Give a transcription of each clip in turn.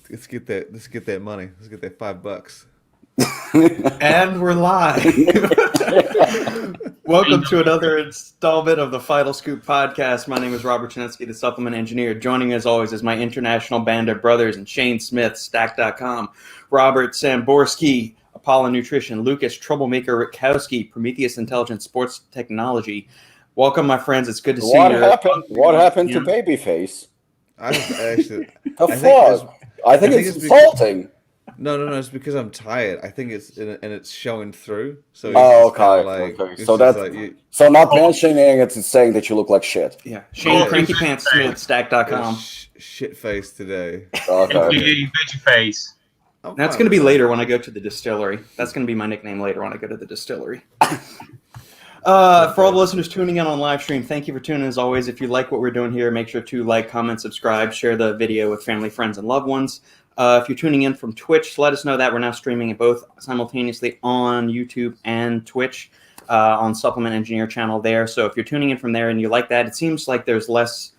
Let's get that. Let's get that money. Let's get that $5. And we're live. Welcome to another installment of the Final Scoop podcast. My name is Robert Schinetsky, the supplement engineer. Joining me as always is my international band of brothers and Shane Smith, Stack.com, Robert Samborsky, Apollon Nutrition, Lukasz, Troublemaker, Rytkowski, Prometeus Intelligent Sports Technology. Welcome, my friends. It's good to see you. What happened to Babyface? I actually. I think it's insulting. No. It's because I'm tired. I think it's showing through. So okay. So not mentioning it's saying that you look like shit. Yeah. Shane Cranky Pants Smith, Stack.com. Shit face today. Okay. Bitchy face. That's going to be later when I go to the distillery. That's going to be my nickname later when I go to the distillery. For all the listeners tuning in on live stream, thank you for tuning in as always. If you like what we're doing here, make sure to like, comment, subscribe, share the video with family, friends, and loved ones. If you're tuning in from Twitch, let us know that we're now streaming it both simultaneously on YouTube and Twitch on Supplement Engineer channel there. So if you're tuning in from there and you like that, it seems like there's less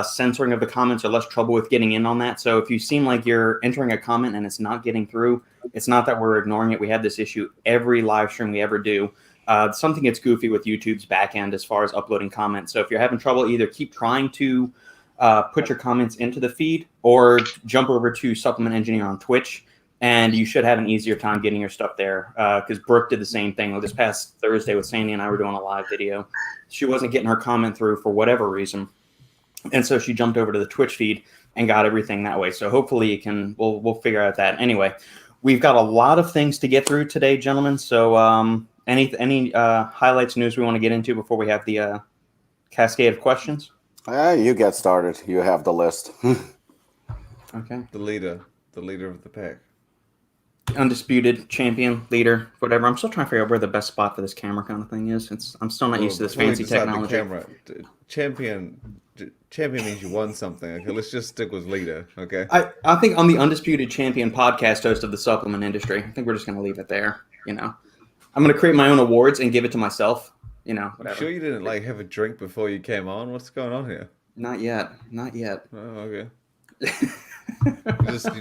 censoring of the comments or less trouble with getting in on that. So if you seem like you're entering a comment and it's not getting through, it's not that we're ignoring it. We have this issue every live stream we ever do. Something gets goofy with YouTube's backend as far as uploading comments. So if you're having trouble, either keep trying to put your comments into the feed or jump over to Supplement Engineer on Twitch, and you should have an easier time getting your stuff there. Because Brooke did the same thing. This past Thursday with Sandy and I were doing a live video. She wasn't getting her comment through for whatever reason. And so she jumped over to the Twitch feed and got everything that way. So hopefully we'll figure out that. Anyway, we've got a lot of things to get through today, gentlemen. So any highlights, news we want to get into before we have the cascade of questions? You get started. You have the list. Okay. The leader of the pack. Undisputed champion, leader, whatever. I'm still trying to figure out where the best spot for this camera kind of thing is. I'm still not used to this fancy technology. Champion means you won something. Okay, let's just stick with leader. Okay. I think I'm the undisputed champion podcast host of the supplement industry. I think we're just going to leave it there. I'm going to create my own awards and give it to myself. Whatever. Sure you didn't have a drink before you came on? What's going on here? Not yet. Oh, okay. You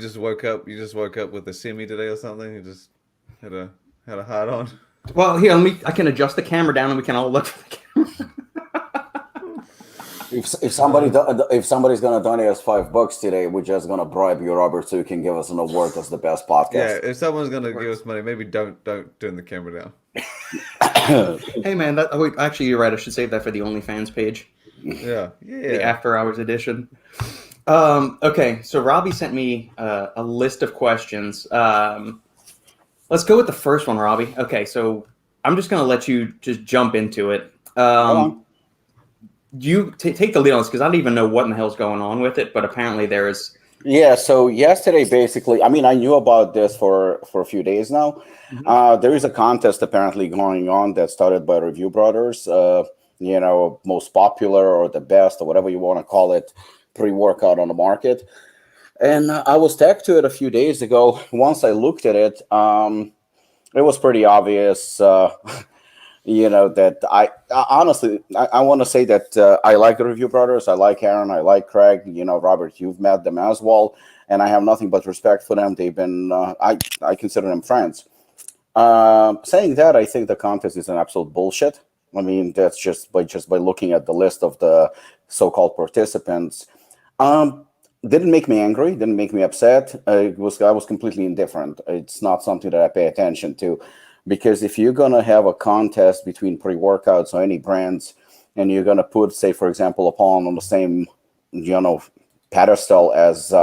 just woke up with a semi today or something? You just had a hard on? Well, here, I can adjust the camera down and we can all look for the camera. If somebody's gonna donate us $5 today, we're just gonna bribe you, Robert, so you can give us an award as the best podcast. Yeah, if someone's gonna give us money, maybe don't turn the camera down. Hey man, actually you're right. I should save that for the OnlyFans page. Yeah. The after hours edition. Okay, so Robbie sent me a list of questions. Let's go with the first one, Robbie. Okay, so I'm just gonna let you just jump into it. You take the lead on this because I don't even know what in the hell's going on with it, but apparently there's. Yeah, so yesterday, basically, I knew about this for a few days now. Mm-hmm. There is a contest apparently going on that started by Review Brothers, most popular or the best or whatever you want to call it, pre-workout on the market. And I was tagged to it a few days ago. Once I looked at it, it was pretty obvious, that I honestly want to say that I like the Review Brothers. I like Aaron. I like Craig. Robert, you've met them as well. And I have nothing but respect for them. They've been, I consider them friends. Saying that, I think the contest is an absolute bullshit. That's just by looking at the list of the so-called participants. Didn't make me angry. Didn't make me upset. I was completely indifferent. It's not something that I pay attention to. Because if you're going to have a contest between pre-workouts or any brands, and you're going to put, say, for example, Apollon on the same, pedestal as,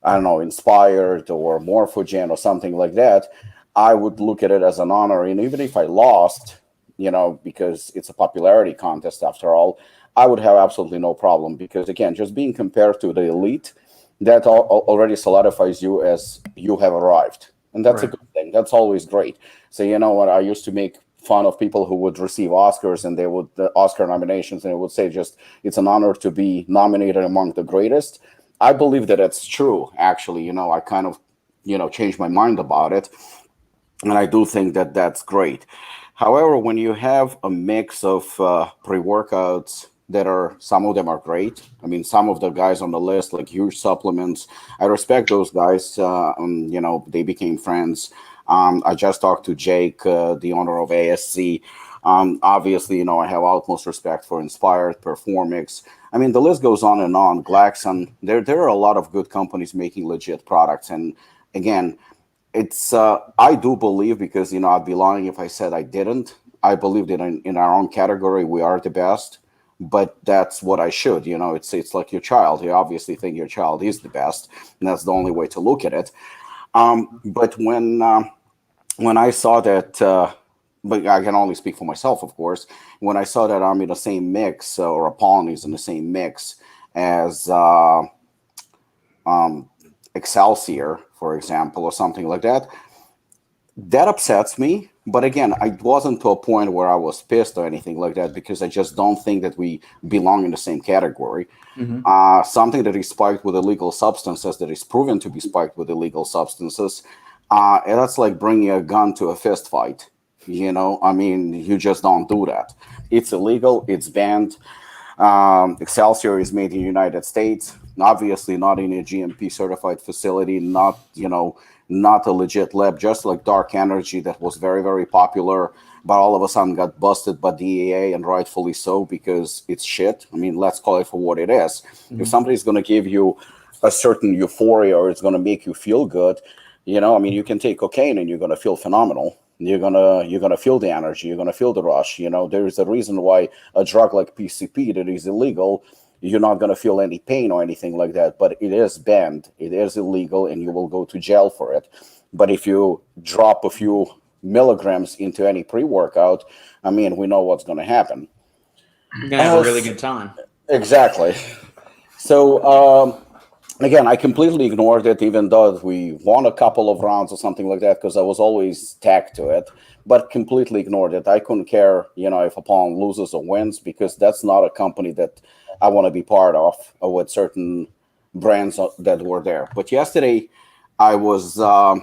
Inspired or Morphogen or something like that, I would look at it as an honor. And even if I lost, because it's a popularity contest after all, I would have absolutely no problem. Because, again, just being compared to the elite, that already solidifies you as you have arrived. And that's a good thing. That's always great. So, I used to make fun of people who would receive Oscars and they would, Oscar nominations, and it would say just, it's an honor to be nominated among the greatest. I believe that it's true, actually. I kind of, changed my mind about it. And I do think that that's great. However, when you have a mix of pre-workouts that are, some of them are great. I mean, some of the guys on the list, like Huge Supplements, I respect those guys. They became friends. I just talked to Jake, the owner of ASC. Obviously, I have utmost respect for Inspired, Performix. I mean, the list goes on and on. Glaxon. There are a lot of good companies making legit products. And again, it's I do believe, because I'd be lying if I said I didn't. I believe that in our own category we are the best, but that's what I should. It's like your child. You obviously think your child is the best, and that's the only way to look at it. But when I saw that. But I can only speak for myself, of course. When I saw that I'm in the same mix, or Apollon is in the same mix as Excelsior, for example, or something like that, that upsets me. But again, I wasn't to a point where I was pissed or anything like that, because I just don't think that we belong in the same category. Something that is spiked with illegal substances, that is proven to be spiked with illegal substances, and that's like bringing a gun to a fist fight. I mean, you just don't do that. It's illegal. It's banned. Excelsior is made in the United States, obviously not in a GMP certified facility, not a legit lab, just like Dark Energy that was very, very popular, but all of a sudden got busted by DEA, and rightfully so, because it's shit. I mean, let's call it for what it is. If somebody's going to give you a certain euphoria, or it's going to make you feel good, I mean, you can take cocaine and you're going to feel phenomenal. You're gonna feel the energy. You're gonna feel the rush. There is a reason why a drug like PCP that is illegal, you're not gonna feel any pain or anything like that. But it is banned. It is illegal, and you will go to jail for it. But if you drop a few milligrams into any pre-workout, I mean, we know what's gonna happen. You're gonna have a really good time. Exactly. So. Again, I completely ignored it, even though we won a couple of rounds or something like that, because I was always tagged to it, but completely ignored it. I couldn't care, if Apollon loses or wins, because that's not a company that I want to be part of, with certain brands that were there. But yesterday, I was, I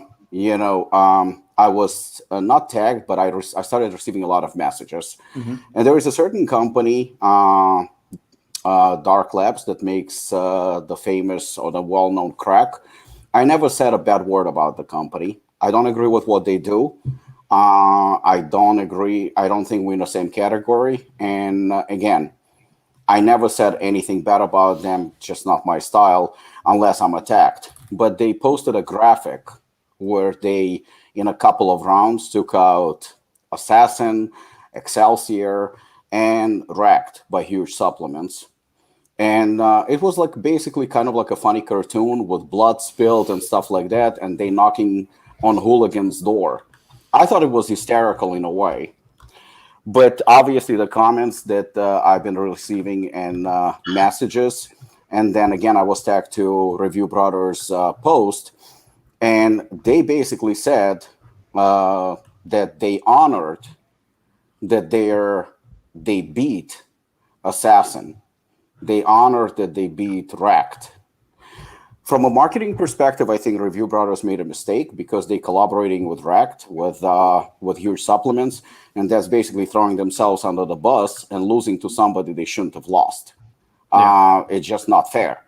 was not tagged, but I started receiving a lot of messages. And there is a certain company, Dark Labs, that makes the famous or the well-known crack. I never said a bad word about the company. I don't agree with what they do. I don't agree. I don't think we're in the same category. And again, I never said anything bad about them, just not my style, unless I'm attacked. But they posted a graphic where they, in a couple of rounds, took out Assassin, Excelsior, and Wrecked by Huge Supplements. And it was like basically kind of like a funny cartoon with blood spilled and stuff like that, and they knocking on Hooligan's door. I thought it was hysterical in a way. But obviously the comments that I've been receiving and messages, and then again, I was tagged to Review Brothers post, and they basically said that they honored that they beat Assassin. They honored that they beat Wrecked. From a marketing perspective, I think Review Brothers made a mistake, because they collaborating with Wrecked, with Huge Supplements, and that's basically throwing themselves under the bus and losing to somebody they shouldn't have lost. It's just not fair.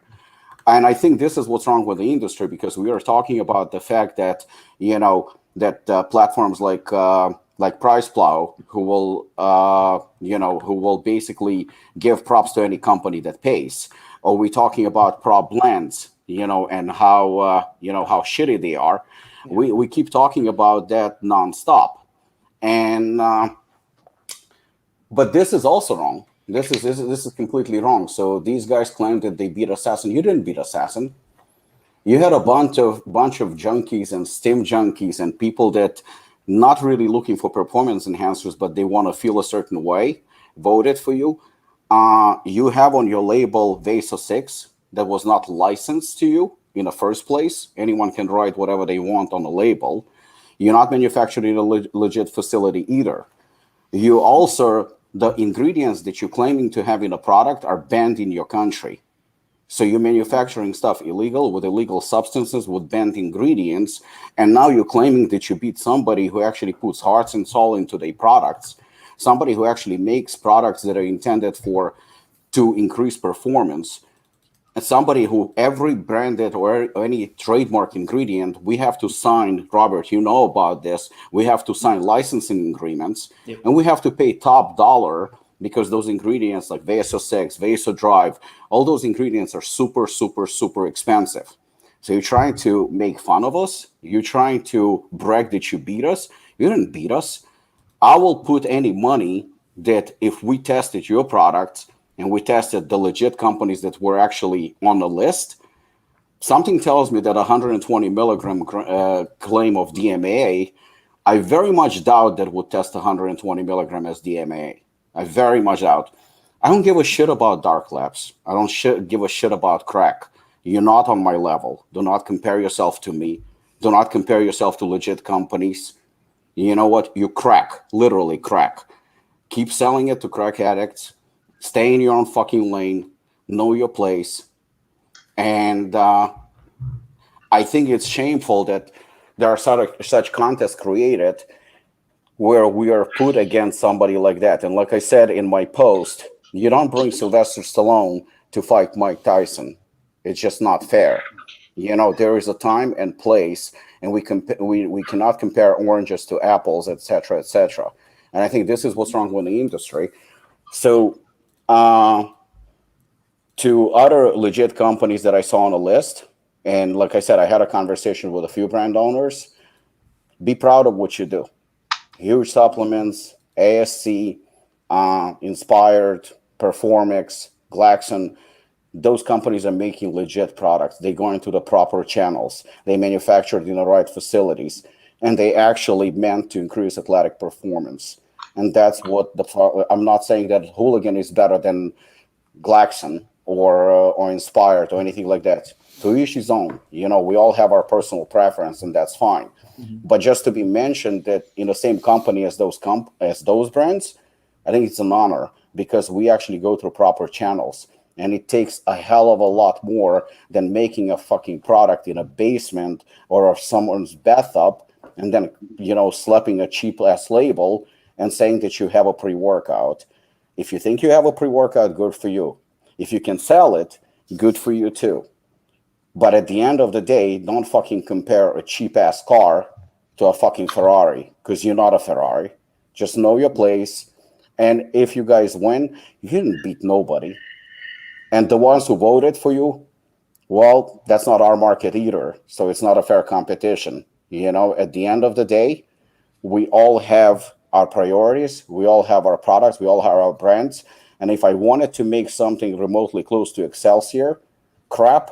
And I think this is what's wrong with the industry, because we are talking about the fact that, platforms like PricePlow, who will basically give props to any company that pays. Or we're talking about prop blends, and how shitty they are. We keep talking about that nonstop. And but this is also wrong. This is completely wrong. So these guys claim that they beat Assassin. You didn't beat Assassin. You had a bunch of junkies and stim junkies and people that not really looking for performance enhancers, but they want to feel a certain way, voted for you. You have on your label Vaso 6 that was not licensed to you in the first place. Anyone can write whatever they want on the label. You're not manufactured in a legit facility either. You also, the ingredients that you're claiming to have in a product are banned in your country. So you're manufacturing stuff illegal with illegal substances with banned ingredients, and now you're claiming that you beat somebody who actually puts hearts and soul into their products, somebody who actually makes products that are intended for to increase performance. And somebody who every branded or any trademark ingredient, we have to sign, Robert, you know about this, we have to sign licensing agreements, and we have to pay top dollar because those ingredients like Vaso6, Vasodrive, all those ingredients are super, super, super expensive. So you're trying to make fun of us? You're trying to brag that you beat us? You didn't beat us. I will put any money that if we tested your products and we tested the legit companies that were actually on the list, something tells me that 120 milligram claim of DMAA, I very much doubt that would test 120 milligram as DMAA. I very much doubt. I don't give a shit about dark labs. I don't give a shit about crack. You're not on my level. Do not compare yourself to me. Do not compare yourself to legit companies. You know what? You crack, literally crack. Keep selling it to crack addicts. Stay in your own fucking lane. Know your place. And I think it's shameful that there are such contests created where we are put against somebody like that. And like I said in my post, you don't bring Sylvester Stallone to fight Mike Tyson. It's just not fair. You know, there is a time and place, and we cannot compare oranges to apples, etc., etc. And I think this is what's wrong with the industry. So, to other legit companies that I saw on the list, and like I said, I had a conversation with a few brand owners. Be proud of what you do. Huge supplements, ASC, Inspired, Performix, Glaxon. Those companies are making legit products. They go into the proper channels. They manufactured in the right facilities, and they actually meant to increase athletic performance. And that's what I'm not saying that Hooligan is better than Glaxon or Inspired or anything like that. To each his own. You know, we all have our personal preference, and that's fine. But just to be mentioned that in the same company as those brands, I think it's an honor because we actually go through proper channels. And it takes a hell of a lot more than making a fucking product in a basement or someone's bathtub and then, you know, slapping a cheap ass label and saying that you have a pre-workout. If you think you have a pre-workout, good for you. If you can sell it, good for you too. But at the end of the day, don't fucking compare a cheap ass car to a fucking Ferrari because you're not a Ferrari. Just know your place. And if you guys win, you didn't beat nobody. And the ones who voted for you, well, that's not our market either. So it's not a fair competition. You know, at the end of the day, we all have our priorities. We all have our products. We all have our brands. And if I wanted to make something remotely close to Excelsior crap,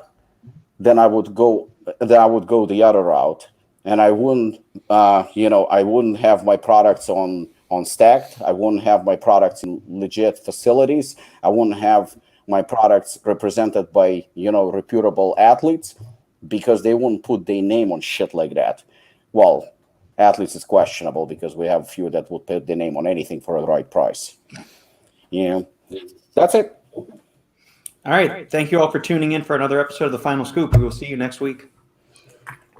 then I would go the other route. And I wouldn't, I wouldn't have my products on Stacked. I wouldn't have my products in legit facilities. I wouldn't have my products represented by, reputable athletes because they wouldn't put their name on shit like that. Well, athletes is questionable because we have a few that would put their name on anything for the right price. That's it. All right. Thank you all for tuning in for another episode of The Final Scoop. We will see you next week.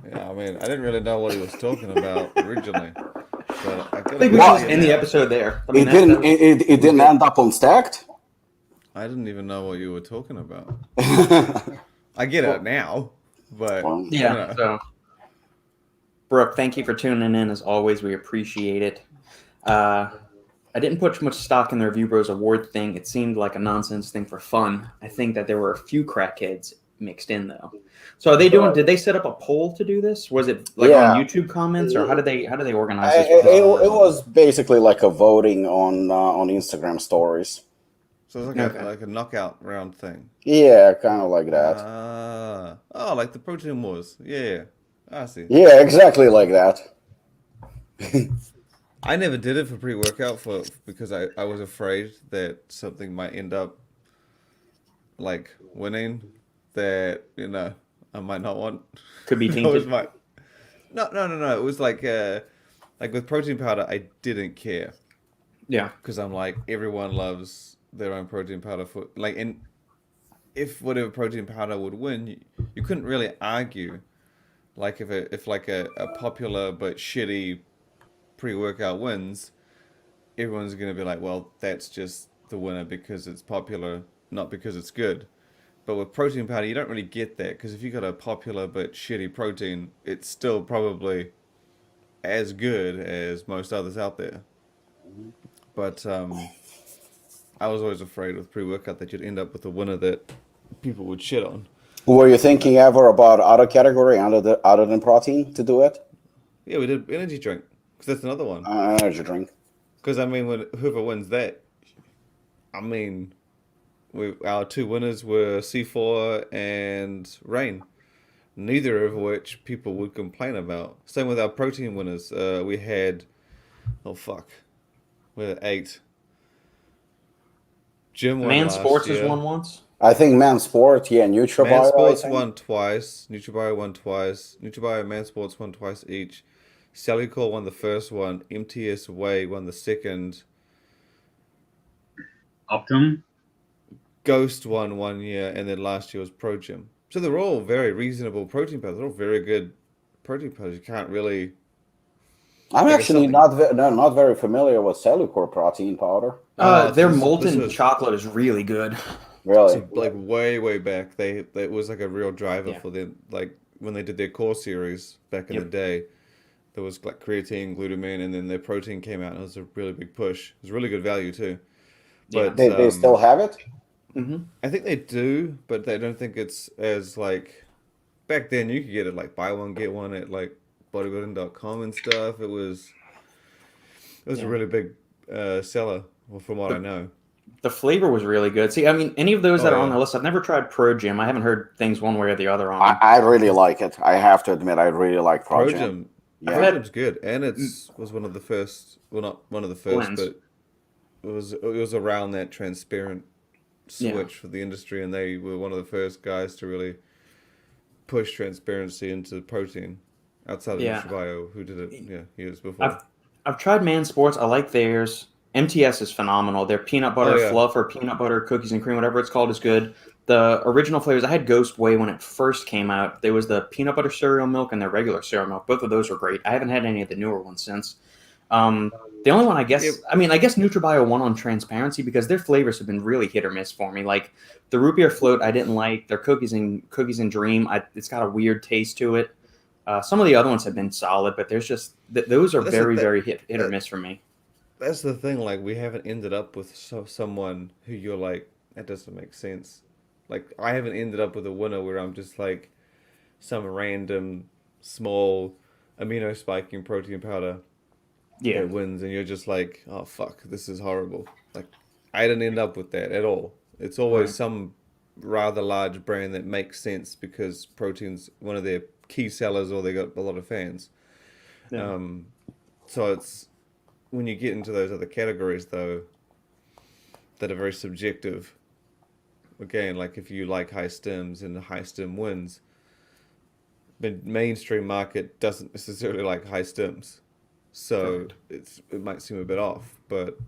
Yeah, I mean, I didn't really know what he was talking about originally. But I think we should end the episode there. I mean, it didn't end up on Stacked? I didn't even know what you were talking about. I get it now, but... Yeah, so... Brooke, thank you for tuning in. As always, we appreciate it. I didn't put much stock in the Review Bros award thing. It seemed like a nonsense thing for fun. I think that there were a few crackheads mixed in, though. So are they doing? Did they set up a poll to do this? Was it on YouTube comments, or how did they organize this? It was basically like a voting on Instagram stories. So it's like a knockout round thing. Yeah, kind of like that. Like the Protein Wars. Yeah, I see. Yeah, exactly like that. I never did it for pre-workout because I was afraid that something might end up like winning that I might not want. Could be tainted. No. It was like with protein powder, I didn't care. Yeah, because I'm like, everyone loves their own protein powder and if whatever protein powder would win, you couldn't really argue. Like if a popular but shitty pre-workout wins, everyone's gonna be like, well, that's just the winner because it's popular not because it's good. But with protein powder, you don't really get that because if you got a popular but shitty protein, it's still probably as good as most others out there. But I was always afraid with pre-workout that you'd end up with a winner that people would shit on. Were you thinking ever about other category other than protein to do it? Yeah, we did energy drink because that's another one. Energy drink. Because I mean, whoever wins that, I mean, our two winners were C4 and Rain. Neither of which people would complain about. Same with our protein winners. We had, we had 8. Jim won Man last Sports year. has won once. I think Man Sport, yeah, NutriBio. Man Sports won twice. NutriBio won twice. NutriBio and Man Sports won twice each. Cellucor won the first one. MTS Whey won the second. Optum. Ghost won 1 year, and then last year was Pro Gym. So they're all very reasonable protein powders. They're all very good protein powders. You can't really. I'm actually not very familiar with Cellucor protein powder. Their molten chocolate is really good. Really? So, like way back, it was like a real driver for them. Like when they did their core series back in the day, there was like creatine, glutamine, and then their protein came out, and it was a really big push. It was really good value too. But they still have it? Mm-hmm. I think they do, but they don't think it's as like back then. You could get it like buy one get one at like bodybuilding.com and stuff. It was a really big seller, from what I know. The flavor was really good. See, I mean, any of those that are on the list, I've never tried Pro Gym. I haven't heard things one way or the other on them. I really like it. I have to admit, I really like Pro Gym. Pro Gym's good, and was one of the first. Well, not one of the first, but it was around that transparent switch for the industry, and they were one of the first guys to really push transparency into protein outside of NutriBio, who did it years before. I've tried Man Sports. I like theirs. MTS is phenomenal. Their peanut butter fluff or peanut butter cookies and cream, whatever it's called, is good. The original flavors, I had Ghost Whey when it first came out. There was the peanut butter cereal milk and the regular cereal milk. Both of those were great. I haven't had any of the newer ones since. The only one, I guess NutriBio won on transparency because their flavors have been really hit or miss for me. Like the root beer float, I didn't like. Their cookies and dream, it's got a weird taste to it. Some of the other ones have been solid, but there's just those are very hit or miss for me. That's the thing. Like we haven't ended up with someone who you're like, that doesn't make sense. Like I haven't ended up with a winner where I'm just like some random small amino spiking protein powder that wins, and you're just like, oh fuck, this is horrible. Like I didn't end up with that at all. It's always some rather large brand that makes sense because protein's one of their key sellers, or they got a lot of fans. So it's when you get into those other categories though that are very subjective. Again, like if you like high stems and the high stem wins, but mainstream market doesn't necessarily like high stems, so it might seem a bit off. But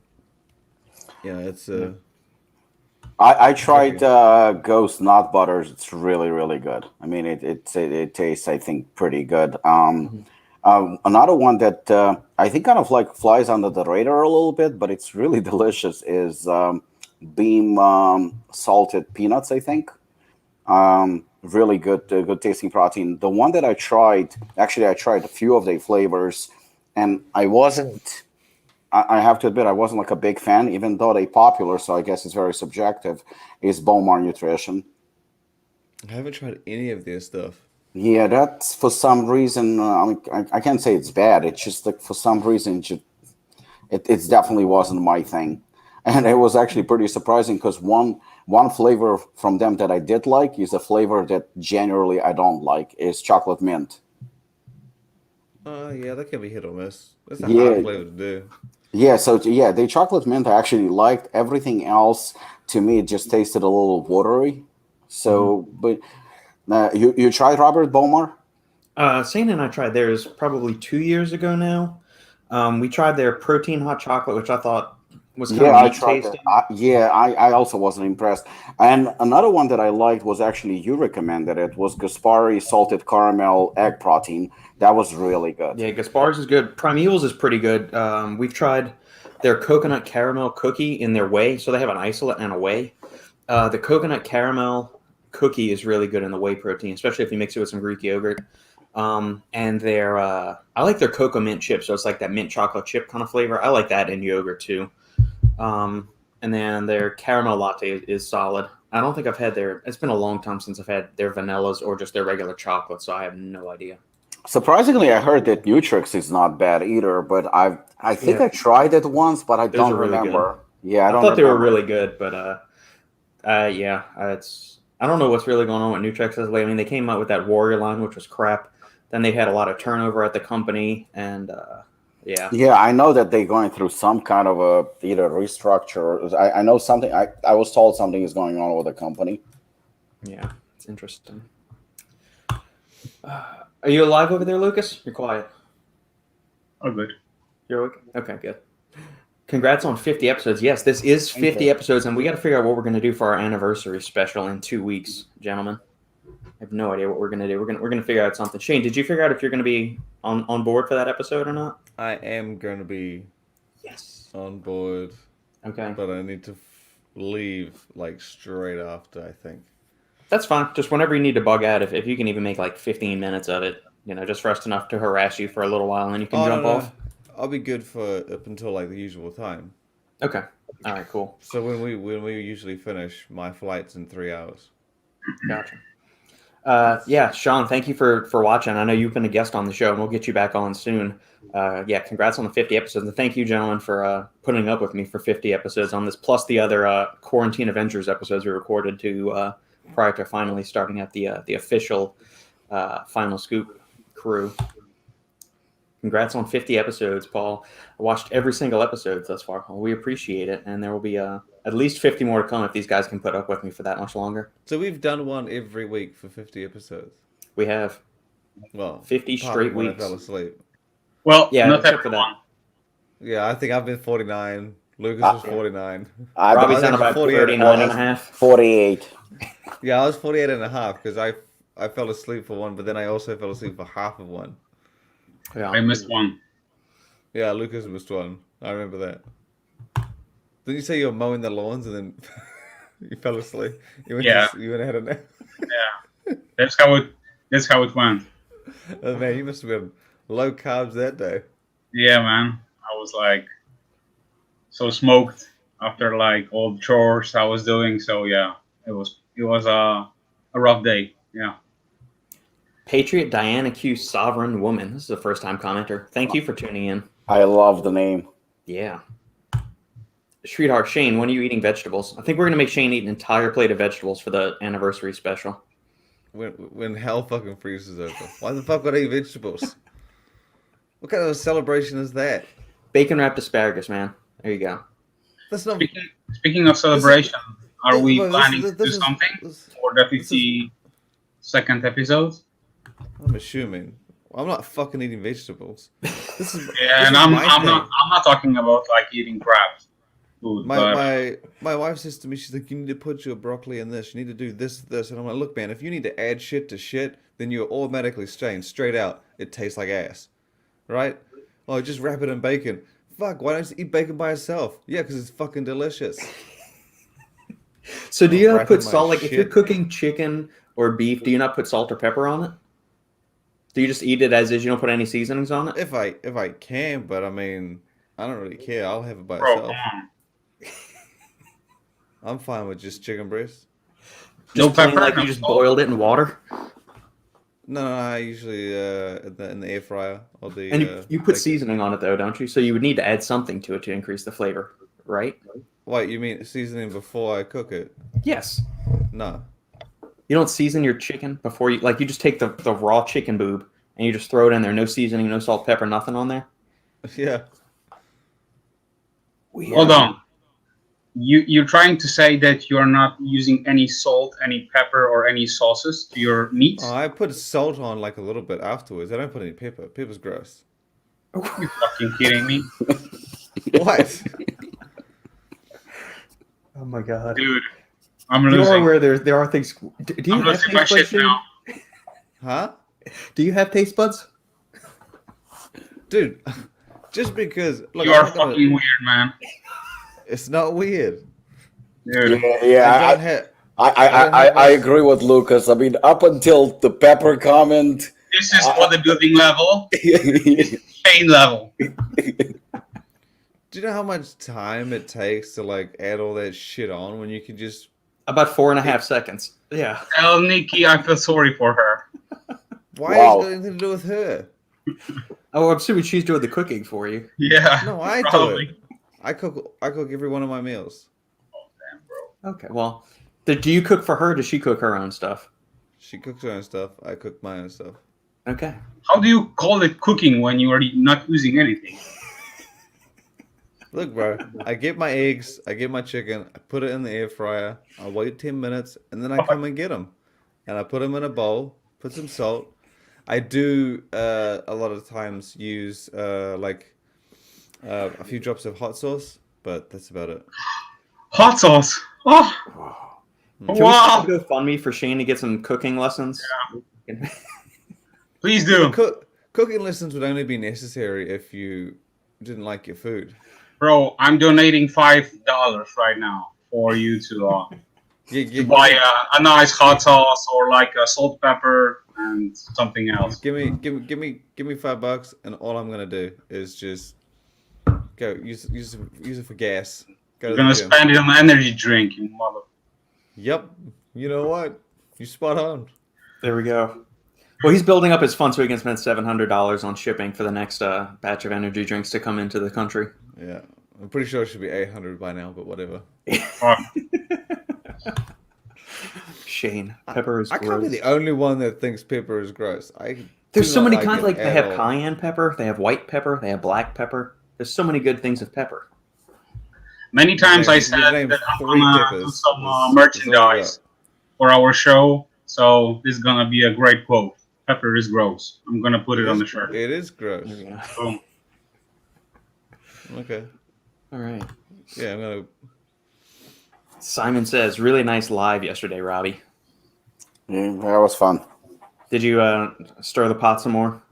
it's I tried Ghost Nut Butters. It's really good. I mean, it tastes, I think, pretty good. Another one that I think kind of like flies under the radar a little bit, but it's really delicious is Beam salted peanuts, I think. Really good tasting protein. The one that I tried a few of the flavors, and I have to admit, I wasn't like a big fan, even though they're popular, so I guess it's very subjective, is Bone Marrow Nutrition. I haven't tried any of their stuff. Yeah, that's for some reason, I can't say it's bad, it's just like for some reason, it definitely wasn't my thing. And it was actually pretty surprising because one flavor from them that I did like is a flavor that generally I don't like, is chocolate mint. Yeah, that can be hit or miss. That's a hard flavor to do. Yeah, so the chocolate mint I actually liked. Everything else to me it just tasted a little watery. So, but you tried Robert Bomar? Sane and I tried theirs probably 2 years ago now. We tried their protein hot chocolate, which I thought was kind of tasting. I also wasn't impressed. And another one that I liked was actually you recommended it was Gaspari salted caramel egg protein. That was really good. Yeah, Gaspar's is good. Primeval's is pretty good. We've tried their coconut caramel cookie in their whey. So they have an isolate and a whey. The coconut caramel cookie is really good in the whey protein, especially if you mix it with some Greek yogurt. And I like their cocoa mint chip, so it's like that mint chocolate chip kind of flavor. I like that in yogurt too. And then their caramel latte is solid. I don't think I've had it's been a long time since I've had their vanillas or just their regular chocolate, so I have no idea. Surprisingly, I heard that Nutrix is not bad either, but I think I tried it once, but I don't remember. Yeah, I thought they were really good, but yeah, I don't know what's really going on with Nutrix as lately. I mean, they came out with that Warrior line, which was crap. Then they had a lot of turnover at the company, and yeah. Yeah, I know that they're going through some kind of either restructure. I know something. I was told something is going on with the company. Yeah, it's interesting. Are you alive over there, Lukasz? You're quiet. Oh, good. You're okay? Okay, good. Congrats on 50 episodes. Yes, this is 50 episodes, and we got to figure out what we're going to do for our anniversary special in 2 weeks, gentlemen. I have no idea what we're going to do. We're going to figure out something. Shane, did you figure out if you're going to be on board for that episode or not? I am going to be on board. Okay. But I need to leave like straight after, I think. That's fine. Just whenever you need to bug out, if you can even make like 15 minutes of it, just for us enough to harass you for a little while, and then you can jump off. I'll be good for up until like the usual time. Okay. All right, cool. So when we usually finish, my flight's in 3 hours. Gotcha. Yeah, Sean, thank you for watching. I know you've been a guest on the show, and we'll get you back on soon. Yeah, congrats on the 50 episodes, and thank you, gentlemen, for putting up with me for 50 episodes on this, plus the other Quarantine Avengers episodes we recorded prior to finally starting at the official Final Scoop crew. Congrats on 50 episodes, Paul. I watched every single episode thus far. We appreciate it, and there will be at least 50 more to come if these guys can put up with me for that much longer. So we've done one every week for 50 episodes. We have. Well, 50 straight weeks. I fell asleep. Well, yeah, not except for that. Yeah, I think I've been 49. Lucas was 49. Robbie's on about 39 and a half. 48. Yeah, I was 48 and a half because I fell asleep for one, but then I also fell asleep for half of one. Yeah. I missed one. Yeah, Lucas missed one. I remember that. Didn't you say you were mowing the lawns and then you fell asleep? You went ahead of nap. Yeah, that's how it went. Oh, man, you must have been low carbs that day. Yeah, man. I was like so smoked after like all the chores I was doing. So yeah, it was a rough day. Yeah. Patriot Diana Q Sovereign Woman. This is a first-time commenter. Thank you for tuning in. I love the name. Yeah. Sweetheart, Shane, when are you eating vegetables? I think we're going to make Shane eat an entire plate of vegetables for the anniversary special. When hell fucking freezes over. Why the fuck would I eat vegetables? What kind of a celebration is that? Bacon-wrapped asparagus, man. There you go. That's not... Speaking of celebration, are we planning to do something for the 52nd episode? I'm assuming. I'm not fucking eating vegetables. I'm not talking about like eating crap food. My wife says to me, she's like, you need to put your broccoli in this. You need to do this, and I'm like, look, man, if you need to add shit to shit, then you're automatically saying straight out, it tastes like ass, right? Oh, just wrap it in bacon. Fuck, why don't you eat bacon by itself? Yeah, because it's fucking delicious. So do you not put salt? Like if you're cooking chicken or beef, do you not put salt or pepper on it? Do you just eat it as is? You don't put any seasonings on it? If I can, but I mean, I don't really care. I'll have it by itself. I'm fine with just chicken breast. Just plain, like you just boiled it in water? No, I usually in the air fryer or the. And you put seasoning on it though, don't you? So you would need to add something to it to increase the flavor, right? What, you mean seasoning before I cook it? Yes. No. You don't season your chicken before you just take the raw chicken boob and you just throw it in there, no seasoning, no salt, pepper, nothing on there. Yeah. Weird. Hold on. You're trying to say that you're not using any salt, any pepper, or any sauces to your meat? Oh, I put salt on like a little bit afterwards. I don't put any pepper. Pepper's gross. Are you fucking kidding me? What? Oh my god, dude! I'm losing. You are where there are things. Do you I'm have taste buds now? Huh? Do you have taste buds? Dude, just because... Look, you are fucking weird, man. It's not weird. Dude. Yeah, don't have. I agree with Lucas. I mean, up until the pepper comment, This is bodybuilding level. This is pain level. Do you know how much time it takes to like add all that shit on when you can just? About 4.5 seconds. Yeah. Tell Nikki I feel sorry for her. Why Wow. is it got anything to do with her? Oh, I'm assuming she's doing the cooking for you. Yeah. No, I do probably. it. I cook every one of my meals. Damn, bro. Okay, well, do you cook for her? Or does she cook her own stuff? She cooks her own stuff. I cook my own stuff. Okay. How do you call it cooking when you are not using anything? Look, bro, I get my eggs, I get my chicken, I put it in the air fryer, I wait 10 minutes, and then I come and get them. And I put them in a bowl, put some salt. I do a lot of times use like a few drops of hot sauce, but that's about it. Hot sauce. Oh, Can we wow. go fund me for Shane to get some cooking lessons? Yeah. Please do. Cooking lessons would only be necessary if you didn't like your food. Bro, I'm donating $5 right now for you to buy a nice hot sauce or like a salt, pepper, and something else. Give me $5, and all I'm gonna do is just go use it for gas. Go You're to the gonna gym. spend it on energy drink, you mother. Yep. You know what? You spot on. There we go. Well, he's building up his fund so he can spend $700 on shipping for the next batch of energy drinks to come into the country. Yeah. I'm pretty sure it should be 800 by now, but whatever. Shane, pepper is I gross. can't be the only one that thinks pepper is gross. There's do so not many like kinds. it Like they at have all. cayenne pepper, they have white pepper, they have black pepper. There's so many good things of pepper. Many times I said You've named that I'm 3 gonna do peppers. some That's all you merchandise got. for our show, so this is gonna be a great quote. Pepper is gross. I'm gonna put it on the shirt. It is gross. There we go. Boom. Okay. All right. Yeah, I'm gonna. Simon says, really nice live yesterday, Robbie. that was fun. Did you stir the pot some more?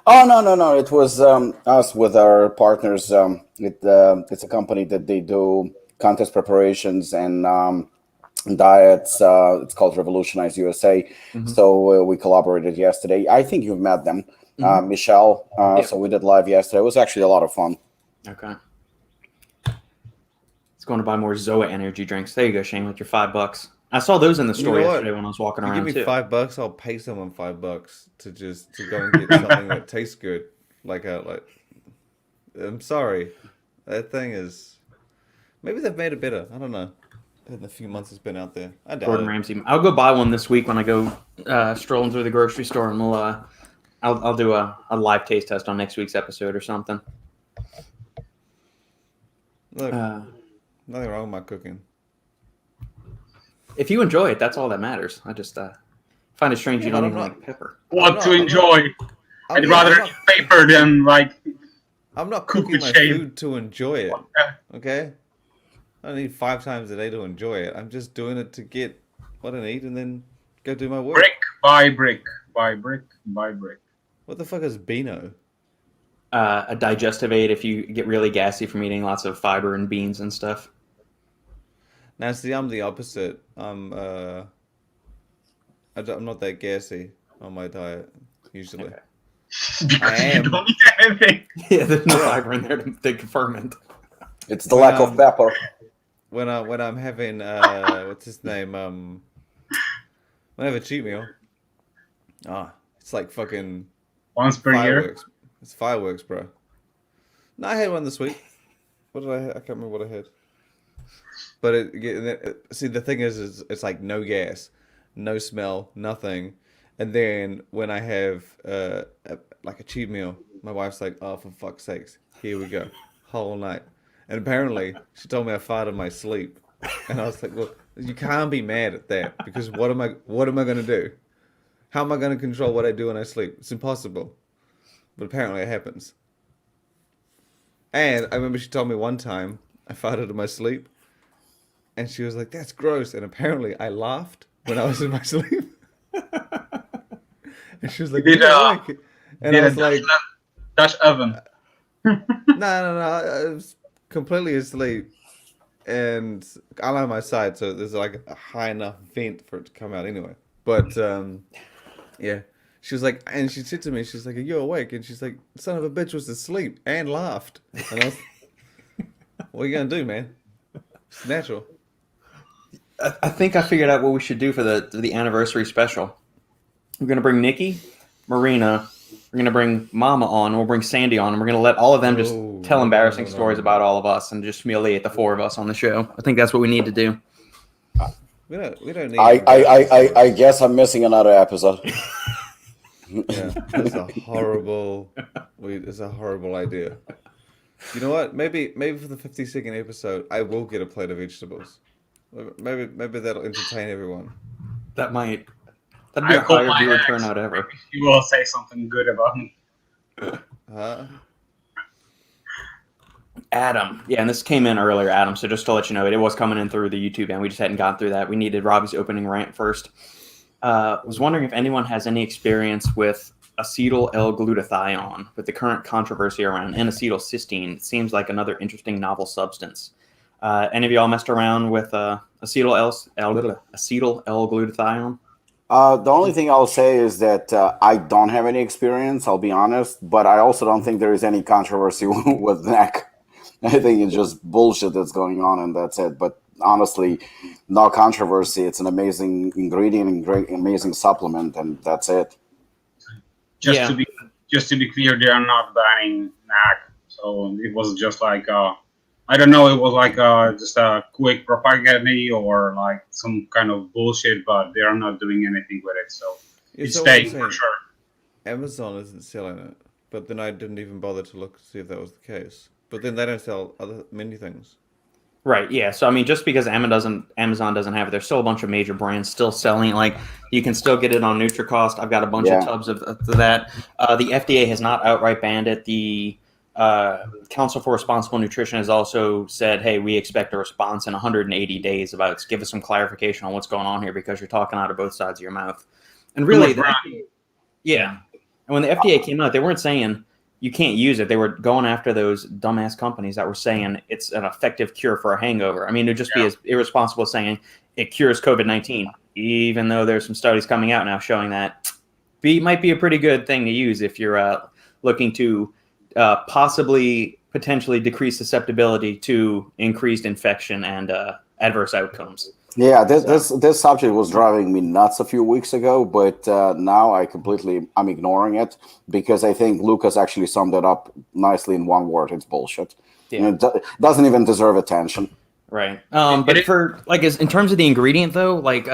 Oh no! It was us with our partners. It's a company that they do contest preparations and diets. It's called Revolutionize USA. Mhm. So we collaborated yesterday. I think you've met them, Michelle. Yeah. So we did live yesterday. It was actually a lot of fun. Okay. It's going to buy more Zoa energy drinks. There you go, Shane, with your $5. I saw those in the store know what? yesterday when I was walking You around give me too. $5, I'll pay someone $5 to go and get something that tastes good. I'm sorry, that thing is. Maybe they've made it better. I don't know. In the few months it's been out there, I doubt Gordon it. Ramsay. I'll go buy one this week when I go strolling through the grocery store, and we'll I'll do a live taste test on next week's episode or something. Look, nothing wrong with my cooking. If you enjoy it, that's all that matters. I just find it strange you Yeah, don't but even I'm like pepper. What to enjoy? I'd I'm rather not- eat paper than like. I'm not Cook cooking with my shame. food to enjoy it. Okay. Okay? I don't need 5 times a day to enjoy it. I'm just doing it to get what I need and then go do my work. Brick by brick by brick by brick. What the fuck is Beano? A digestive aid if you get really gassy from eating lots of fiber and beans and stuff. Now, see, I'm the opposite. I'm not that gassy on my diet usually. Okay. Because am. you don't eat anything. Yeah, there's no fiber in there to ferment. It's the lack of pepper. When I'm having what's his name? When I have a cheat meal, it's like fucking Once per year. fireworks. It's fireworks, bro. No, I had one this week. What did I have? I can't remember what I had. But see, the thing is it's like no gas, no smell, nothing. And then when I have like a cheat meal, my wife's like, "Oh, for fuck's sakes, here we go, whole night." And apparently, she told me I farted in my sleep, and I was like, "Well, you can't be mad at that because what am I gonna do? How am I gonna control what I do when I sleep? It's impossible." But apparently, it happens. And I remember she told me one time I farted in my sleep, and she was like, "That's gross." And apparently, I laughed when I was in my sleep. And she was like, Did, "You don't like it?" And I was like, Dutch oven. no, I was completely asleep. and I lie on my side, so there's like a high enough vent for it to come out anyway. But yeah, she was like, and she said to me, she's like, "Are you awake?" And she's like, "Son of a bitch was asleep and laughed." And I was, "What are you gonna do, man? It's natural." I think I figured out what we should do for the anniversary special. We're gonna bring Nikki, Marina. We're gonna bring Mama on. We'll bring Sandy on, and we're gonna let all of them just tell embarrassing stories about all of us, and just humiliate the four of us on the show. I think that's what we need to do. We don't need. I guess I'm missing another episode. Yeah, it's a horrible. It's a horrible idea. You know what? Maybe for the 50-second episode, I will get a plate of vegetables. Maybe that'll entertain everyone. That'd be a higher viewer turnout ever. You will say something good about me. Huh? Adam. Yeah, and this came in earlier, Adam. So just to let you know, it was coming in through the YouTube, and we just hadn't gotten through that. We needed Robbie's opening rant first. Was wondering if anyone has any experience with acetyl L-Glutathione, with the current controversy around N-acetylcysteine. It seems like another interesting novel substance. Any of y'all messed around with acetyl L-Glutathione? The only thing I'll say is that I don't have any experience, I'll be honest, but I also don't think there is any controversy with NAC. I think it's just bullshit that's going on, and that's it. But honestly, no controversy. It's an amazing ingredient and great, amazing supplement, and that's it. Just to be clear, they are not banning NAC. So it was just like I don't know. It was like just a quick propaganda or like some kind of bullshit, but they are not doing anything with it. So it's staying for sure. Amazon isn't selling it, but then I didn't even bother to look to see if that was the case. But then they don't sell many things. Right, yeah. So, I mean, just because Amazon doesn't have it, there's still a bunch of major brands still selling it. Like, you can still get it on NutriCost. I've got a bunch of tubs of that. The FDA has not outright banned it. The Council for Responsible Nutrition has also said, hey, we expect a response in 180 days about give us some clarification on what's going on here, because you're talking out of both sides of your mouth. And really, and when the FDA came out, they weren't saying you can't use it. They were going after those dumbass companies that were saying it's an effective cure for a hangover. I mean, it would just be as irresponsible as saying it cures COVID-19, even though there's some studies coming out now showing that might be a pretty good thing to use if you're looking to potentially decrease susceptibility to increased infection and adverse outcomes. Yeah, this subject was driving me nuts a few weeks ago, but now I'm ignoring it, because I think Lukasz actually summed it up nicely in one word. It's bullshit. Yeah. And it doesn't even deserve attention. Right. But for in terms of the ingredient though, like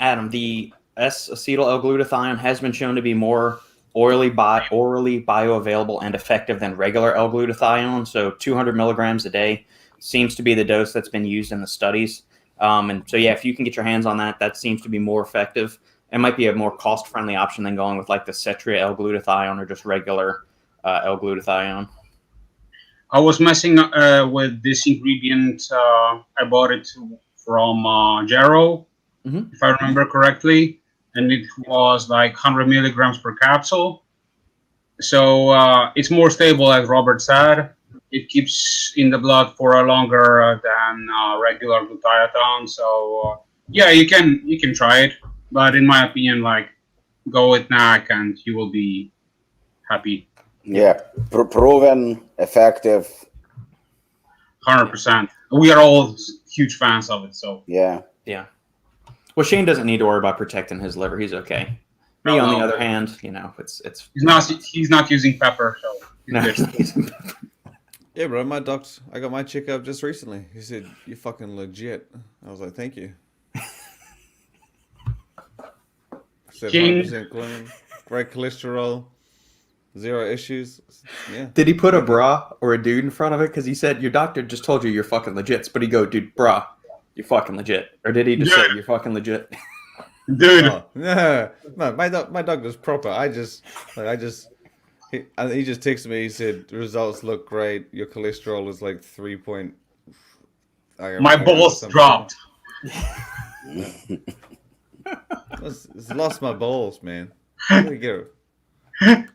Adam, the S-Acetyl L-Glutathione has been shown to be more orally bioavailable and effective than regular L-Glutathione. So 200 milligrams a day seems to be the dose that's been used in the studies. And so, if you can get your hands on that, that seems to be more effective. It might be a more cost-friendly option than going with like the Cetria L-Glutathione or just regular L-Glutathione. I was messing with this ingredient. I bought it from Jarrow, if I remember correctly, and it was like 100 milligrams per capsule. So it's more stable, as Robert said. It keeps in the blood for a longer than regular glutathione. So you can try it, but in my opinion, go with NAC and you will be happy. Yeah, proven, effective. 100%. We are all huge fans of it. So yeah. Well, Shane doesn't need to worry about protecting his liver. He's okay. Me, on the other hand, it's he's not using pepper. So yeah, bro. I got my checkup just recently. He said, "You're fucking legit." I was like, "Thank you." Said 100% clean, great cholesterol, 0 issues. Yeah. Did he put a bra or a dude in front of it? Because he said your doctor just told you you're fucking legit. But he go, dude, bra, you're fucking legit. Or did he just say you're fucking legit? Dude. Oh, no, my doctor's proper. He just texted me. He said the results look great. Your cholesterol is like 3 point. My balls dropped. It's lost my balls, man. There we go. I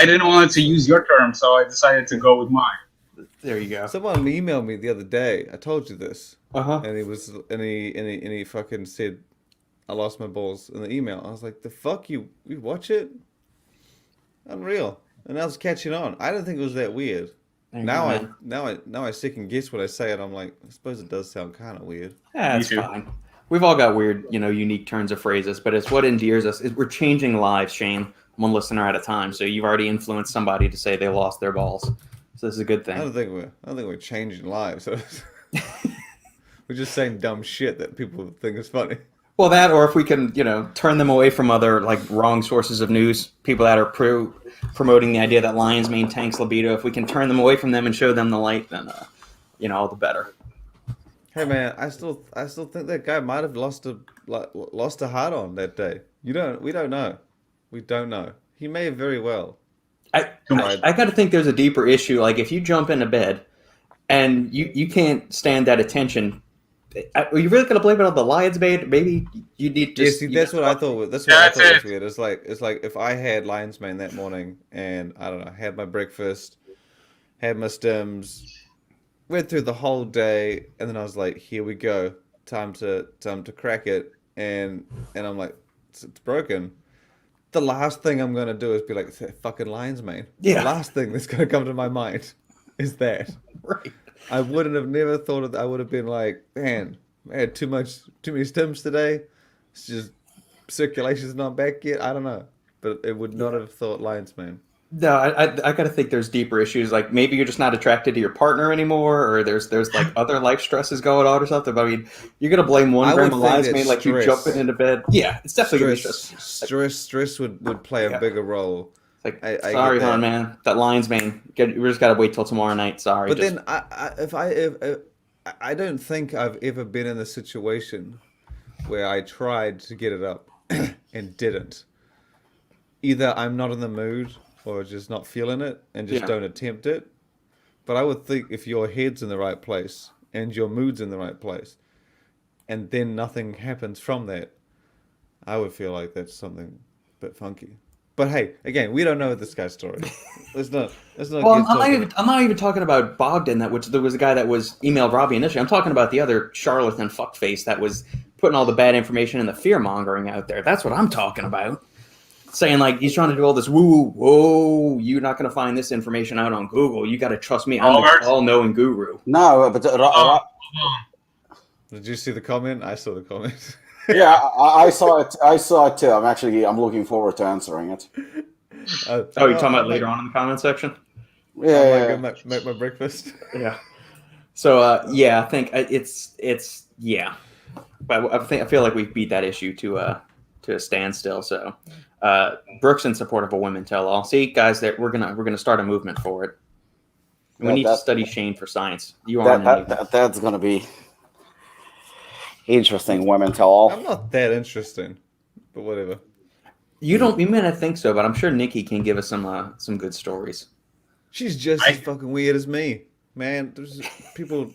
didn't want to use your term, so I decided to go with mine. There you go. Someone emailed me the other day. I told you this, Uh-huh. and he fucking said, "I lost my balls" in the email. I was like, "The fuck you watch it? Unreal." And I was catching on. I didn't think it was that weird. There you Now go, now I second guess what I say, and I'm like, I suppose it does sound kind of weird. Yeah, Me it's too. fine. We've all got weird, unique turns of phrases, but it's what endears us. We're changing lives, Shane, one listener at a time. So you've already influenced somebody to say they lost their balls. So this is a good I thing. don't think we're changing lives. We're just saying dumb shit that people think is funny. Well, that, or if we can, turn them away from other wrong sources of news, people that are promoting the idea that lion's mane tanks libido. If we can turn them away from them and show them the light, then all the better. Hey man, I still think that guy might have lost a heart on that day. We don't know. We don't know. He may have very well. I got to think there's a deeper issue. Like if you jump into bed and you can't stand that attention, are you really gonna blame it on the lion's mane? Maybe you need to. Yeah, see, that's what I thought. That's what I That's thought was it. weird. It's like if I had lion's mane that morning and I don't know, had my breakfast, had my stims, went through the whole day, and then I was like, here we go, time to crack it, and I'm like, it's broken. The last thing I'm gonna do is be like, fucking lion's mane. Yeah. The last thing that's gonna come to my mind is that. Right. I wouldn't have never thought of that. I would have been like, man, I had too many stims today. It's just circulation's not back yet. I don't know, but it would not have thought lion's mane. No, I got to think there's deeper issues. Like maybe you're just not attracted to your partner anymore, or there's other life stresses going on or something. But I mean, you're gonna blame one I gram would of think lion's that mane like you stress- jumping into bed. Yeah, it's definitely gonna be Stress would play a Yeah. bigger role. Like, I sorry, get that. hon, man, that lion's mane. We just gotta wait till tomorrow night. Sorry. But just, then if I don't think I've ever been in a situation where I tried to get it up and didn't. Either I'm not in the mood or just not feeling it and just Yeah. don't attempt it. But I would think if your head's in the right place and your mood's in the right place and then nothing happens from that, I would feel like that's something a bit funky. But hey, again, we don't know this guy's story. Let's not well, get talking. I'm not even talking about Bogdan. There was a guy that was emailed Robbie initially. I'm talking about the other charlatan fuckface that was putting all the bad information and the fear mongering out there. That's what I'm talking about. Saying like he's trying to do all this woo whoa, you're not going to find this information out on Google. You got to trust me. I'm Robert? the all-knowing guru. No, but Did you see the comment? I saw the comment. yeah, I saw it. I saw it too. I'm looking forward to answering it. Oh, you're talking about later on in the comment section? Yeah, Go make my breakfast. Yeah. So yeah, I think it's yeah, but I feel like we've beat that issue to a standstill. So Brooks in support of a women tell all. See, guys, that we're gonna start a movement for it. We need to study Shane for science. You are that's gonna be interesting. Women tell all. I'm not that interesting, but whatever. You don't. You may not think so, but I'm sure Nikki can give us some good stories. She's just as fucking weird as me, man. There's people.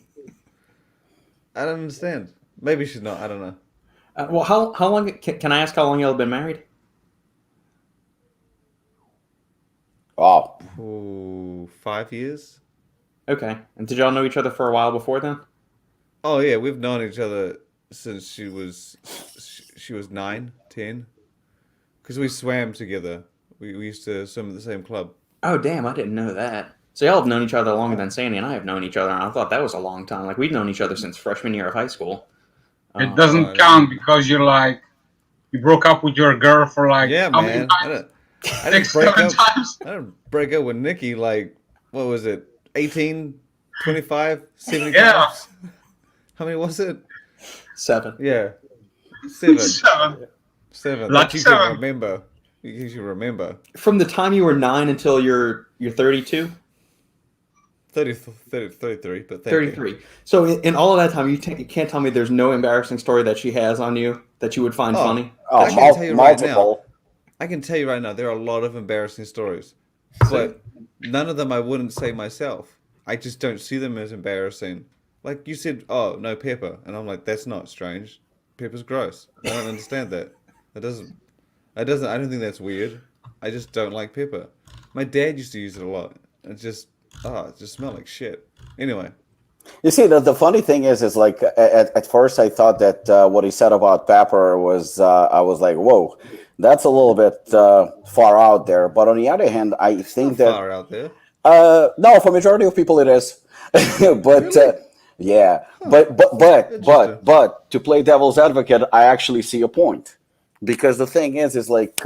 I don't understand. Maybe she's not. I don't know. Well, how long? Can I ask how long y'all have been married? Wow. Ooh, 5 years. Okay. And did y'all know each other for a while before then? Oh yeah, we've known each other since she was 9, 10. Because we swam together. We used to swim at the same club. Oh, damn, I didn't know that. So y'all have known each other longer than Sandy and I have known each other, and I thought that was a long time. Like, we've known each other since freshman year of high school. It doesn't count because you broke up with your girl for Yeah, how man. many times? I didn't 6, break 7 up. times. I didn't break up with Nikki like, what was it? 18, 25, 70 Yeah. times? How many was it? 7. Yeah. 7. 7. Like you can 7. remember. You should remember. From the time you were 9 until you're 32? 33, but thank you. 33. So in all of that time, you can't tell me there's no embarrassing story that she has on you that you would find funny? I can tell you right now. Multiple. I can tell you right now, there are a lot of embarrassing stories, but none of them I wouldn't say myself. I just don't see them as embarrassing. Like you said, oh no pepper, and I'm like, that's not strange. Pepper's gross. I don't understand that. I don't think that's weird. I just don't like pepper. My dad used to use it a lot. It's just Oh, it just smelled like shit. Anyway. You see, the funny thing is like at first I thought that what he said about pepper was I was like, whoa, that's a little bit far out there. But on the other hand, I think Not that far out there. no, for majority of people it is. But Really? yeah, Huh. Interesting. but to play devil's advocate, I actually see a point because the thing is like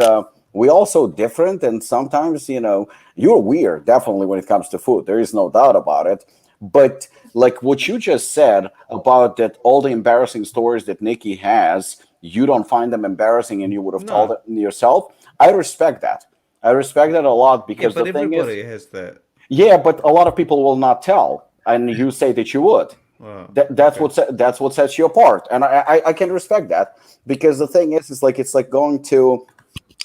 we all so different, and sometimes you're weird, definitely when it comes to food. There is no doubt about it. But like what you just said about that, all the embarrassing stories that Nikki has, you don't find them embarrassing, and you would have told No. it yourself. I respect that. I respect that a lot Yeah, because but the thing is, everybody has that. yeah, but a lot of people will not tell, and you say that you would. Wow. That's Okay. that's what sets you apart, and I can respect that because the thing is, it's like going to.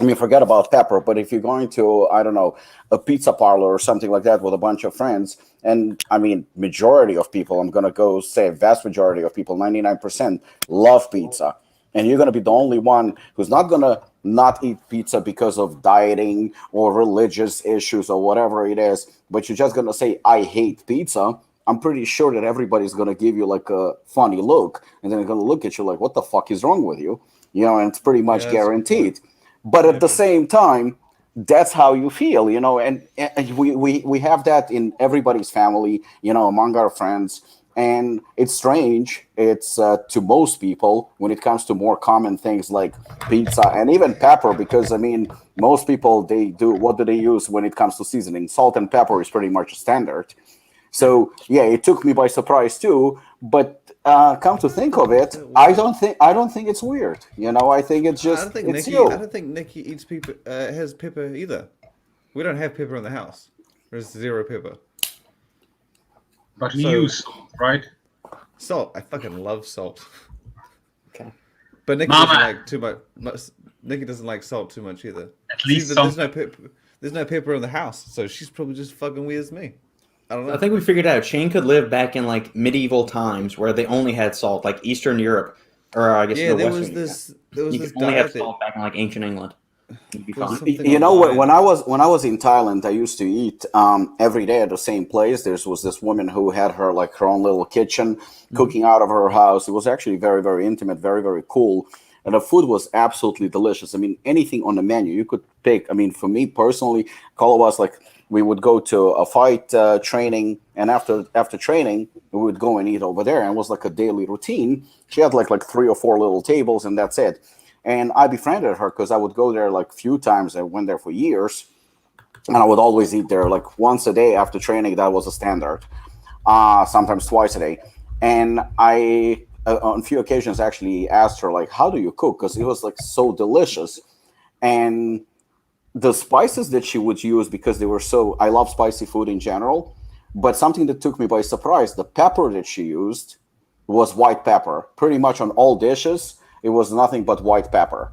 I mean, forget about pepper, but if you're going to, I don't know, a pizza parlor or something like that with a bunch of friends, and I mean, majority of people, I'm going to go say vast majority of people, 99% love pizza. And you're going to be the only one who's not going to not eat pizza because of dieting or religious issues or whatever it is, but you're just going to say, I hate pizza. I'm pretty sure that everybody's going to give you like a funny look, and then they're going to look at you like, what the fuck is wrong with you? And it's pretty much Yeah, that's a good point. guaranteed. But at the Maybe. same time, that's how you feel, and we have that in everybody's family, among our friends. And it's strange. It's to most people when it comes to more common things like pizza and even pepper, because I mean, most people, they do, what do they use when it comes to seasoning? Salt and pepper is pretty much a standard. So yeah, it took me by surprise too. But come to think of it, That weird. I don't think it's weird. I think it's I just don't think it's Nikki. I you. don't think Nikki eats pepper. Has pepper either. We don't have pepper in the house. There's zero pepper. But you So use salt, right? salt. I fucking love salt. Okay. But Nikki doesn't Mama, like too much. Nikki doesn't like salt too much either. at See, least some. there's no pepper. There's no pepper in the house, so she's probably just fucking weird as me. I don't I know. think we figured out Shane could live back in like medieval times where they only had salt, like Eastern Europe, or I guess Yeah, the there Western was Europe. this. There was You this could only have diet that salt back in like ancient England. You'd be there was fine. something You know what? online. When I was in Thailand, I used to eat every day at the same place. There was this woman who had her own little kitchen, Mhm. cooking out of her house. It was actually very intimate, very cool, and the food was absolutely delicious. I mean, anything on the menu you could pick. I mean, for me personally, Carlo was like, we would go to a fight training, and after training, we would go and eat over there, and it was like a daily routine. She had like 3 or 4 little tables, and that's it. And I befriended her because I would go there like few times. I went there for years, and I would always eat there like once a day after training. That was a standard. Sometimes twice a day. And I, on a few occasions, actually asked her like, "How do you cook?" Because it was like so delicious, and the spices that she would use, because they were so. I love spicy food in general, but something that took me by surprise: the pepper that she used was white pepper. Pretty much on all dishes, it was nothing but white pepper.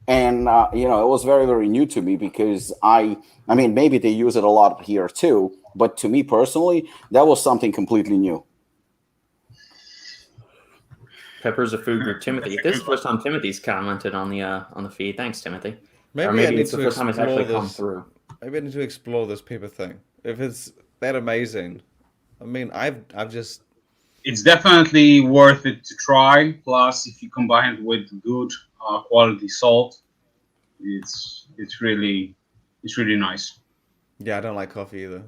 And it was very new to me because I mean, maybe they use it a lot here too, but to me personally, that was something completely new. Pepper's a food group. That's Timothy. a This is good the one. first time Timothy's commented on the feed. Thanks, Timothy. Or Maybe I maybe need it's the to first time it's explore actually come this. through. Maybe I need to explore this pepper thing. If it's that amazing, I mean, I've just It's definitely worth it to try. Plus, if you combine it with good quality salt, it's really nice. yeah, I don't like coffee either.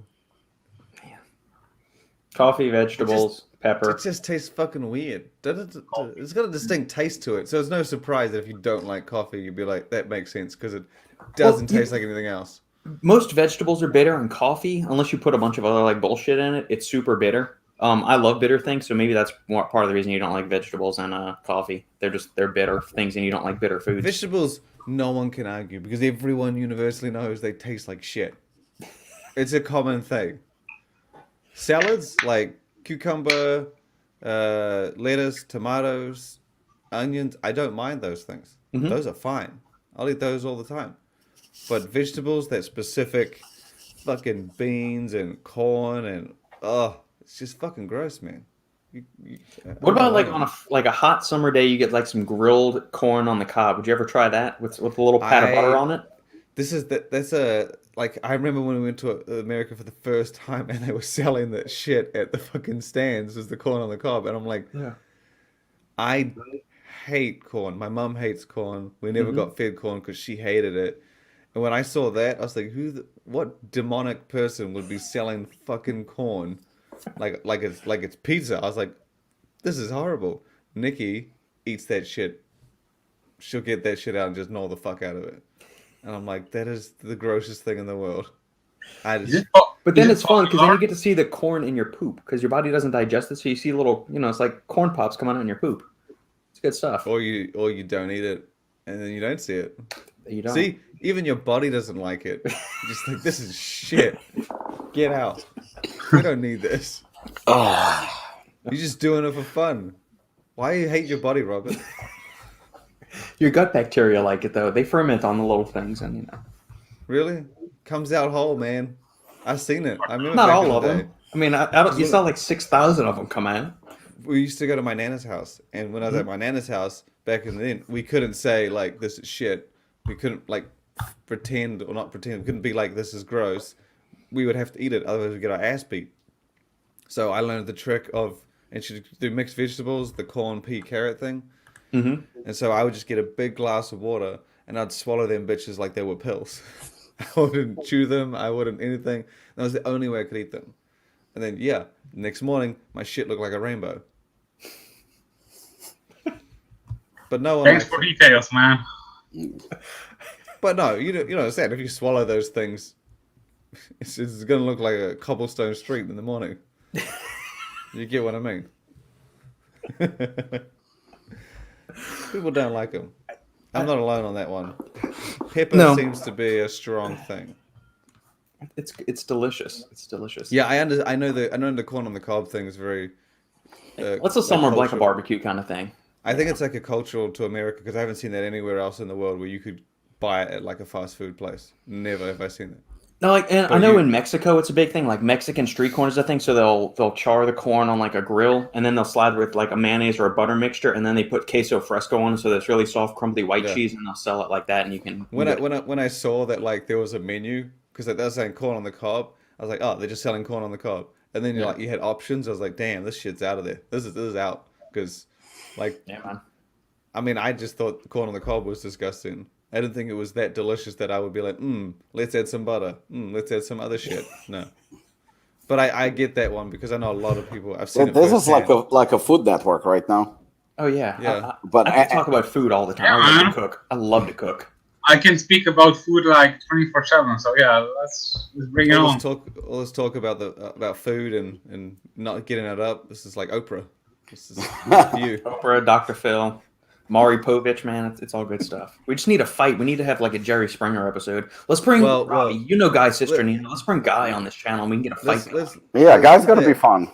Coffee, It just vegetables, it pepper. just tastes fucking weird. It's got a distinct taste to it, so it's no surprise that if you don't like coffee, you'd be like, that makes sense because it Well, doesn't taste like anything else. most vegetables are bitter, and coffee, unless you put a bunch of other like bullshit in it, it's super bitter. I love bitter things, so maybe that's part of the reason you don't like vegetables and coffee. They're bitter things, and you don't like bitter foods. Vegetables, no one can argue because everyone universally knows they taste like shit. It's a common thing. Salads like cucumber, lettuce, tomatoes, onions. I don't mind those things. Hmm. Those are fine. I'll eat those all the time. But vegetables, that specific fucking beans and corn and it's just fucking gross, man. I What don't know about why like you on eat. a hot summer day, you get like some grilled corn on the cob? Would you ever try that with a little pat of butter I on it? That's a like I remember when we went to America for the first time and they were selling that shit at the fucking stands as the corn on the cob, and I'm like, Yeah. I hate corn. My mum hates corn. We never got fed corn because she hated it. And when I saw that, I was like, what demonic person would be selling fucking corn like it's pizza? I was like, this is horrible. Nikki eats that shit. She'll get that shit out and just gnaw the fuck out of it. And I'm like, that is the grossest thing in the world. I just, But then it's fun because then you get to see the corn in your poop because your body doesn't digest it, so you see little, it's like corn pops coming out in your poop. It's good stuff. or you don't eat it, and then you don't see it. You don't. See, even your body doesn't like it. You're just like, this is shit. Get out. We don't need this. You're just doing it for fun. Why do you hate your body, Robert? Your gut bacteria like it though. They ferment on the little things, and Really? Comes out whole, man. I've seen it. I remember not back all in of the day. them. I mean, I don't. You saw like 6,000 of them come out. We used to go to my nana's house, and when I was at my nana's house back in the day, we couldn't say like this is shit. We couldn't like pretend or not pretend. We couldn't be like this is gross. We would have to eat it, otherwise we get our ass beat. So I learned the trick of, and she do mixed vegetables, the corn, pea, carrot thing. And so I would just get a big glass of water, and I'd swallow them bitches like they were pills. I wouldn't chew them. I wouldn't anything. That was the only way I could eat them. And then, yeah, next morning, my shit looked like a rainbow. But no one. Thanks for details, man. But no, you know, understand. If you swallow those things, it's going to look like a cobblestone street in the morning. You get what I mean? People don't like them. I'm not alone on that one. Pepper seems to be a strong thing. It's delicious. It's delicious. Yeah, I know the corn on the cob thing is very. What's a summer like a barbecue kind of thing? I think it's like a cultural to America because I haven't seen that anywhere else in the world where you could buy it at like a fast food place. Never have I seen it. No, I know in Mexico it's a big thing. Like Mexican street corn is a thing, so they'll char the corn on like a grill, and then they'll slide with like a mayonnaise or a butter mixture, and then they put queso fresco on it, so that's really soft, crumbly white cheese, and they'll sell it like that, and you can. When I saw that like there was a menu because they were saying corn on the cob, I was like, oh, they're just selling corn on the cob, and then you had options. I was like, damn, this shit's out of there. This is out because, like, yeah, man. I mean, I just thought corn on the cob was disgusting. I didn't think it was that delicious that I would be like, let's add some butter. Let's add some other shit. No. But I get that one because I know a lot of people. I've seen it. This is like a Food Network right now. Oh, yeah. Yeah. But I can talk about food all the time. I love to cook. I love to cook. I can speak about food like 24/7. So yeah, let's bring it on. Let's talk about food and not getting it up. This is like Oprah. This is you. Oprah, Dr. Phil. Maury Povich, man, it's all good stuff. We just need a fight. We need to have like a Jerry Springer episode. Let's bring Robbie. You know Guy Cisternino. Let's bring Guy on this channel and we can get a fight. Guy's gonna be fun.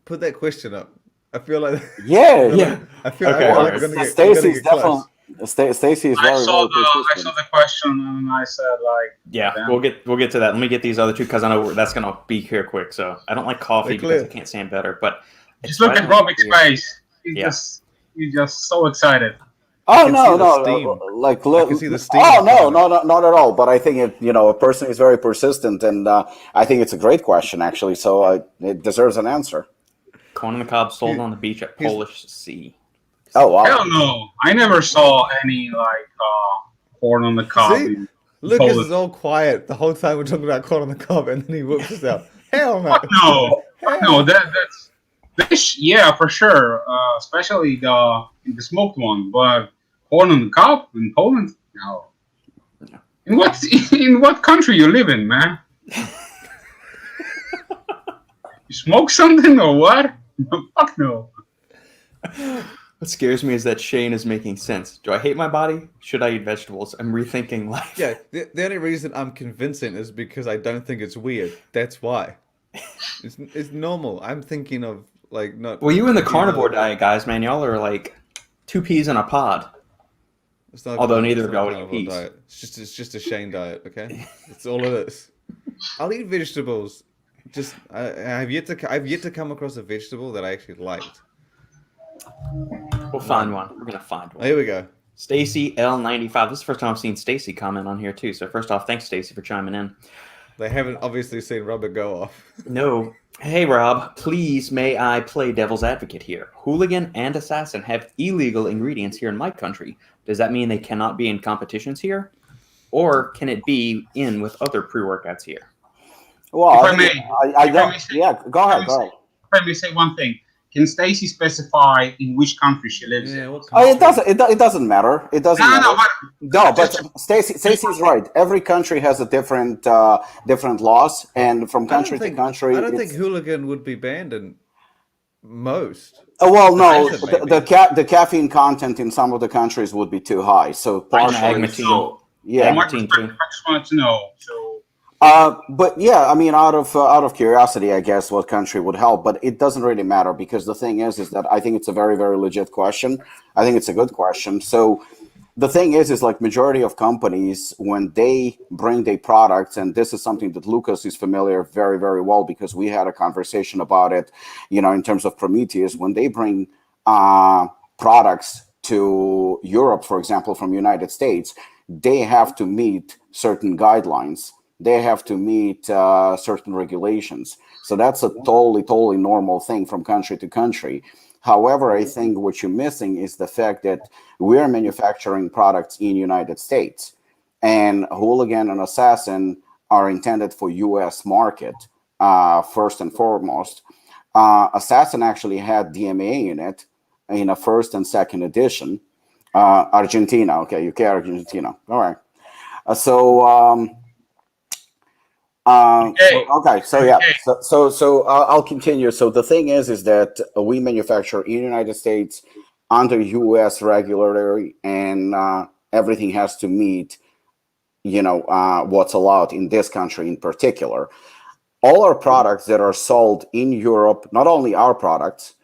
Put that question up. I feel like yeah. I feel like Stacy's definitely. Stacy is very. I saw the question and I said like. Yeah, we'll get to that. Let me get these other two because I know that's gonna be here quick. So I don't like coffee because I can't stand better. But just look at Robbie's face. He's just so excited. Oh no! I can see the steam. Oh no, not at all. But I think a person is very persistent, and I think it's a great question actually. So it deserves an answer. Corn on the cob sold on the beach at Polish Sea. Oh wow! Hell no! I never saw any like corn on the cob. See? Lukasz is all quiet the whole time we're talking about corn on the cob, and then he whoops us out. Hell no! No, that's. Fish, yeah, for sure. Especially the smoked one, but corn on the cob in Poland, no. In what country you live in, man? You smoke something or what? Fuck no. What scares me is that Shane is making sense. Do I hate my body? Should I eat vegetables? I'm rethinking life. Yeah, the only reason I'm convincing is because I don't think it's weird. That's why. It's normal. I'm thinking of. Like not. Well, you in the carnivore diet, guys, man. Y'all are like 2 peas in a pod. Although neither of y'all eat peas. Diet. It's just a Shane diet, okay? That's all it is. I'll eat vegetables. Just I've yet to come across a vegetable that I actually liked. We'll find one. We're gonna find one. Oh, here we go. Stacy L95. This is the first time I've seen Stacy comment on here too. So first off, thanks Stacy for chiming in. They haven't obviously seen Robert go off. No. Hey Rob, please may I play devil's advocate here? Hooligan and Assassin have illegal ingredients here in my country. Does that mean they cannot be in competitions here? Or can it be in with other pre-workouts here? Well, If I may, I don't. Yeah, go ahead. If I may say one thing, can Stacy specify in which country she lives in? What Oh, it country? doesn't. It doesn't matter. It doesn't matter. No, But Stacey's right. Every country has a different laws, and from country to country. I don't think hooligan would be banned in most. Well, no, Maybe. the caffeine content in some of the countries would be too high. So partially, Agmatine. yeah. I just wanted to know. So But yeah, I mean, out of curiosity, I guess what country would help, but it doesn't really matter because the thing is that I think it's a very, very legit question. I think it's a good question. So the thing is like majority of companies, when they bring their products, and this is something that Lukasz is familiar very, very well because we had a conversation about it, in terms of Prometeus, when they bring products to Europe, for example, from United States, they have to meet certain guidelines. They have to meet certain regulations. So that's a totally normal thing from country to country. However, I think what you're missing is the fact that we're manufacturing products in United States, and Hooligan and Assassin are intended for U.S. market first and foremost. Assassin actually had DMA in it in a first and second edition. Argentina, okay, UK, Argentina. All right. Okay, so yeah, so I'll continue. So the thing is that we manufacture in the United States under U.S. regulatory, and everything has to meet, what's allowed in this country in particular. All our products that are sold in Europe, not only our products,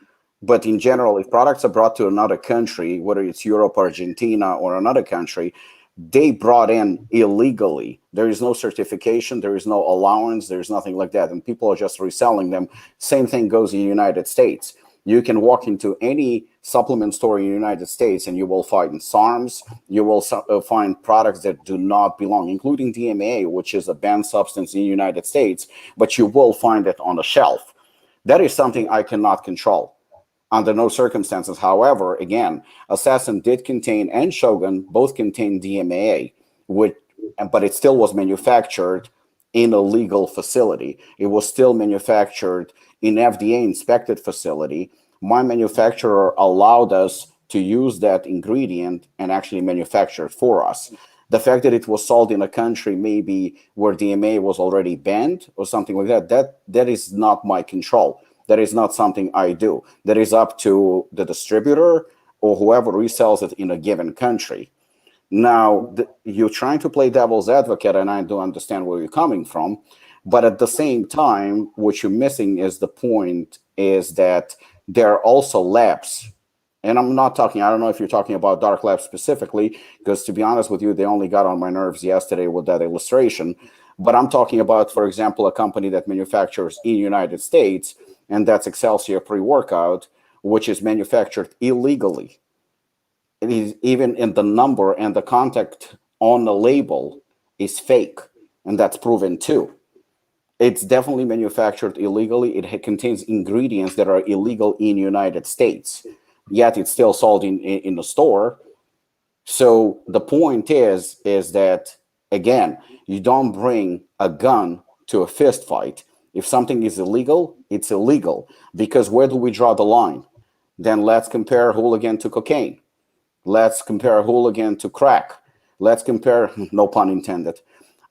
but in general, if products are brought to another country, whether it's Europe, Argentina, or another country, they brought in illegally. There is no certification, there is no allowance, there's nothing like that, and people are just reselling them. Same thing goes in the United States. You can walk into any supplement store in the United States and you will find SARMs, you will find products that do not belong, including DMA, which is a banned substance in the United States, but you will find it on the shelf. That is something I cannot control under no circumstances. However, again, Assassin did contain, and Shogun both contain DMAA, but it still was manufactured in a legal facility. It was still manufactured in FDA inspected facility. My manufacturer allowed us to use that ingredient and actually manufacture it for us. The fact that it was sold in a country maybe where DMA was already banned or something like that is not my control. That is not something I do. That is up to the distributor or whoever resells it in a given country. Now, you're trying to play devil's advocate, and I do understand where you're coming from. But at the same time, what you're missing is the point is that there are also labs. And I'm not talking, I don't know if you're talking about dark labs specifically, because to be honest with you, they only got on my nerves yesterday with that illustration. But I'm talking about, for example, a company that manufactures in the United States, and that's Excelsior pre-workout, which is manufactured illegally. It is even in the number and the contact on the label is fake, and that's proven too. It's definitely manufactured illegally. It contains ingredients that are illegal in the United States, yet it's still sold in the store. So the point is that, again, you don't bring a gun to a fist fight. If something is illegal, it's illegal. Because where do we draw the line? Then let's compare hooligan to cocaine. Let's compare hooligan to crack. Let's compare, no pun intended.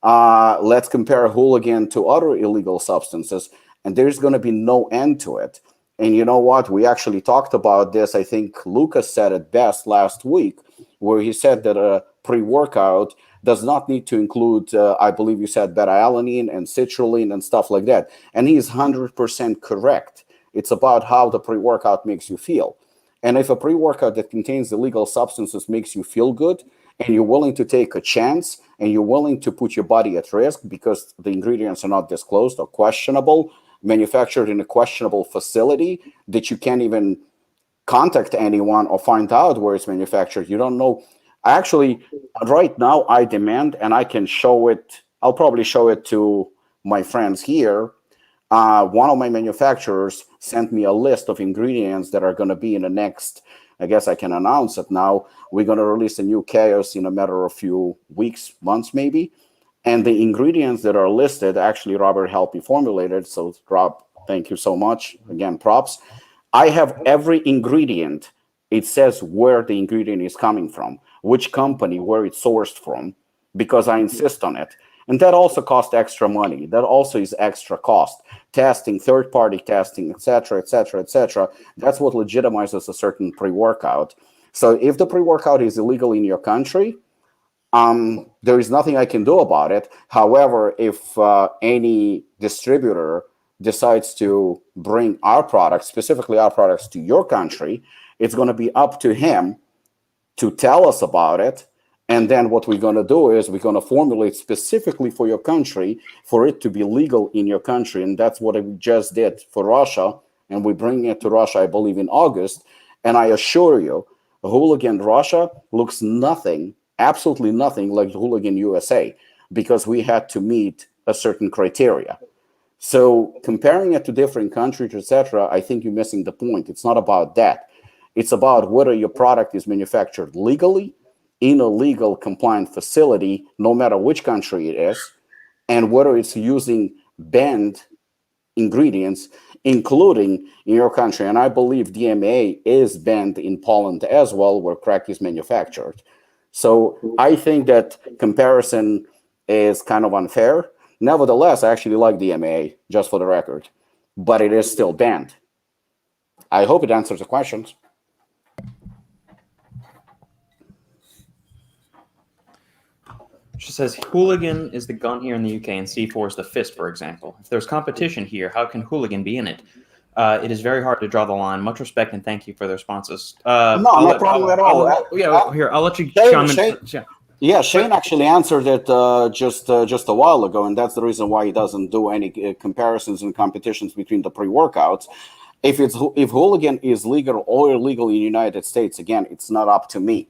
Let's compare hooligan to other illegal substances, and there's going to be no end to it. And you know what? We actually talked about this. I think Lukasz said it best last week, where he said that a pre-workout does not need to include, I believe you said, beta-alanine and citrulline and stuff like that. And he's 100% correct. It's about how the pre-workout makes you feel. And if a pre-workout that contains illegal substances makes you feel good, and you're willing to take a chance, and you're willing to put your body at risk because the ingredients are not disclosed or questionable, manufactured in a questionable facility that you can't even contact anyone or find out where it's manufactured. You don't know Actually, right now I demand, and I can show it. I'll probably show it to my friends here. One of my manufacturers sent me a list of ingredients that are going to be in the next. I guess I can announce it now. We're going to release a new chaos in a matter of few weeks, months, maybe. And the ingredients that are listed, actually, Robert helped me formulate it. So, Rob, thank you so much. Again, props. I have every ingredient. It says where the ingredient is coming from, which company, where it's sourced from, because I insist on it. And that also costs extra money. That also is extra cost. Testing, third-party testing, et cetera, et cetera, et cetera. That's what legitimizes a certain pre-workout. So if the pre-workout is illegal in your country, there is nothing I can do about it. However, if any distributor decides to bring our products, specifically our products, to your country, it's going to be up to him to tell us about it. And then what we're going to do is we're going to formulate specifically for your country for it to be legal in your country. And that's what we just did for Russia. And we bring it to Russia, I believe, in August. And I assure you, Hooligan Russia looks nothing, absolutely nothing like Hooligan USA, because we had to meet a certain criteria. So comparing it to different countries, etc., I think you're missing the point. It's not about that. It's about whether your product is manufactured legally in a legal compliant facility, no matter which country it is, and whether it's using banned ingredients, including in your country. And I believe DMA is banned in Poland as well, where crack is manufactured. So I think that comparison is kind of unfair. Nevertheless, I actually like DMA, just for the record, but it is still banned. I hope it answers the questions. She says, Hooligan is the gun here in the UK and C4 is the fist, for example. If there's competition here, how can Hooligan be in it? It is very hard to draw the line. Much respect and thank you for the responses. No problem at all. I'll let you chime in. Yeah, Shane actually answered it just a while ago, and that's the reason why he doesn't do any comparisons and competitions between the pre-workouts. If Hooligan is legal or illegal in the United States, again, it's not up to me.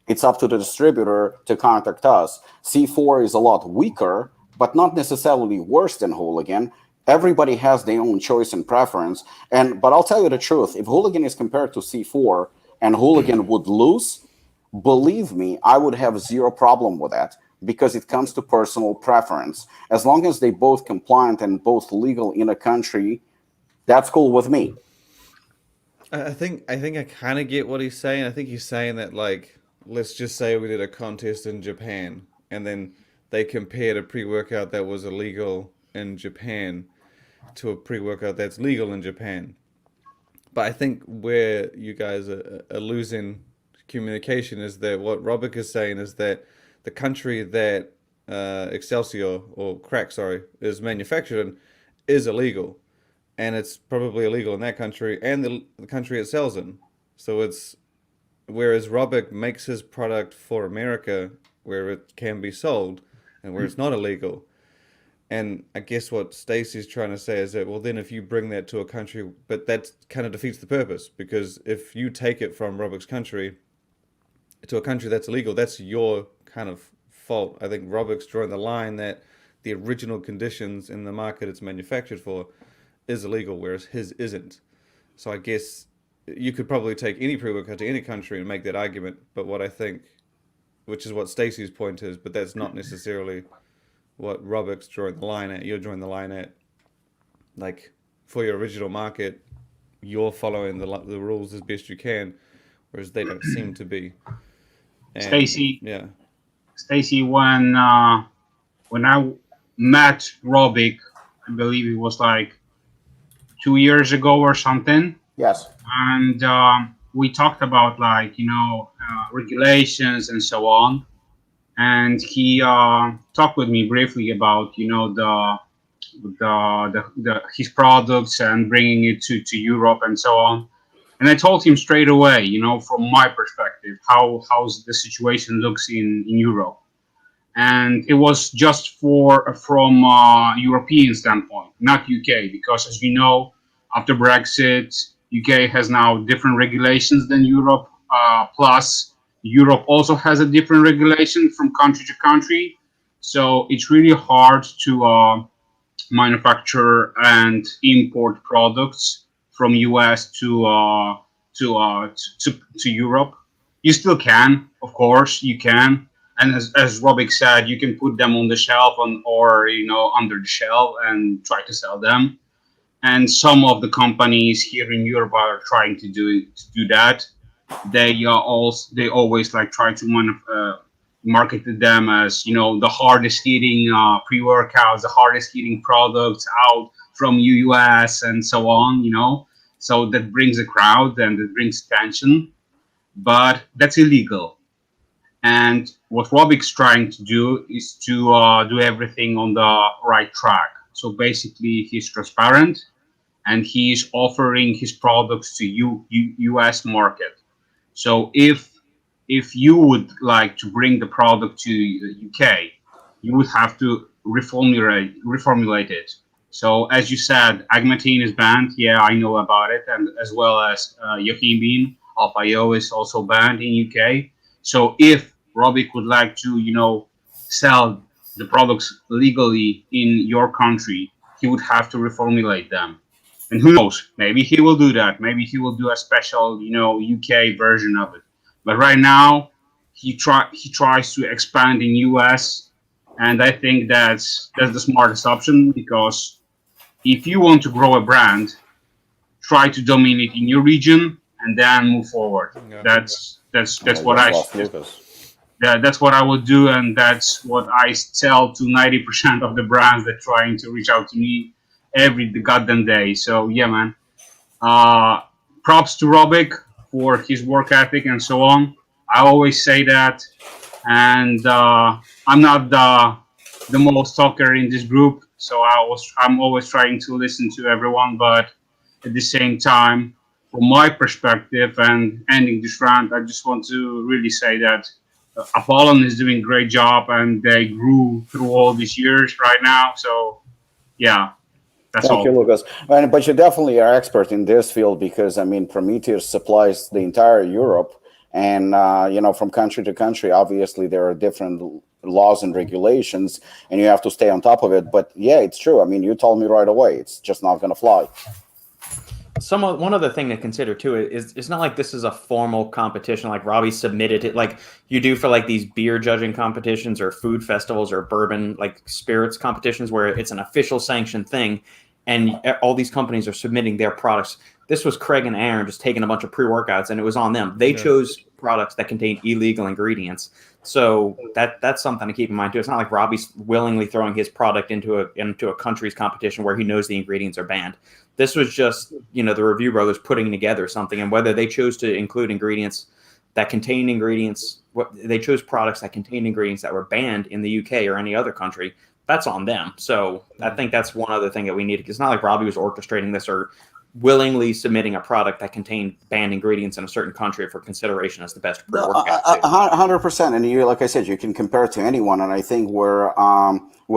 It's up to the distributor to contact us. C4 is a lot weaker, but not necessarily worse than Hooligan. Everybody has their own choice and preference. But I'll tell you the truth. If Hooligan is compared to C4 and Hooligan would lose, believe me, I would have zero problem with that because it comes to personal preference. As long as they both compliant and both legal in a country, that's cool with me. I think I kind of get what he's saying. I think he's saying that, like, let's just say we did a contest in Japan and then they compared a pre-workout that was illegal in Japan to a pre-workout that's legal in Japan. But I think where you guys are losing communication is that what Robbie is saying is that the country that Excelsior or crack, is manufactured in is illegal. And it's probably illegal in that country and the country it sells in. So it's, whereas Robic makes his product for America where it can be sold and where it's not illegal. And I guess what Stacey's trying to say is that, well, then if you bring that to a country, but that kind of defeats the purpose, because if you take it from Robic's country to a country that's illegal, that's your kind of fault. I think Robic's drawing the line that the original conditions in the market it's manufactured for is illegal, whereas his isn't. So I guess you could probably take any pre-workout to any country and make that argument, but what I think, which is what Stacey's point is, but that's not necessarily what Robert's drawing the line at. You're drawing the line at, like, for your original market, you're following the rules as best you can, whereas they don't seem to be. Stacey, yeah. Stacey, when I met Robic, I believe it was like 2 years ago or something. Yes. And we talked about, like, regulations and so on. And he talked with me briefly about, his products and bringing it to Europe and so on. And I told him straight away, from my perspective, how the situation looks in Europe. And it was just from European standpoint, not UK, because as you know, after Brexit, UK has now different regulations than Europe. Plus, Europe also has a different regulation from country to country. So it's really hard to manufacture and import products from US to Europe. You still can, of course, you can. And as Robbie said, you can put them on the shelf or under the shelf and try to sell them. And some of the companies here in Europe are trying to do that. They always like try to market them as the hardest hitting pre-workouts, the hardest hitting products out from US and so on. So that brings a crowd and it brings attention, but that's illegal. And what Robbie's trying to do is to do everything on the right track. So basically, he's transparent and he's offering his products to US market. So if you would like to bring the product to UK, you would have to reformulate it. So as you said, agmatine is banned. Yeah, I know about it, and as well as yohimbine, alpha-IO is also banned in UK. So if Robbie would like to, sell the products legally in your country, he would have to reformulate them. And who knows? Maybe he will do that. Maybe he will do a special, UK version of it. But right now, he tries to expand in US, and I think that's the smartest option, because if you want to grow a brand, try to dominate in your region and then move forward. Yeah. That's what that's what I would do, and that's what I tell to 90% of the brands that trying to reach out to me every goddamn day. So yeah, man. Props to Robbie for his work ethic and so on. I always say that, and I'm not the most talker in this group, so I'm always trying to listen to everyone, but at the same time, from my perspective and ending this rant, I just want to really say that Apollon is doing a great job, and they grew through all these years right now. So, yeah, that's all. Thank you, Lukasz. But you definitely are expert in this field, because, I mean, Prometeus supplies the entire Europe, and, from country to country, obviously, there are different laws and regulations, and you have to stay on top of it. But, yeah, it's true. I mean, you told me right away, it's just not going to fly. One other thing to consider too is it's not like this is a formal competition like Robbie submitted it like you do for like these beer judging competitions or food festivals or bourbon like spirits competitions where it's an official sanctioned thing and all these companies are submitting their products. This was Craig and Aaron just taking a bunch of pre-workouts and it was on them. They chose products that contain illegal ingredients. So that's something to keep in mind too. It's not like Robbie's willingly throwing his product into a country's competition where he knows the ingredients are banned. This was just, the Review Brothers putting together something, and whether they chose to include ingredients that contain ingredients, they chose products that contain ingredients that were banned in the UK or any other country, that's on them. So I think that's one other thing that we need. It's not like Robbie was orchestrating this or willingly submitting a product that contained banned ingredients in a certain country for consideration as the best pre-workout. 100%. And you, like I said, you can compare it to anyone. And I think where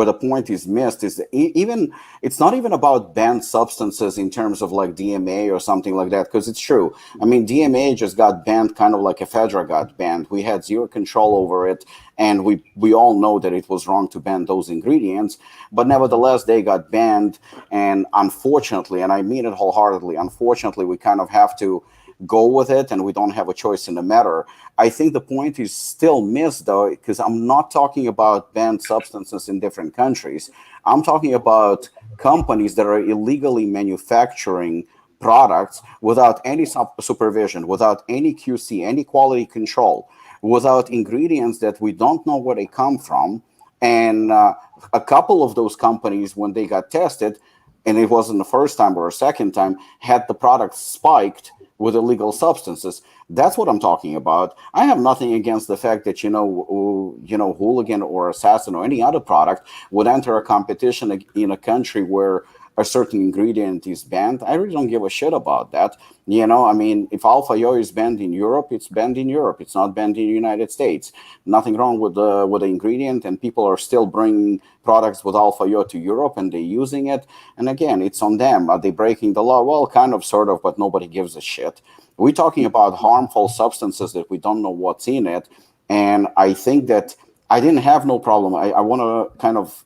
the point is missed is it's not even about banned substances in terms of like DMA or something like that, because it's true. I mean, DMA just got banned kind of like ephedra got banned. We had zero control over it, and we all know that it was wrong to ban those ingredients, but nevertheless, they got banned. And unfortunately, and I mean it wholeheartedly, unfortunately, we kind of have to go with it, and we don't have a choice in the matter. I think the point is still missed, though, because I'm not talking about banned substances in different countries. I'm talking about companies that are illegally manufacturing products without any supervision, without any QC, any quality control, without ingredients that we don't know where they come from. And a couple of those companies, when they got tested, and it wasn't the first time or a second time, had the product spiked with illegal substances. That's what I'm talking about. I have nothing against the fact that, Hooligan or Assassin or any other product would enter a competition in a country where a certain ingredient is banned. I really don't give a shit about that. You know, I mean, if alpha-yo is banned in Europe, it's banned in Europe. It's not banned in the United States. Nothing wrong with the ingredient, and people are still bringing products with alpha-yo to Europe, and they're using it. And again, it's on them. Are they breaking the law? Well, kind of, sort of, but nobody gives a shit. We're talking about harmful substances that we don't know what's in it. And I think that I didn't have no problem. I want to kind of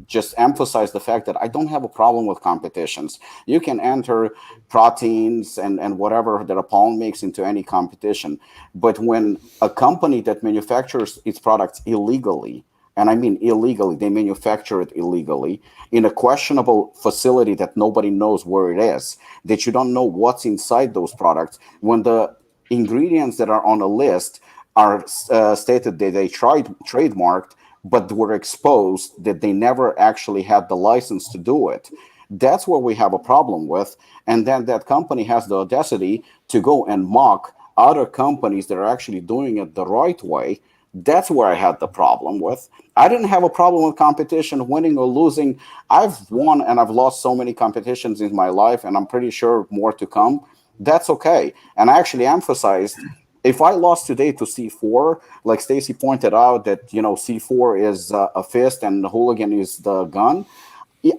just emphasize the fact that I don't have a problem with competitions. You can enter proteins and whatever that Apollon makes into any competition. But when a company that manufactures its products illegally, and I mean illegally, they manufacture it illegally in a questionable facility that nobody knows where it is, that you don't know what's inside those products, when the ingredients that are on a list are stated that they trademarked, but were exposed that they never actually had the license to do it. That's where we have a problem with. And then that company has the audacity to go and mock other companies that are actually doing it the right way. That's where I had the problem with. I didn't have a problem with competition, winning or losing. I've won and I've lost so many competitions in my life, and I'm pretty sure more to come. That's okay. And I actually emphasized, if I lost today to C4, like Stacy pointed out that, you know, C4 is a fist and the hooligan is the gun,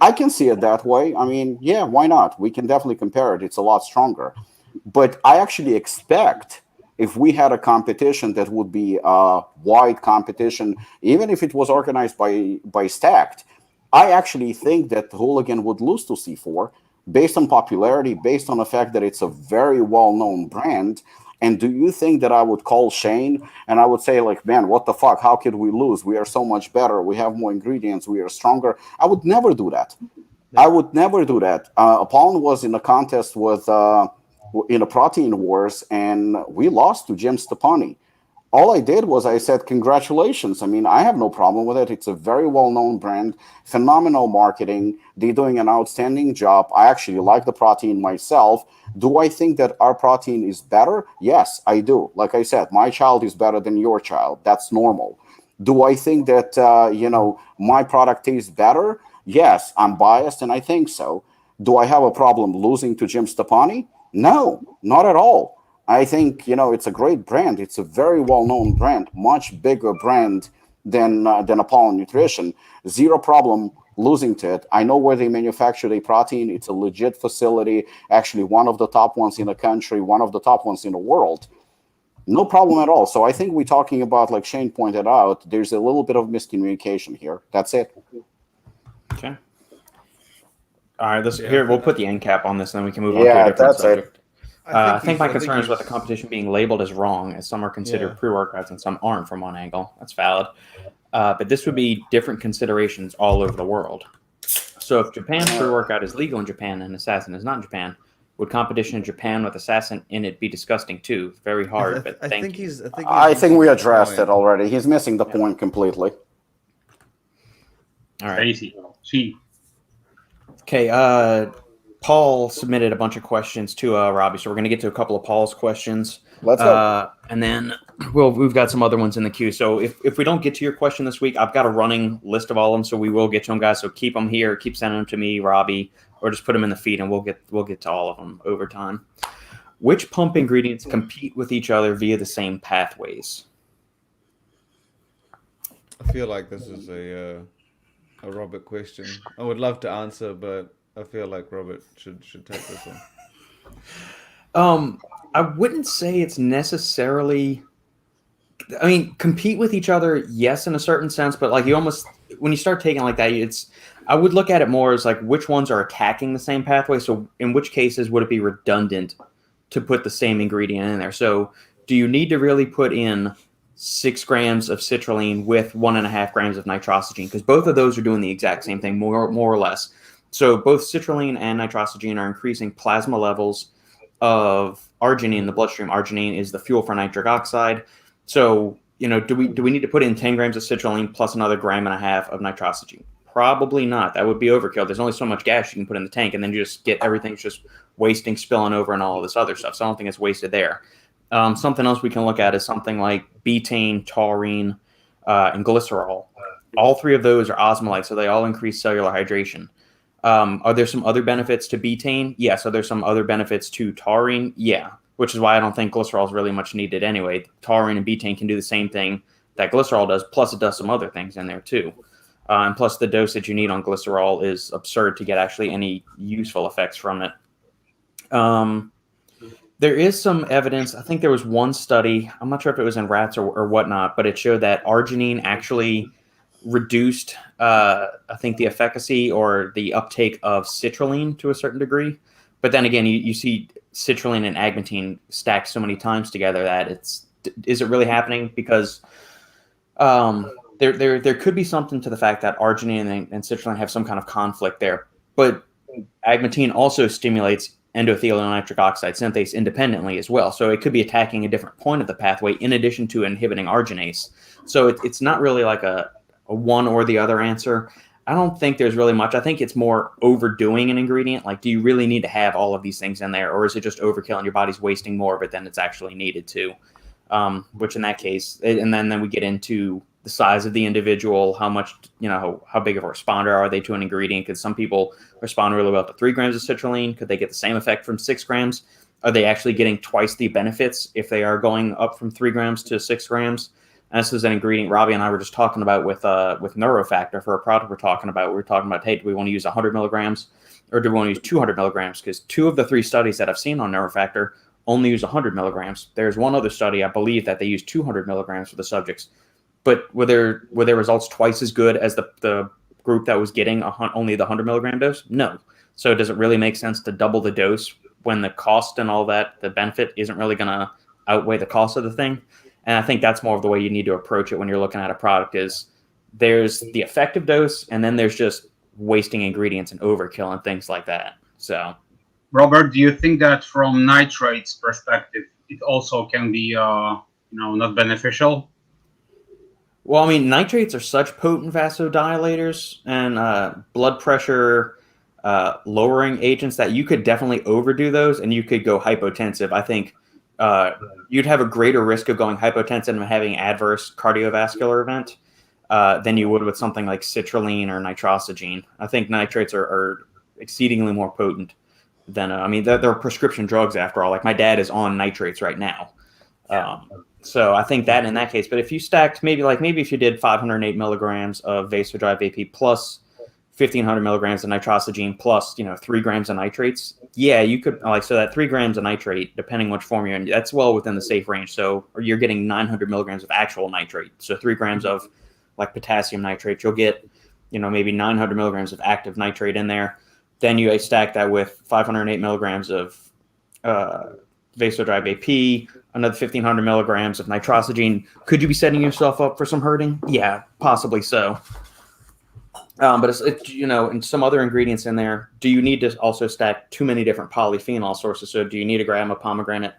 I can see it that way. I mean, yeah, why not? We can definitely compare it. It's a lot stronger. But I actually expect, if we had a competition that would be a wide competition, even if it was organized by Stacked, I actually think that the hooligan would lose to C4 based on popularity, based on the fact that it's a very well-known brand. And do you think that I would call Shane and I would say, like, man, what the fuck? How could we lose? We are so much better. We have more ingredients. We are stronger. I would never do that. I would never do that. Apollon was in a contest with in a protein wars, and we lost to Jim Stepani. All I did was I said, congratulations. I mean, I have no problem with it. It's a very well-known brand, phenomenal marketing. They're doing an outstanding job. I actually like the protein myself. Do I think that our protein is better? Yes, I do. Like I said, my child is better than your child. That's normal. Do I think that, you know, my product tastes better? Yes, I'm biased, and I think so. Do I have a problem losing to Jim Stepani? No, not at all. I think, you know, it's a great brand. It's a very well-known brand, much bigger brand than Apollon Nutrition. Zero problem losing to it. I know where they manufacture their protein. It's a legit facility, actually one of the top ones in the country, one of the top ones in the world. No problem at all. So I think we're talking about, like Shane pointed out, there's a little bit of miscommunication here. That's it. Okay. All right, here, we'll put the end cap on this, and then we can move on to a different subject. I think my concern is with the competition being labeled as wrong, as some are considered pre-workouts and some aren't from one angle. That's valid. But this would be different considerations all over the world. So if Japan's pre-workout is legal in Japan and Assassin is not in Japan, would competition in Japan with Assassin in it be disgusting too? Very hard, but I think we addressed it already. He's missing the point completely. All right. Easy. See. Okay, Paul submitted a bunch of questions to Robbie, so we're going to get to a couple of Paul's questions. Let's go. And then we've got some other ones in the queue. So if we don't get to your question this week, I've got a running list of all of them, so we will get to them, guys. So keep them here, keep sending them to me, Robbie, or just put them in the feed, and we'll get to all of them over time. Which pump ingredients compete with each other via the same pathways? I feel like this is a Robert question. I would love to answer, but I feel like Robert should take this one. I wouldn't say it's necessarily. I mean, compete with each other, yes, in a certain sense, but like you almost, when you start taking like that, I would look at it more as like which ones are attacking the same pathway. So in which cases would it be redundant to put the same ingredient in there? So do you need to really put in 6 grams of citrulline with 1.5 grams of nitrosamine? Because both of those are doing the exact same thing, more or less. So both citrulline and nitrosamine are increasing plasma levels of arginine in the bloodstream. Arginine is the fuel for nitric oxide. So, you know, do we need to put in 10 grams of citrulline plus another 1.5 grams of nitrosamine? Probably not. That would be overkill. There's only so much gas you can put in the tank, and then you just get everything's just wasting, spilling over, and all of this other stuff. So I don't think it's wasted there. Something else we can look at is something like betaine, taurine, and glycerol. All 3 of those are osmolytes, so they all increase cellular hydration. Are there some other benefits to betaine? Yes. Are there some other benefits to taurine? Yeah. Which is why I don't think glycerol is really much needed anyway. Taurine and betaine can do the same thing that glycerol does, plus it does some other things in there too. And plus the dosage you need on glycerol is absurd to get actually any useful effects from it. There is some evidence. I think there was one study. I'm not sure if it was in rats or whatnot, but it showed that arginine actually reduced, I think, the efficacy or the uptake of citrulline to a certain degree. But then again, you see citrulline and agmatine stacked so many times together that is it really happening? Because there could be something to the fact that arginine and citrulline have some kind of conflict there. But agmatine also stimulates endothelial nitric oxide synthase independently as well. So it could be attacking a different point of the pathway in addition to inhibiting arginase. So it's not really like a one or the other answer. I don't think there's really much. I think it's more overdoing an ingredient. Like, do you really need to have all of these things in there, or is it just overkill and your body's wasting more, but then it's actually needed to? Which in that case, and then we get into the size of the individual, how much, how big of a responder are they to an ingredient? Because some people respond really well to 3 grams of citrulline. Could they get the same effect from 6 grams? Are they actually getting twice the benefits if they are going up from 3 grams to 6 grams? And this is an ingredient Robbie and I were just talking about with Neurofactor for a product we're talking about. We were talking about, hey, do we want to use 100 milligrams or do we want to use 200 milligrams? Because 2 of the 3 studies that I've seen on Neurofactor only use 100 milligrams. There's one other study, I believe, that they use 200 milligrams for the subjects. But were their results twice as good as the group that was getting only the 100 milligram dose? No. So does it really make sense to double the dose when the cost and all that, the benefit isn't really going to outweigh the cost of the thing? And I think that's more of the way you need to approach it when you're looking at a product is there's the effective dose and then there's just wasting ingredients and overkill and things like that. So, Robert, do you think that from nitrates perspective, it also can be, not beneficial? Well, I mean, nitrates are such potent vasodilators and blood pressure lowering agents that you could definitely overdo those and you could go hypotensive. I think you'd have a greater risk of going hypotensive and having adverse cardiovascular event than you would with something like citrulline or nitrosogene. I think nitrates are exceedingly more potent than, they're prescription drugs after all. Like my dad is on nitrates right now. So I think that in that case, but if you stacked maybe if you did 508 milligrams of vasodrive AP plus 1,500 milligrams of nitrosogene plus 3 grams of nitrates, yeah, you could so that 3 grams of nitrate, depending which form you're in, that's well within the safe range. So you're getting 900 milligrams of actual nitrate. So 3 grams of like potassium nitrate, you'll get maybe 900 milligrams of active nitrate in there. Then you stack that with 508 milligrams of vasodrive AP, another 1,500 milligrams of nitrosogene. Could you be setting yourself up for some hurting? Yeah, possibly so. But it's and some other ingredients in there. Do you need to also stack too many different polyphenol sources? So do you need a gram of pomegranate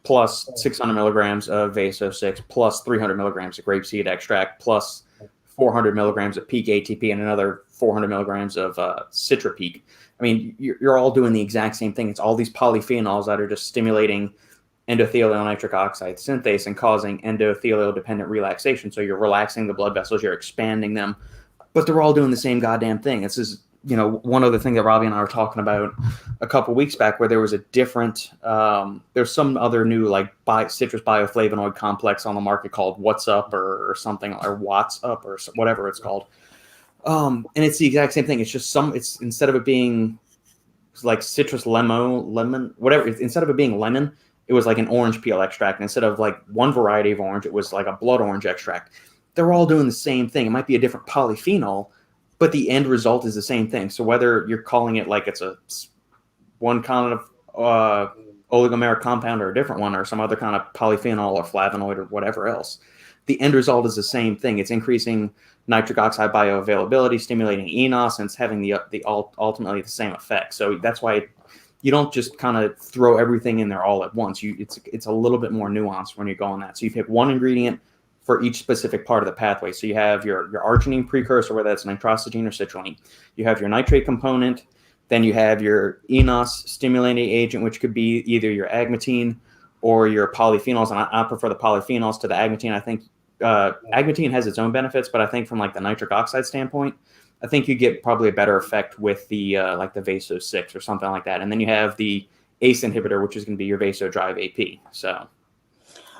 plus 600 milligrams of Vaso-6 plus 300 milligrams of grapeseed extract plus 400 milligrams of peak ATP and another 400 milligrams of Citrapeak? I mean, you're all doing the exact same thing. It's all these polyphenols that are just stimulating endothelial nitric oxide synthase and causing endothelial-dependent relaxation. So you're relaxing the blood vessels, you're expanding them, but they're all doing the same goddamn thing. This is, one other thing that Robbie and I were talking about a couple weeks back where there was a different, there's some other new citrus bioflavonoid complex on the market called What's Up or something, or Watts Up or whatever it's called. And it's the exact same thing. It's just it's instead of it being like citrus lemon, whatever, instead of it being lemon, it was like an orange peel extract. And instead of like one variety of orange, it was like a blood orange extract. They're all doing the same thing. It might be a different polyphenol, but the end result is the same thing. So whether you're calling it like it's one kind of oligomeric compound or a different one or some other kind of polyphenol or flavonoid or whatever else, the end result is the same thing. It's increasing nitric oxide bioavailability, stimulating eNOS, and it's having ultimately the same effect. So that's why you don't just kind of throw everything in there all at once. It's a little bit more nuanced when you go on that. So you pick one ingredient for each specific part of the pathway. So you have your arginine precursor, whether that's nitrosogene or citrulline. You have your nitrate component. Then you have your eNOS stimulating agent, which could be either your agmatine or your polyphenols. And I prefer the polyphenols to the agmatine. I think agmatine has its own benefits, but I think from like the nitric oxide standpoint, I think you get probably a better effect with the like the Vaso 6 or something like that. And then you have the ACE inhibitor, which is going to be your vasodrive AP. So,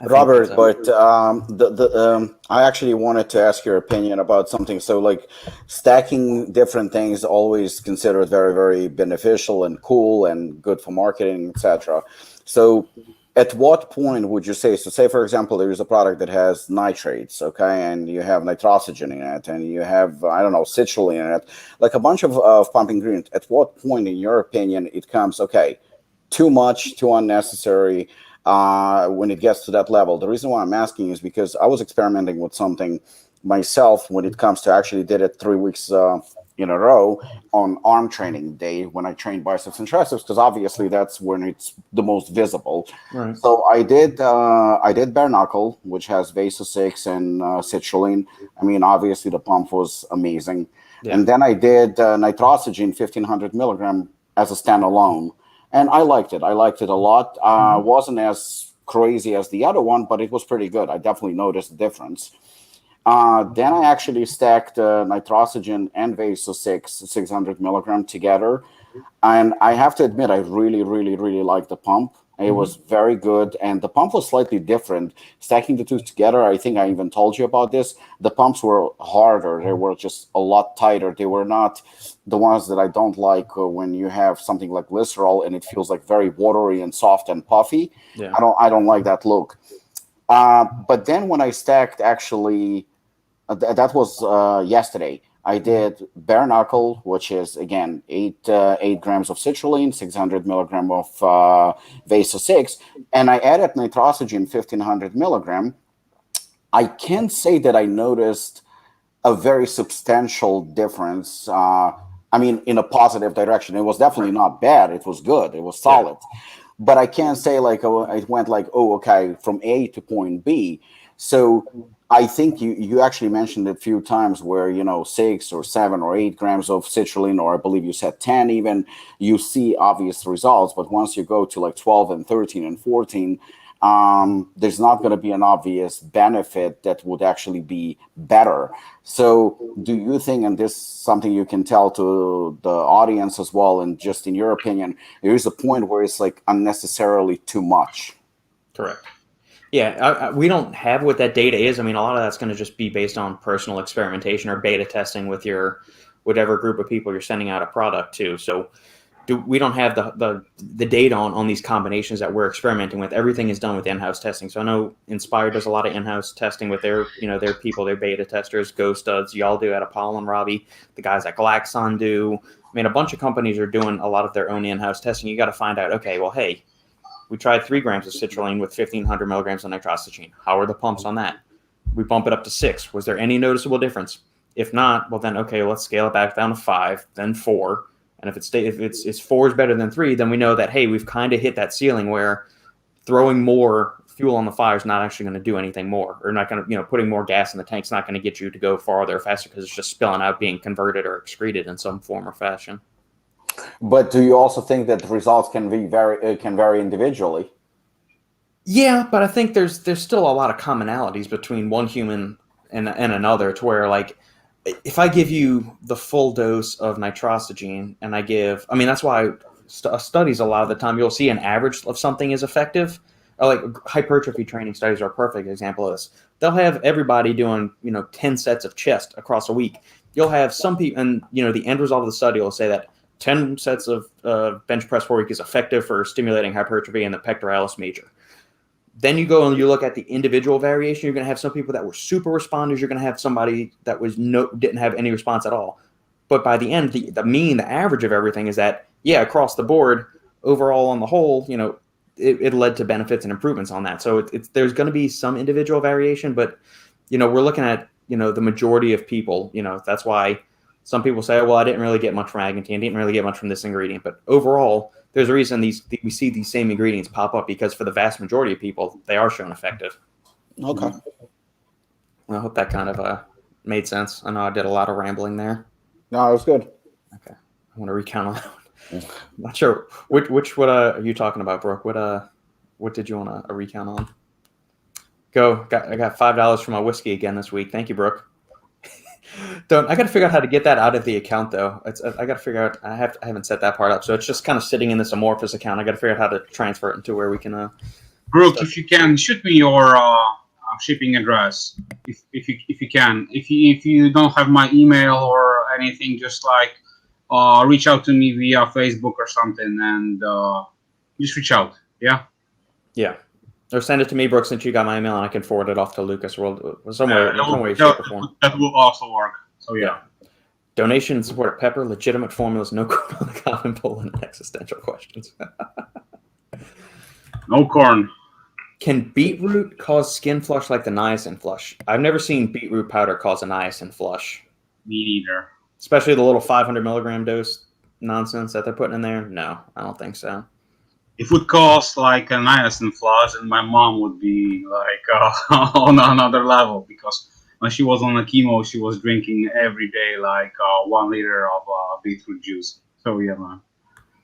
Robert, but I actually wanted to ask your opinion about something. So, like, stacking different things always considered very, very beneficial and cool and good for marketing, etc. So, at what point would you say? So, say for example, there is a product that has nitrates, okay, and you have nitrogen in it, and you have I don't know citrulline in it, like a bunch of pump ingredients. At what point, in your opinion, it comes okay? Too much, too unnecessary. When it gets to that level. The reason why I'm asking is because I was experimenting with something myself when it comes to actually did it 3 weeks in a row on arm training day when I trained biceps and triceps, because obviously that's when it's the most visible. Right. So I did bare knuckle, which has Vaso 6 and citrulline. I mean, obviously the pump was amazing. Yeah. And then I did nitrogen 1500 milligram as a standalone. And I liked it. I liked it a lot. Wasn't as crazy as the other one, but it was pretty good. I definitely noticed the difference. Then I actually stacked nitrogen and Vaso 600 milligram together. And I have to admit, I really, really, really liked the pump. It was very good. And the pump was slightly different. Stacking the two together, I think I even told you about this. The pumps were harder. They were just a lot tighter. They were not the ones that I don't like when you have something like glycerol and it feels like very watery and soft and puffy. Yeah. I don't like that look. But then when I stacked, actually, that was yesterday. I did bare knuckle, which is again 8 grams of citrulline, 600 milligram of Vaso 6, and I added nitrogen 1500 milligram. I can't say that I noticed a very substantial difference. I mean, in a positive direction. It was definitely not bad. It was good. It was solid. Yeah. But I can't say like it went like, oh, okay, from A to point B. So I think you actually mentioned it a few times where, 6 or 7 or 8 grams of citrulline, or I believe you said 10 even, you see obvious results. But once you go to like 12 and 13 and 14, there's not going to be an obvious benefit that would actually be better. So do you think, and this is something you can tell to the audience as well, and just in your opinion, there is a point where it's like unnecessarily too much? Correct. Yeah, we don't have what that data is. I mean, a lot of that's going to just be based on personal experimentation or beta testing with your whatever group of people you're sending out a product to. So we don't have the data on these combinations that we're experimenting with. Everything is done with in-house testing. So I know Inspire does a lot of in-house testing with their people, their beta testers, Go Studs. Y'all do at Apollon, Robbie. The guys at Glaxon do. I mean, a bunch of companies are doing a lot of their own in-house testing. You got to find out, okay, well, hey, we tried 3 grams of citrulline with 1,500 milligrams of nitrogen. How are the pumps on that? We bump it up to 6. Was there any noticeable difference? If not, well then, okay, let's scale it back down to 5, then 4. And if it's 4 is better than 3, then we know that, hey, we've kind of hit that ceiling where throwing more fuel on the fire is not actually going to do anything more, or not going to, putting more gas in the tank's not going to get you to go farther or faster because it's just spilling out, being converted or excreted in some form or fashion. But do you also think that the results can vary individually? Yeah, but I think there's still a lot of commonalities between one human and another, to where, like, if I give you the full dose of nitrogen and that's why studies a lot of the time you'll see an average of something is effective. Like hypertrophy training studies are a perfect example of this. They'll have everybody doing 10 sets of chest across a week. You'll have some people, and the end result of the study will say that 10 sets of bench press per week is effective for stimulating hypertrophy in the pectoralis major. Then you go and you look at the individual variation. You're going to have some people that were super responders. You're going to have somebody that didn't have any response at all. But by the end, the mean, the average of everything is that, yeah, across the board, overall on the whole, it led to benefits and improvements on that. So there's going to be some individual variation, but we're looking at the majority of people. That's why some people say, well, I didn't really get much from agantine, didn't really get much from this ingredient. But overall, there's a reason we see these same ingredients pop up, because for the vast majority of people, they are shown effective. Okay. I hope that kind of made sense. I know I did a lot of rambling there. No, it was good. Okay. I want to recount on that one. I'm not sure. Which what are you talking about, Brooke? What did you want a recount on? Go. I got $5 for my whiskey again this week. Thank you, Brooke. Don't. I got to figure out how to get that out of the account though. I got to figure out. I haven't set that part up, so it's just kind of sitting in this amorphous account. I got to figure out how to transfer it into where we can. Brooke, if you can, shoot me your shipping address. If you can. If you don't have my email or anything, just like reach out to me via Facebook or something, and just reach out. Yeah. Yeah. Or send it to me, Brooke, since you got my email, and I can forward it off to Lukasz. Somewhere, some way, shape, or form. That will also work. So yeah. Donation in support of Pepper, legitimate formulas, no corn on the common Poland, and existential questions. No corn. Can beetroot cause skin flush like the niacin flush? I've never seen beetroot powder cause a niacin flush. Me neither. Especially the little 500 milligram dose nonsense that they're putting in there. No, I don't think so. It would cause like a niacin flush, and my mom would be like on another level, because when she was on the chemo, she was drinking every day like 1 liter of beetroot juice. So yeah, man.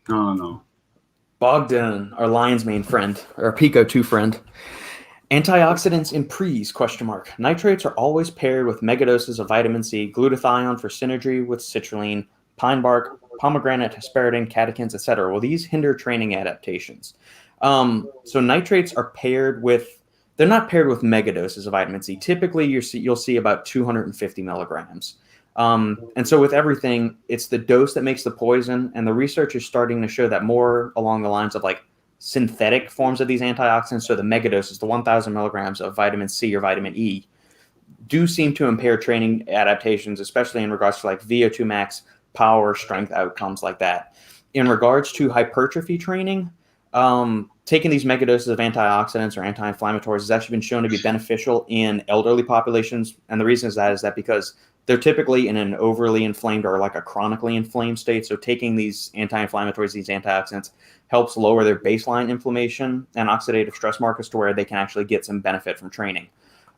No. Bogdan, our lion's mane friend, or Pico 2 friend. Antioxidants in prees, ? Nitrates are always paired with megadoses of vitamin C, glutathione for synergy with citrulline, pine bark, pomegranate, hesperidin, catechins, etc. Will these hinder training adaptations? So nitrates are paired with, they're not paired with megadoses of vitamin C. Typically, you'll see about 250 milligrams. And so with everything, it's the dose that makes the poison, and the research is starting to show that more along the lines of like synthetic forms of these antioxidants. So the megadoses, the 1,000 milligrams of vitamin C or vitamin E, do seem to impair training adaptations, especially in regards to like VO2 max, power, strength outcomes like that. In regards to hypertrophy training, taking these megadoses of antioxidants or anti-inflammatories has actually been shown to be beneficial in elderly populations. And the reason is that because they're typically in an overly inflamed or like a chronically inflamed state. So taking these anti-inflammatories, these antioxidants, helps lower their baseline inflammation and oxidative stress markers to where they can actually get some benefit from training.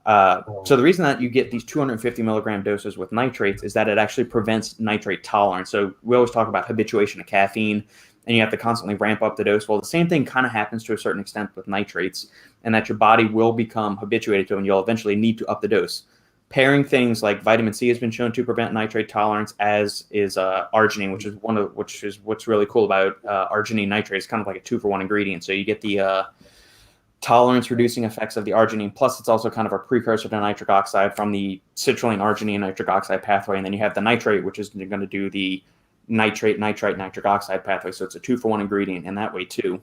So the reason that you get these 250 milligram doses with nitrates is that it actually prevents nitrate tolerance. So we always talk about habituation to caffeine, and you have to constantly ramp up the dose. Well, the same thing kind of happens to a certain extent with nitrates, and that your body will become habituated to it, and you'll eventually need to up the dose. Pairing things like vitamin C has been shown to prevent nitrate tolerance, as is arginine, which is what's really cool about arginine nitrate. It's kind of like a 2-for-1 ingredient. So you get the tolerance reducing effects of the arginine, plus it's also kind of a precursor to nitric oxide from the citrulline arginine nitric oxide pathway, and then you have the nitrate, which is going to do the nitrate nitric oxide pathway. So it's a 2-for-1 ingredient in that way too.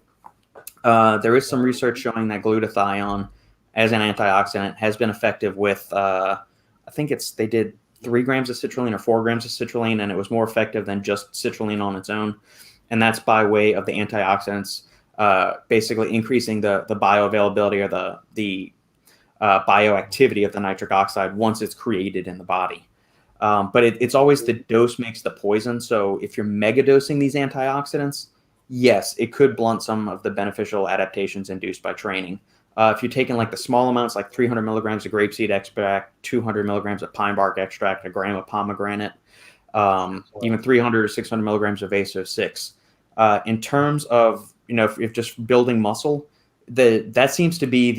There is some research showing that glutathione as an antioxidant has been effective with I think they did 3 grams of citrulline or 4 grams of citrulline, and it was more effective than just citrulline on its own. And that's by way of the antioxidants basically increasing the bioavailability or the bioactivity of the nitric oxide once it's created in the body. But it's always the dose makes the poison. So if you're megadosing these antioxidants, yes, it could blunt some of the beneficial adaptations induced by training. If you're taking like the small amounts, like 300 milligrams of grapeseed extract, 200 milligrams of pine bark extract, a gram of pomegranate, even 300 or 600 milligrams of ASO6. In terms of, if just building muscle, that seems to be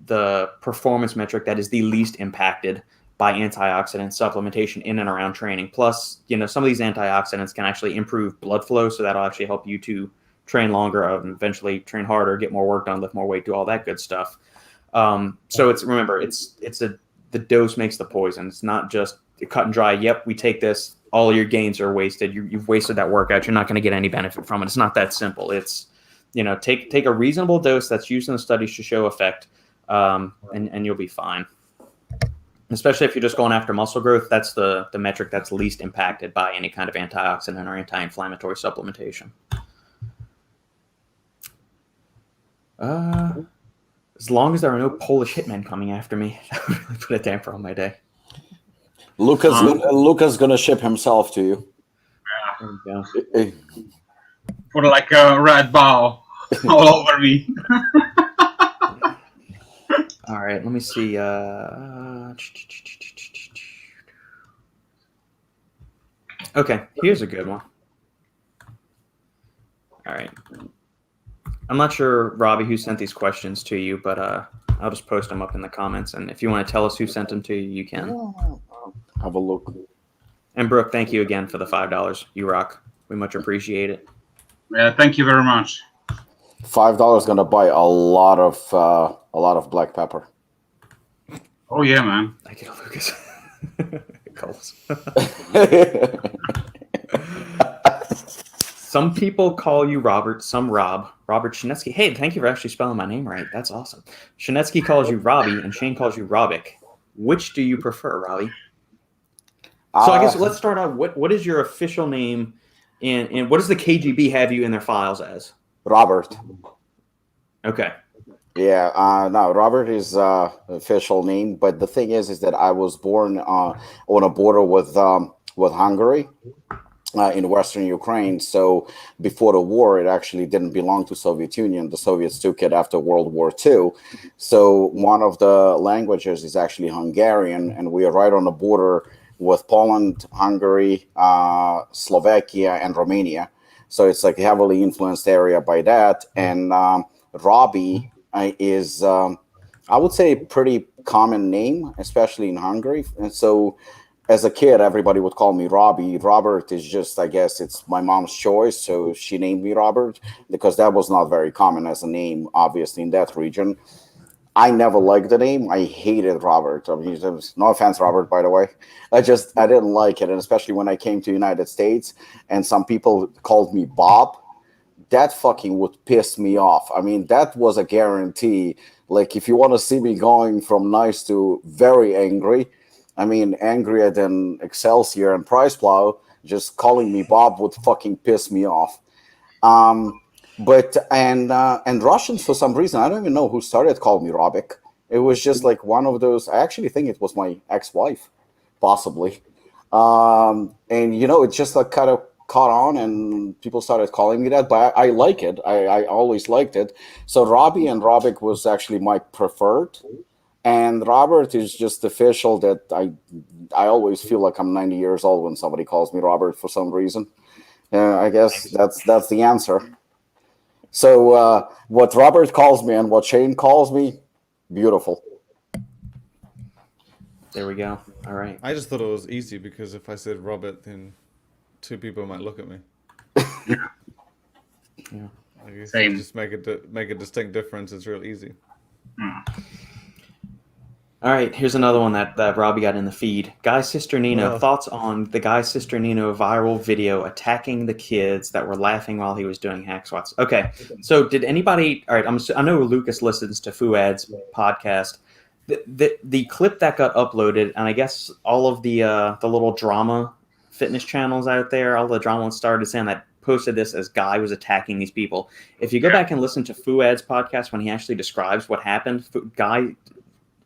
the performance metric that is the least impacted by antioxidant supplementation in and around training. Plus, some of these antioxidants can actually improve blood flow, so that'll actually help you to train longer, eventually train harder, get more work done, lift more weight, do all that good stuff. So the dose makes the poison. It's not just cut and dry. Yep, we take this, all your gains are wasted. You've wasted that workout. You're not going to get any benefit from it. It's not that simple. It's, take a reasonable dose that's used in the studies to show effect, and you'll be fine. Especially if you're just going after muscle growth, that's the metric that's least impacted by any kind of antioxidant or anti-inflammatory supplementation. As long as there are no Polish hitmen coming after me, that would really put a damper on my day. Lukasz gonna ship himself to you. There we go. Put like a red ball all over me. All right, let me see. Okay, here's a good one. All right. I'm not sure, Robbie, who sent these questions to you, but I'll just post them up in the comments. And if you want to tell us who sent them to you, you can. Have a look. And Brooke, thank you again for the $5. You rock. We much appreciate it. Yeah, thank you very much. $5 gonna buy a lot of black pepper. Oh yeah, man. Thank you, Lukasz. Coles. Some people call you Robert, some Rob. Robert Schinetsky. Hey, thank you for actually spelling my name right. That's awesome. Schinetsky calls you Robbie, and Shane calls you Robic. Which do you prefer, Robbie? So I guess let's start out. What is your official name, and what does the KGB have you in their files as? Robert. Okay. Yeah, no, Robert is official name, but the thing is that I was born on a border with Hungary in Western Ukraine. So before the war, it actually didn't belong to Soviet Union. The Soviets took it after World War II. So one of the languages is actually Hungarian, and we are right on the border with Poland, Hungary, Slovakia, and Romania. So it's like a heavily influenced area by that. And Robbie is, I would say, a pretty common name, especially in Hungary. And so as a kid, everybody would call me Robbie. Robert is just, I guess, it's my mom's choice. So she named me Robert because that was not very common as a name, obviously, in that region. I never liked the name. I hated Robert. I mean, no offense, Robert, by the way. I didn't like it. And especially when I came to the United States and some people called me Bob, that fucking would piss me off. I mean, that was a guarantee. Like, if you want to see me going from nice to very angry, I mean, angrier than Excelsior and Price Plow, just calling me Bob would fucking piss me off. But Russians, for some reason, I don't even know who started calling me Robic. It was just like one of those. I actually think it was my ex-wife, possibly. And it just like kind of caught on, and people started calling me that. But I like it. I always liked it. So Robbie and Robic was actually my preferred. And Robert is just official that I always feel like I'm 90 years old when somebody calls me Robert for some reason. I guess that's the answer. So what Robert calls me and what Shane calls me, beautiful. There we go. All right. I just thought it was easy because if I said Robert, then two people might look at me. Yeah. I guess Same. just make a distinct difference. It's real easy. All right, here's another one that Robbie got in the feed. Guy Cisternino, thoughts on the Guy Cisternino viral video attacking the kids that were laughing while he was doing hack swats. Okay, so did anybody? All right, I know Lukasz listens to Fuad's podcast. The clip that got uploaded, and I guess all of the little drama fitness channels out there, all the drama ones started saying that posted this as Guy was attacking these people. If you go back and listen to Fuad's podcast when he actually describes what happened, Guy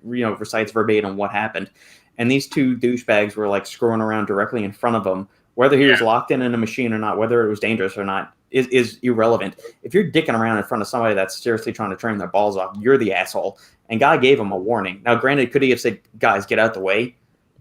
recites verbatim what happened, and these two douchebags were like screwing around directly in front of him. Whether he was locked in a machine or not, whether it was dangerous or not, is irrelevant. If you're dicking around in front of somebody that's seriously trying to turn their balls off, you're the asshole. And Guy gave him a warning. Now, granted, could he have said, "Guys, get out the way,"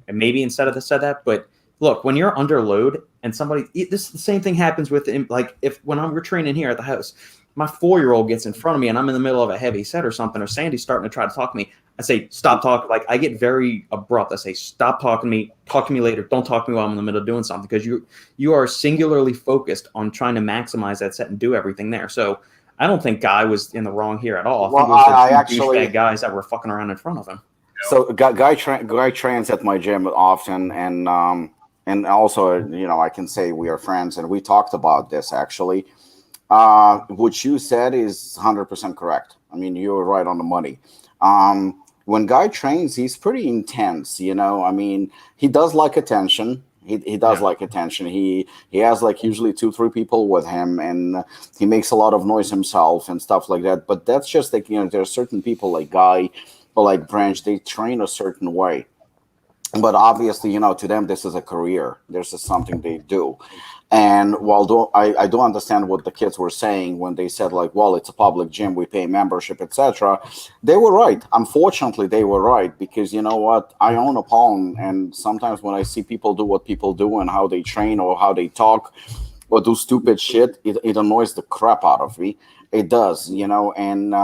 and maybe instead of said that? But look, when you're under load and somebody, the same thing happens with him. Like when we're training here at the house, my 4-year-old gets in front of me and I'm in the middle of a heavy set or something, or Sandy's starting to try to talk to me. I say, stop talking. Like, I get very abrupt. I say, stop talking to me. Talk to me later. Don't talk to me while I'm in the middle of doing something, because you are singularly focused on trying to maximize that set and do everything there. So I don't think Guy was in the wrong here at all. I think it was the two douchebag guys that were fucking around in front of him. So Guy trains at my gym often, and also, I can say we are friends, and we talked about this actually. What you said is 100% correct. I mean, you're right on the money. When Guy trains, he's pretty intense, I mean, he does like attention. He does like attention. He has like usually 2-3 people with him, and he makes a lot of noise himself and stuff like that. But that's just like, there are certain people like Guy or like Branch, they train a certain way. But obviously, to them, this is a career. This is something they do. And while I do understand what the kids were saying when they said, like, well, it's a public gym, we pay membership, etc. They were right. Unfortunately, they were right, because you know what? I own Apollon, and sometimes when I see people do what people do and how they train or how they talk or do stupid shit, it annoys the crap out of me. It does, and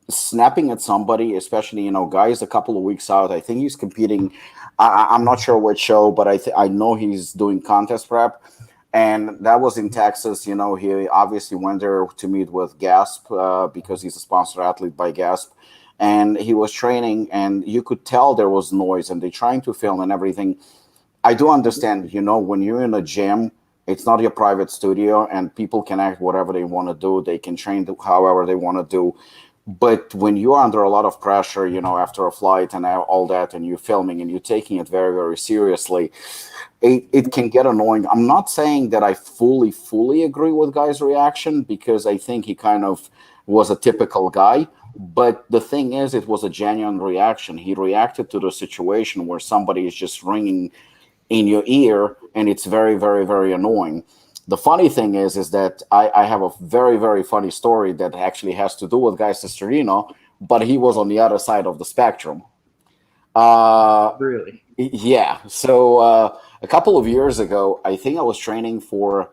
snapping at somebody, especially, Guy is a couple of weeks out. I think he's competing I'm not sure which show, but I know he's doing contest prep, and that was in Texas. You know, he obviously went there to meet with Gasp because he's a sponsored athlete by Gasp, and he was training, and you could tell there was noise, and they're trying to film and everything. I do understand, you know, when you're in a gym, it's not your private studio, and people can act whatever they want to do. They can train however they want to do. But when you're under a lot of pressure, you know, after a flight and all that, and you're filming and you're taking it very, very seriously, it can get annoying. I'm not saying that I fully agree with Guy's reaction, because I think he kind of was a typical guy. But the thing is, it was a genuine reaction. He reacted to the situation where somebody is just ringing in your ear, and it's very, very, very annoying. The funny thing is that I have a very, very funny story that actually has to do with Guy Cisternino, but he was on the other side of the spectrum. Really? Yeah. So a couple of years ago, I think I was training for.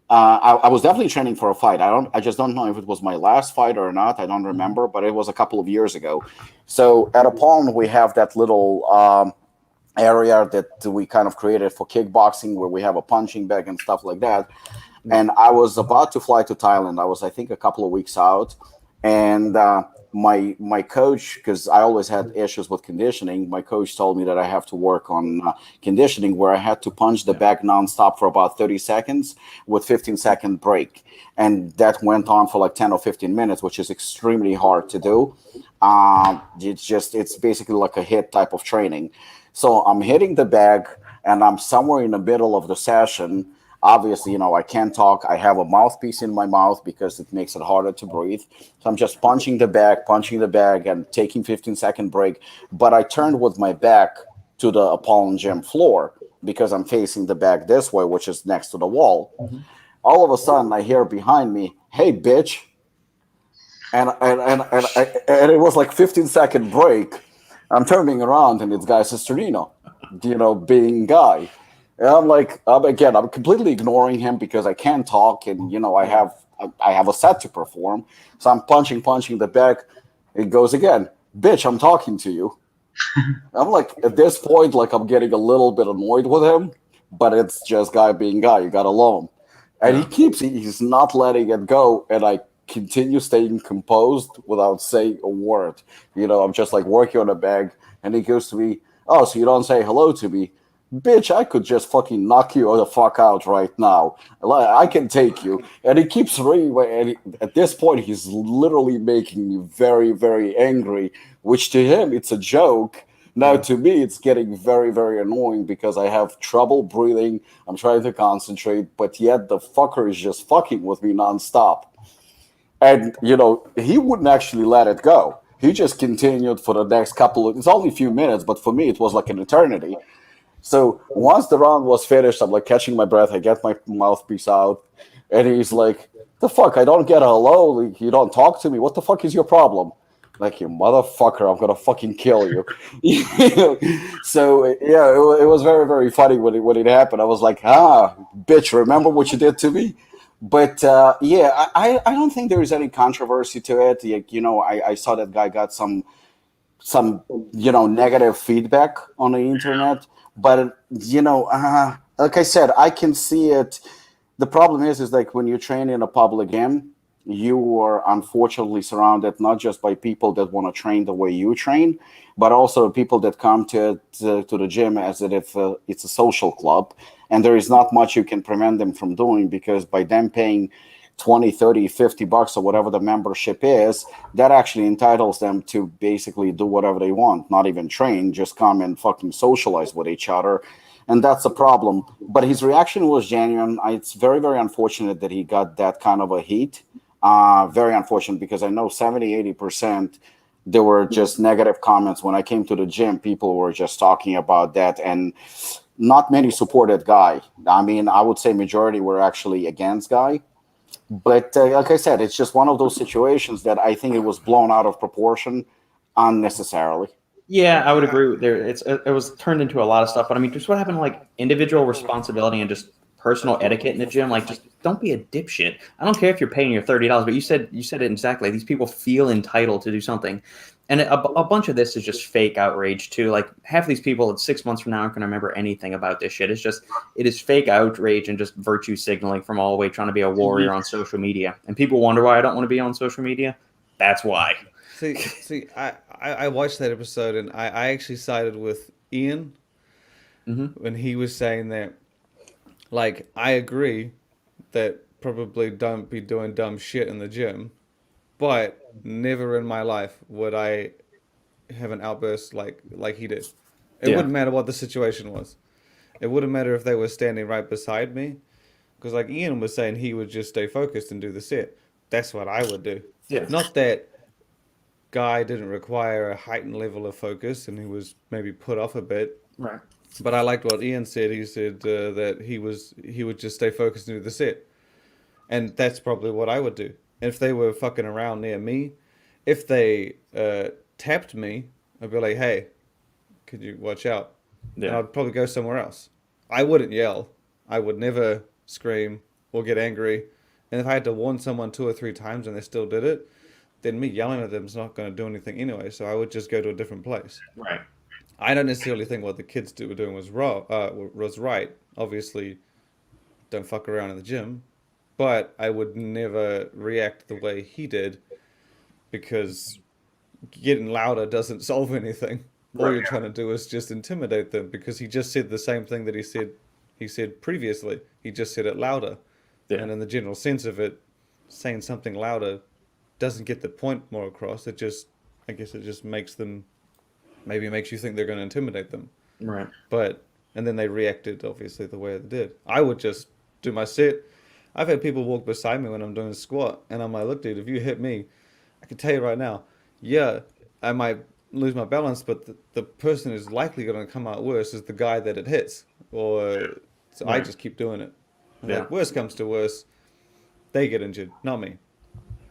I was definitely training for a fight. I just don't know if it was my last fight or not. I don't remember, but it was a couple of years ago. So at Apollon, we have that little area that we kind of created for kickboxing, where we have a punching bag and stuff like that. And I was about to fly to Thailand. I was, I think, a couple of weeks out, and my coach, because I always had issues with conditioning, my coach told me that I have to work on conditioning, where I had to punch the bag nonstop for about 30 seconds with 15-second break. And that went on for like 10 or 15 minutes, which is extremely hard to do. It's basically like a hit type of training. So I'm hitting the bag, and I'm somewhere in the middle of the session. Obviously, you know, I can't talk. I have a mouthpiece in my mouth because it makes it harder to breathe. So I'm just punching the bag, and taking 15-second break. But I turned with my back to the Apollon gym floor because I'm facing the bag this way, which is next to the wall. Mm-hmm. All of a sudden, I hear behind me, "Hey, bitch!" And it was like 15-second break. I'm turning around, and it's Guy Cisternino, you know, being Guy. And I'm like, I'm completely ignoring him because I can't talk, and you know, I have a set to perform. So I'm punching the bag. It goes again, "Bitch, I'm talking to you." I'm like, at this point, like, I'm getting a little bit annoyed with him, but it's just Guy being Guy. You gotta love him, and he's not letting it go, and I continue staying composed without saying a word. You know, I'm just like working on a bag, and he goes to me, "Oh, so you don't say hello to me? Bitch, I could just fucking knock you the fuck out right now. I can take you." And he keeps ringing, and at this point, he's literally making me very, very angry, which to him, it's a joke. Now, to me, it's getting very, very annoying because I have trouble breathing. I'm trying to concentrate, but yet the fucker is just fucking with me nonstop. And, you know, he wouldn't actually let it go. He just continued for the next it's only a few minutes, but for me, it was like an eternity. So once the round was finished, I'm like catching my breath. I get my mouthpiece out, and he's like, "The fuck? I don't get a hello. Like, you don't talk to me. What the fuck is your problem?" Like, "You motherfucker, I'm gonna fucking kill you." So yeah, it was very, very funny when it happened. I was like, bitch, remember what you did to me? But I don't think there is any controversy to it. You know, I saw that Guy got some you know, negative feedback on the internet, but you know, like I said, I can see it. The problem is like when you train in a public gym, you are unfortunately surrounded not just by people that want to train the way you train, but also people that come to the gym as if it's a social club, and there is not much you can prevent them from doing, because by them paying 20, 30, 50 bucks or whatever the membership is, that actually entitles them to basically do whatever they want, not even train, just come and fucking socialize with each other. And that's a problem. But his reaction was genuine. It's very, very unfortunate that he got that kind of a heat. Very unfortunate, because I know 70, 80%, there were just negative comments. When I came to the gym, people were just talking about that, and not many supported Guy. I mean, I would say majority were actually against Guy. But like I said, it's just one of those situations that I think it was blown out of proportion unnecessarily. Yeah, I would agree with there. It was turned into a lot of stuff, but I mean, just what happened to like individual responsibility and just personal etiquette in the gym? Like, just don't be a dipshit. I don't care if you're paying your $30, but you said it exactly. These people feel entitled to do something, And a bunch of this is just fake outrage too. Like half these people, it's 6 months from now, aren't going to remember anything about this shit. It is fake outrage and just virtue signaling from all the way trying to be a warrior on social media. And people wonder why I don't want to be on social media. That's why. See, I watched that episode and I actually sided with Ian when he was saying that, like, I agree that probably don't be doing dumb shit in the gym, but never in my life would I have an outburst like he did. It wouldn't matter what the situation was. It wouldn't matter if they were standing right beside me, because like Ian was saying, he would just stay focused and do the set. That's what I would do. Yeah. Not that Guy didn't require a heightened level of focus and he was maybe put off a bit. Right. But I liked what Ian said. He said that he would just stay focused and do the set. And that's probably what I would do. If they were fucking around near me, if they tapped me, I'd be like, hey, could you watch out? Yeah. And I'd probably go somewhere else. I wouldn't yell. I would never scream or get angry. And if I had to warn someone 2 or 3 times and they still did it, then me yelling at them is not going to do anything anyway. So I would just go to a different place. Right. I don't necessarily think what the kids were doing was wrong, was right. Obviously, don't fuck around in the gym. But I would never react the way he did, because getting louder doesn't solve anything. All you're trying to do is just intimidate them, because he just said the same thing that he said previously. He just said it louder. Yeah. And in the general sense of it, saying something louder doesn't get the point more across. It just, I guess it just makes them, maybe makes you think they're going to intimidate them. Right. But, and then they reacted obviously the way they did. I would just do my set. I've had people walk beside me when I'm doing a squat, and I'm like, look, dude, if you hit me, I can tell you right now, yeah, I might lose my balance, but the person who's likely going to come out worse is the guy that it hits. So I just keep doing it. And like, worst comes to worst, they get injured, not me.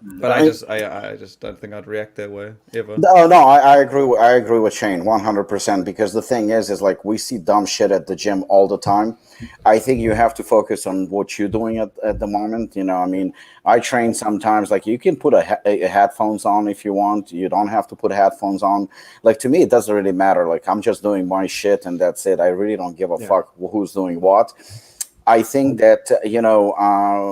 But I just don't think I'd react that way ever. No, I agree. I agree with Shane 100%. Because the thing is like we see dumb shit at the gym all the time. I think you have to focus on what you're doing at the moment. You know, I mean, I train sometimes. Like you can put a headphones on if you want. You don't have to put headphones on. Like to me, it doesn't really matter. Like I'm just doing my shit and that's it. I really don't give a fuck who's doing what. I think that,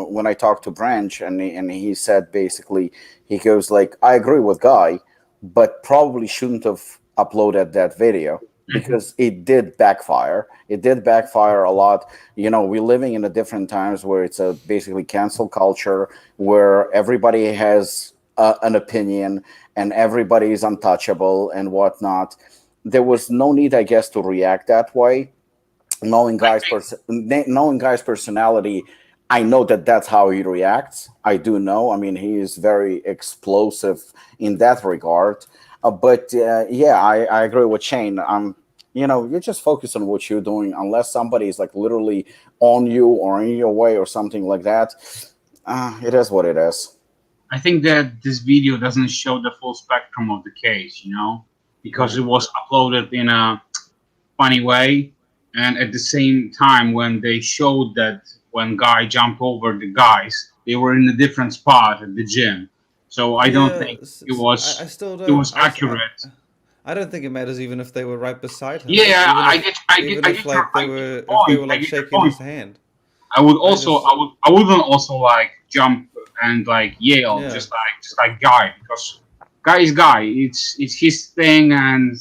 when I talked to Branch and he said basically, he goes like, I agree with Guy, but probably shouldn't have uploaded that video because it did backfire. It did backfire a lot. You know, we're living in a different times where it's a basically cancel culture where everybody has an opinion and everybody is untouchable and whatnot. There was no need, I guess, to react that way. Knowing Guy's personality, I know that that's how he reacts. I do know. I mean, he is very explosive in that regard. But I agree with Shane. You just focus on what you're doing, unless somebody is like literally on you or in your way or something like that. It is what it is. I think that this video doesn't show the full spectrum of the case, because it was uploaded in a funny way. And at the same time, when they showed that when Guy jumped over the guys, they were in a different spot at the gym. So I don't think it was. I still don't. It was accurate. I don't think it matters even if they were right beside him. Yeah, I get if they were like shaking his hand. I wouldn't also like jump and like yell just like Guy, because Guy is Guy. It's his thing, and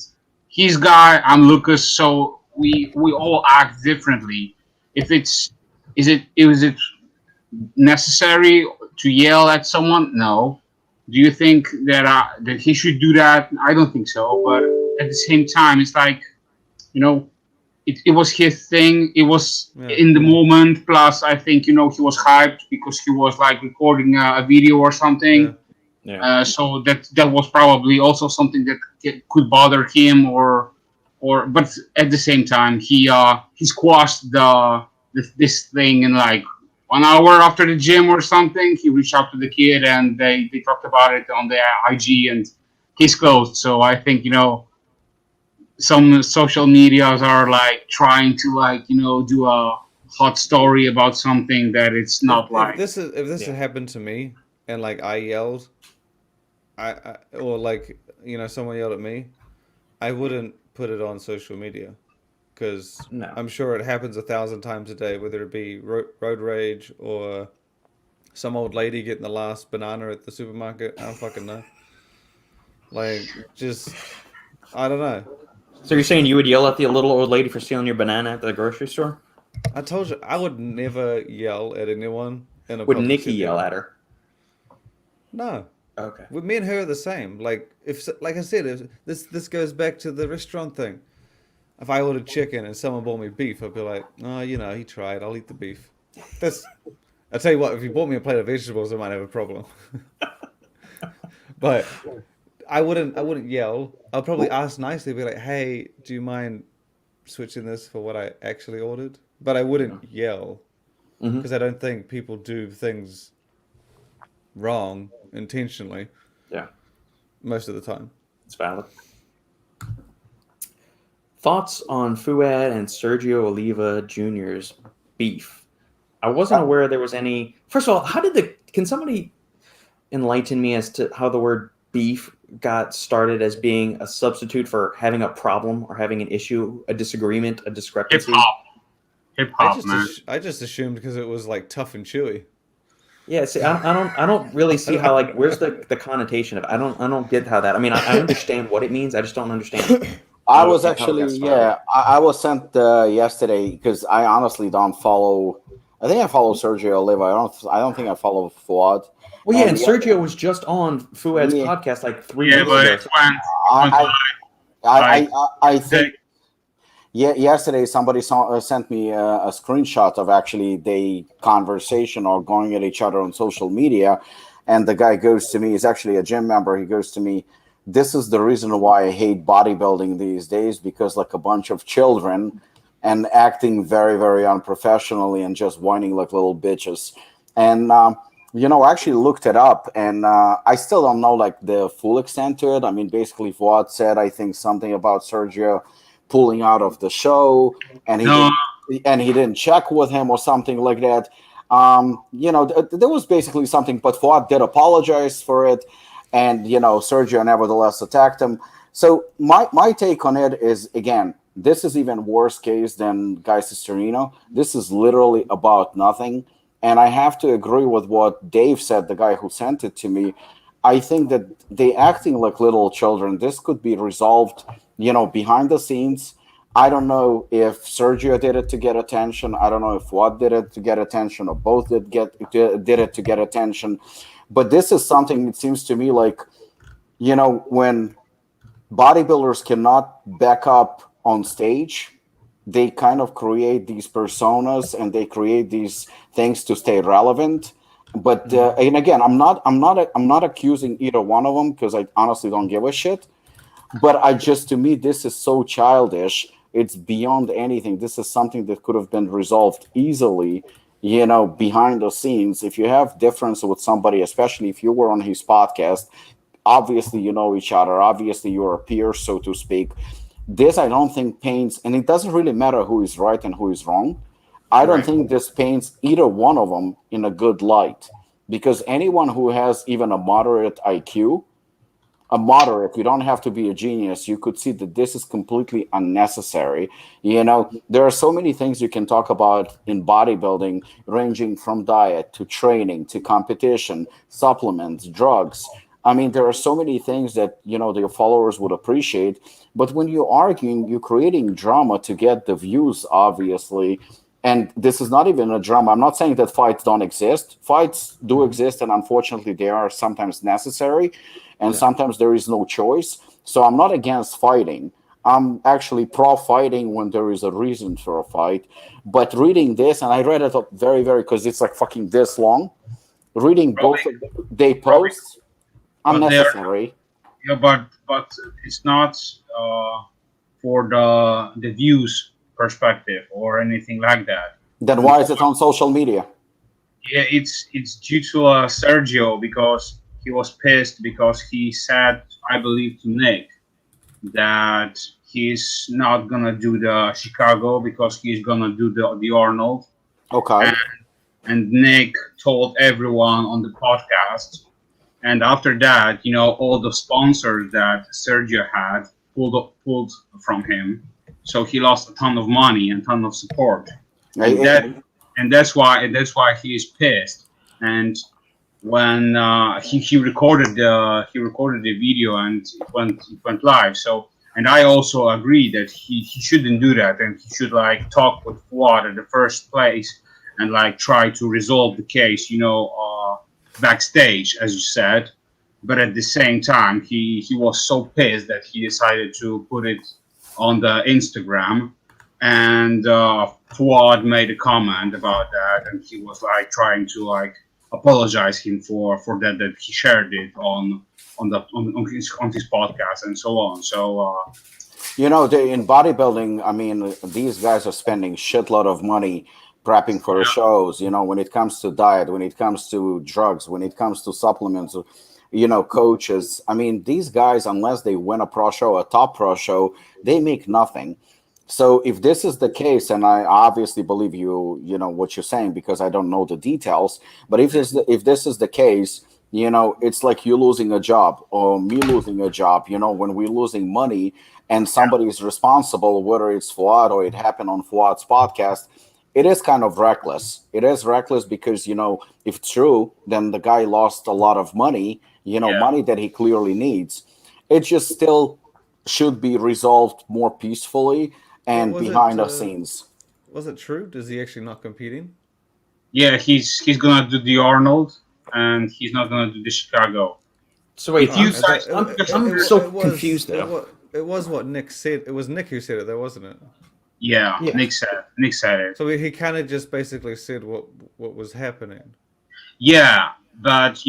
he's Guy. I'm Lukasz. So we all act differently. Is it necessary to yell at someone? No. Do you think that he should do that? I don't think so. But at the same time, it's like, it was his thing. It was in the moment. Plus, I think he was hyped because he was like recording a video or something. Yeah. So that was probably also something that could bother him, but at the same time, he squashed this thing in like 1 hour after the gym or something. He reached out to the kid and they talked about it on the IG, and he's closed. So I think some social medias are like trying to do a hot story about something that it's not like. If this had happened to me and like I yelled, or like someone yelled at me, I wouldn't put it on social media because No. I'm sure it happens 1,000 times a day, whether it be road rage or some old lady getting the last banana at the supermarket. I don't fucking know. Like, just, I don't know. So you're saying you would yell at the little old lady for stealing your banana at the grocery store? I told you, I would never yell at anyone in a Would public Nikki setting. yell at her? No. Okay. With me and her are the same. Like like I said, if this goes back to the restaurant thing. If I ordered chicken and someone bought me beef, I'd be like, oh, he tried. I'll eat the beef. I'll tell you what, if you bought me a plate of vegetables, I might have a problem. But I wouldn't yell. I'll probably ask nicely, be like, hey, do you mind switching this for what I actually ordered? But I wouldn't yell because I don't think people do things wrong intentionally. Yeah. Most of the time. It's valid. Thoughts on Fouad and Sergio Oliva Jr.'s beef? I wasn't aware there was any. First of all, can somebody enlighten me as to how the word beef got started as being a substitute for having a problem or having an issue, a disagreement, a discrepancy? Hip hop, man. I just assumed because it was like tough and chewy. Yeah, see, I don't really see how, like, where's the connotation of it? I don't get how that. I mean, I understand what it means. I just don't understand. I was actually, I was sent yesterday because I honestly don't follow. I think I follow Sergio Oliva. I don't think I follow Fouad. Well, yeah, and Sergio was just on Fouad's podcast like 3 weeks ago. But I think. Yeah, yesterday somebody sent me a screenshot of actually the conversation or going at each other on social media, and the guy goes to me. He's actually a gym member. He goes to me, "This is the reason why I hate bodybuilding these days, because like a bunch of children and acting very, very unprofessionally and just whining like little bitches." And I actually looked it up, and I still don't know like the full extent to it. I mean, basically, Fuad said I think something about Sergio pulling out of the show, and he didn't check with him or something like that. There was basically something, but Fuad did apologize for it, and Sergio nevertheless attacked him. So my take on it is, again, this is even worse case than Guy Cisternino. This is literally about nothing, and I have to agree with what Dave said, the guy who sent it to me. I think that they acting like little children. This could be resolved, behind the scenes. I don't know if Sergio did it to get attention. I don't know if Fuad did it to get attention, or both did it to get attention. But this is something, it seems to me like, when bodybuilders cannot back up on stage, they kind of create these personas and they create these things to stay relevant. But and again, I'm not accusing either one of them because I honestly don't give a shit. But to me, this is so childish. It's beyond anything. This is something that could have been resolved easily, behind the scenes. If you have difference with somebody, especially if you were on his podcast, obviously you know each other. Obviously you're a peer, so to speak. This I don't think paints, and it doesn't really matter who is right and who is wrong. I don't think this paints either one of them in a good light, because anyone who has even a moderate IQ, you don't have to be a genius, you could see that this is completely unnecessary. There are so many things you can talk about in bodybuilding, ranging from diet to training to competition, supplements, drugs. I mean, there are so many things that your followers would appreciate. But when you're arguing, you're creating drama to get the views, obviously. And this is not even a drama. I'm not saying that fights don't exist. Fights do exist, and unfortunately, they are sometimes necessary, and sometimes there is no choice. So I'm not against fighting. I'm actually pro-fighting when there is a reason for a fight. But reading this, and I read it up very, very, because it's like fucking this long. Reading both of they posts, unnecessary. Yeah, but it's not for the views perspective or anything like that. Then why is it on social media? Yeah, it's due to Sergio, because he was pissed because he said, I believe, to Nick that he's not gonna do the Chicago because he's gonna do the Arnold. Okay. And Nick told everyone on the podcast And after that, all the sponsors that Sergio had pulled from him, so he lost a ton of money and a ton of support, and that's why he is pissed. And when he recorded the video and it went live. So, and I also agree that he shouldn't do that, and he should like talk with Fuad at the first place and like try to resolve the case, backstage, as you said. But at the same time, he was so pissed that he decided to put it on the Instagram, and Fuad made a comment about that, and he was like trying to like apologize him for that he shared it on his podcast and so on. So in bodybuilding, I mean, these guys are spending shitload of money prepping for the shows. When it comes to diet, when it comes to drugs, when it comes to supplements, coaches. I mean, these guys, unless they win a pro show, a top pro show, they make nothing. So if this is the case, and I obviously believe what you're saying, because I don't know the details, but if this is the case, it's like you losing a job or me losing a job, when we're losing money and somebody is responsible, whether it's Fuad or it happened on Fuad's podcast, it is kind of reckless. It is reckless because, if true, then the guy lost a lot of money, money that he clearly needs. It just still should be resolved more peacefully and behind the scenes. Was it true? Is he actually not competing? Yeah, he's gonna do the Arnold, and he's not gonna do the Chicago. So wait, I'm so confused though. It was what Nick said. It was Nick who said it, though, wasn't it? Yeah. Nick said it. So he kind of just basically said what was happening. Yeah, but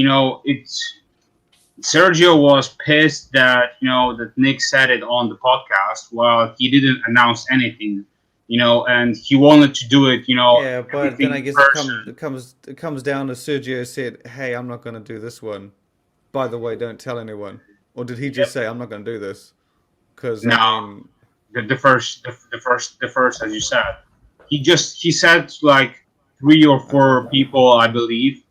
Sergio was pissed that that Nick said it on the podcast while he didn't announce anything, and he wanted to do it, Yeah, but then I guess it comes down to Sergio said, "Hey, I'm not going to do this one. By the way, don't tell anyone." Or did he just say, "I'm not going to do this"? Because no, the first, as you said, he said like 3 or 4 people, I believe,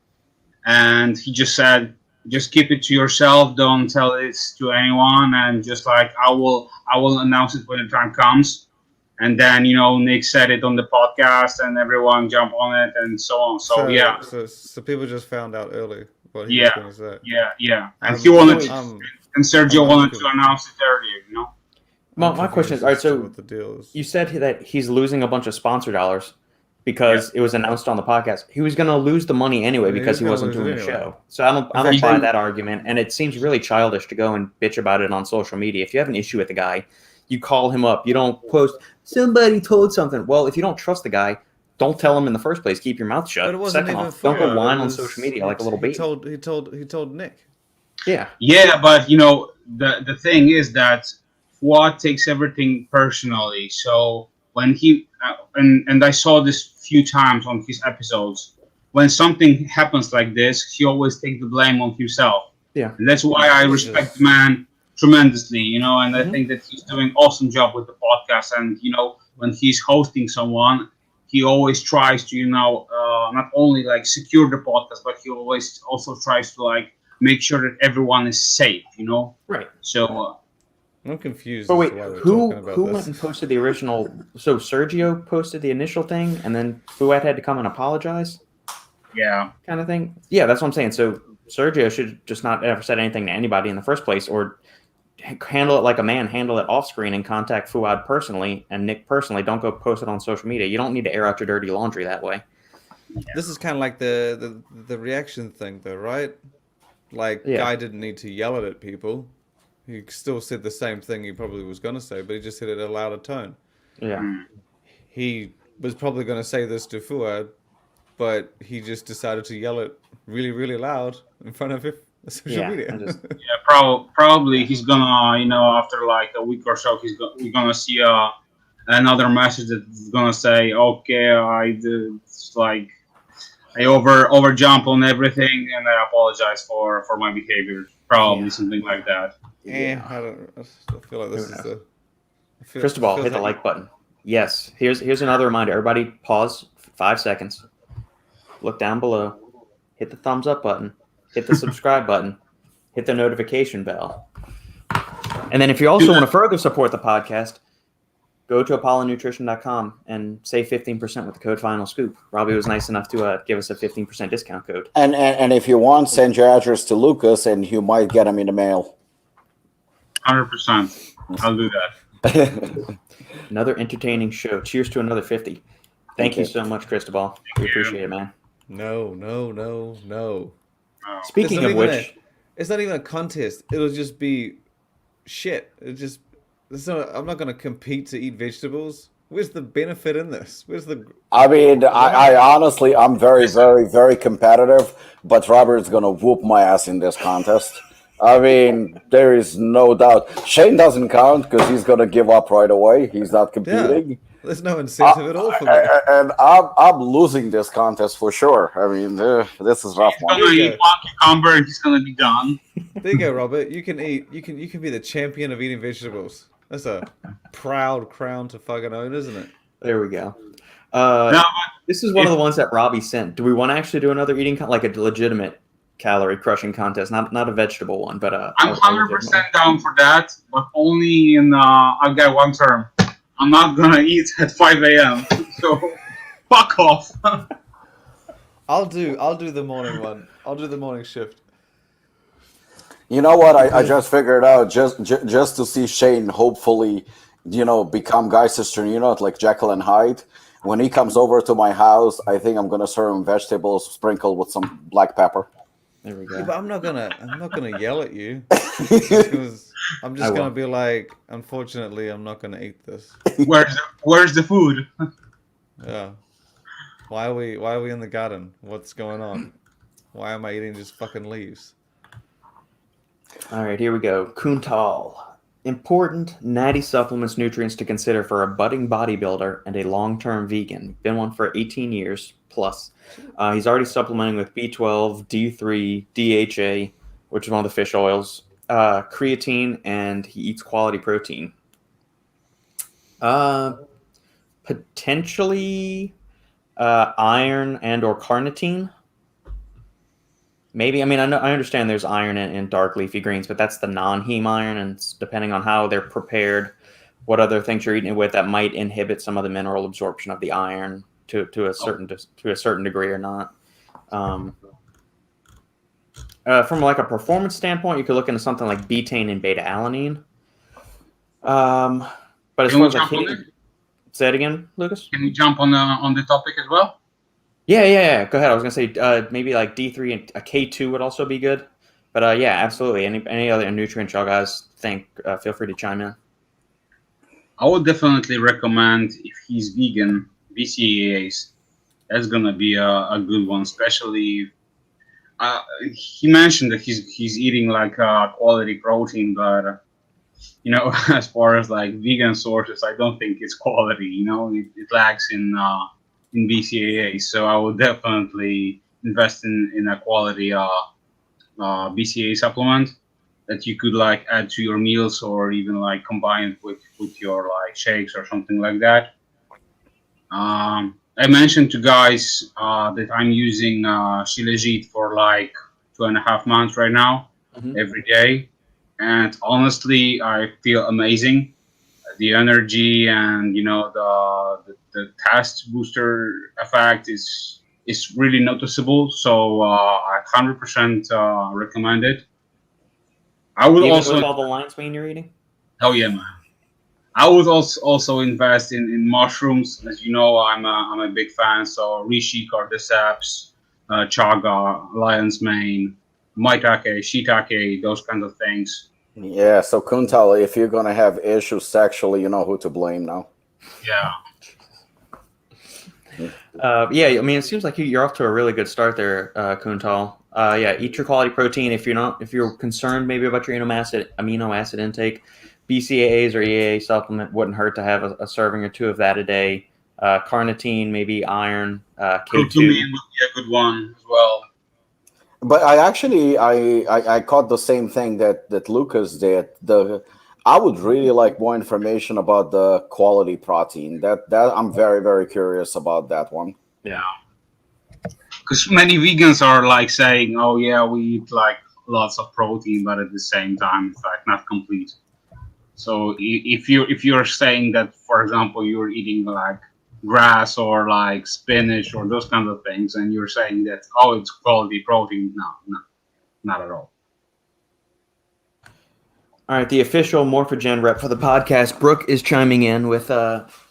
and he just said, just keep it to yourself, don't tell it to anyone, and just like I will announce it when the time comes. And then Nick said it on the podcast, and everyone jumped on it, and so on. So people just found out early what he was going to say. Yeah. And he wanted, and Sergio wanted to announce it earlier. My question is, all right, so what the deal is. You said that he's losing a bunch of sponsor dollars because it was announced on the podcast. He was going to lose the money anyway because he wasn't doing the show. So I don't buy that argument, and it seems really childish to go and bitch about it on social media. If you have an issue with the guy, you call him up. You don't post, somebody told something. Well, if you don't trust the guy, don't tell him in the first place. Keep your mouth shut. But it wasn't Second even off, don't go whine on was, social media like a little baby. He told Nick. Yeah. Yeah, but the thing is that Fuad takes everything personally. So when he and I saw this few times on his episodes, when something happens like this, he always takes the blame on himself. Yeah. And that's why I respect the man tremendously, and I think that he's doing an awesome job with the podcast. And when he's hosting someone, he always tries to not only like secure the podcast, but he always also tries to like make sure that everyone is safe. Right. So I'm confused. But wait, who went and posted the original? So Sergio posted the initial thing, and then Fuad had to come and apologize. Yeah. Kind of thing. Yeah, that's what I'm saying. So Sergio should just not ever said anything to anybody in the first place, or handle it like a man, handle it off screen and contact Fuad personally and Nick personally. Don't go post it on social media. You don't need to air out your dirty laundry that way. Yeah. This is kind of like the reaction thing, though, right? Like, Guy didn't need to yell it at people. He still said the same thing he probably was going to say, but he just said it at a louder tone. Yeah. He was probably going to say this to Fuad, but he just decided to yell it really, really loud in front of social media. Probably he's gonna, after like a week or so, we're gonna see another message that's gonna say, okay, I over jump on everything, and I apologize for my behavior. Probably something like that. Yeah, I feel like this is First of all, hit the like button. Yes. Here's another reminder. Everybody pause 5 seconds. Look down below. Hit the thumbs up button. Hit the subscribe button. hit the notification bell. And then if you also want to further support the podcast, go to apollonnutrition.com and save 15% with the code Final Scoop. Robbie was nice enough to give us a 15% discount code. And if you want, send your address to Lukasz, and you might get them in the mail. 100%. I'll do that. Another entertaining show. Cheers to another 50. Thank you so much, Cristobal. We appreciate it, man. No. Speaking of which, it's not even a contest. It'll just be shit. I'm not going to compete to eat vegetables. Where's the benefit in this? I mean, I honestly, I'm very, very, very competitive, but Robert's going to whoop my ass in this contest. I mean, there is no doubt. Shane doesn't count because he's going to give up right away. He's not competing. Yeah, there's no incentive at all for me. And I'm losing this contest for sure. I mean, this is rough. He's going to eat one cucumber and he's going to be done. There you go, Robert. You can eat. You can be the champion of eating vegetables. That's a proud crown to fucking own, isn't it? There we go. No, This is one of the ones that Robbie sent. Do we want to actually do another eating like a legitimate calorie crushing contest, not a vegetable one, but I'm 100% down for that, but only in I've got one term. I'm not gonna eat at 5 a.m. So fuck off. I'll do the morning one. I'll do the morning shift. You know what? I just figured out just to see Shane hopefully, become Guy Cisternino like Jekyll and Hyde. When he comes over to my house, I think I'm gonna serve him vegetables sprinkled with some black pepper. There we go. Yeah, but I'm not gonna yell at you because I'm just gonna be like, unfortunately, I'm not gonna eat this. Where's the food? Yeah. Why are we in the garden? What's going on? Why am I eating just fucking leaves? All right, here we go. Kuntal. Important natty supplements, nutrients to consider for a budding bodybuilder and a long-term vegan. Been one for 18 years plus. He's already supplementing with B12, D3, DHA, which is one of the fish oils, creatine, and he eats quality protein. Potentially iron and or carnitine. Maybe. I mean, I understand there's iron in dark leafy greens, but that's the non-heme iron, and depending on how they're prepared, what other things you're eating it with, that might inhibit some of the mineral absorption of the iron to a certain degree or not. From like a performance standpoint, you could look into something like betaine and beta alanine. But as far as like say it again, Lukasz. Can we jump on the topic as well? Yeah. Go ahead. I was gonna say maybe like D3 and a K2 would also be good. But yeah, absolutely. Any other nutrients y'all guys think? Feel free to chime in. I would definitely recommend, if he's vegan, BCAAs. That's gonna be a good one, especially. He mentioned that he's eating like quality protein, but as far as like vegan sources, I don't think it's quality. It lacks in BCAA, so I would definitely invest in a quality BCAA supplement that you could like add to your meals or even like combine it with your like shakes or something like that. I mentioned to guys that I'm using Shilajit for like 2.5 months right now, every day, and honestly, I feel amazing. The energy and the taste booster effect is really noticeable. So I 100% recommend it. I would Even also with all the lion's mane you're eating. Oh yeah, man. I would also invest in mushrooms. As you know, I'm a big fan. So reishi, cordyceps, chaga, lion's mane, maitake, shiitake, those kinds of things. Yeah, so Kuntal, if you're going to have issues sexually, you know who to blame now. Yeah. Yeah, I mean, it seems like you're off to a really good start there, Kuntal. Yeah, eat your quality protein. If you're concerned maybe about your amino acid intake, BCAAs or EAA supplement wouldn't hurt to have a serving or two of that a day. Carnitine, maybe iron, K2. Curcumin would be a good one as well. But I caught the same thing that Lukasz did. I would really like more information about the quality protein. That I'm very, very curious about that one. Yeah. Because many vegans are like saying, "Oh yeah, we eat like lots of protein, but at the same time, it's like not complete. So if you're saying that, for example, you're eating like grass or like spinach or those kinds of things, and you're saying that it's quality protein, no, not at all. All right, the official Morphogen rep for the podcast, Brooke, is chiming in with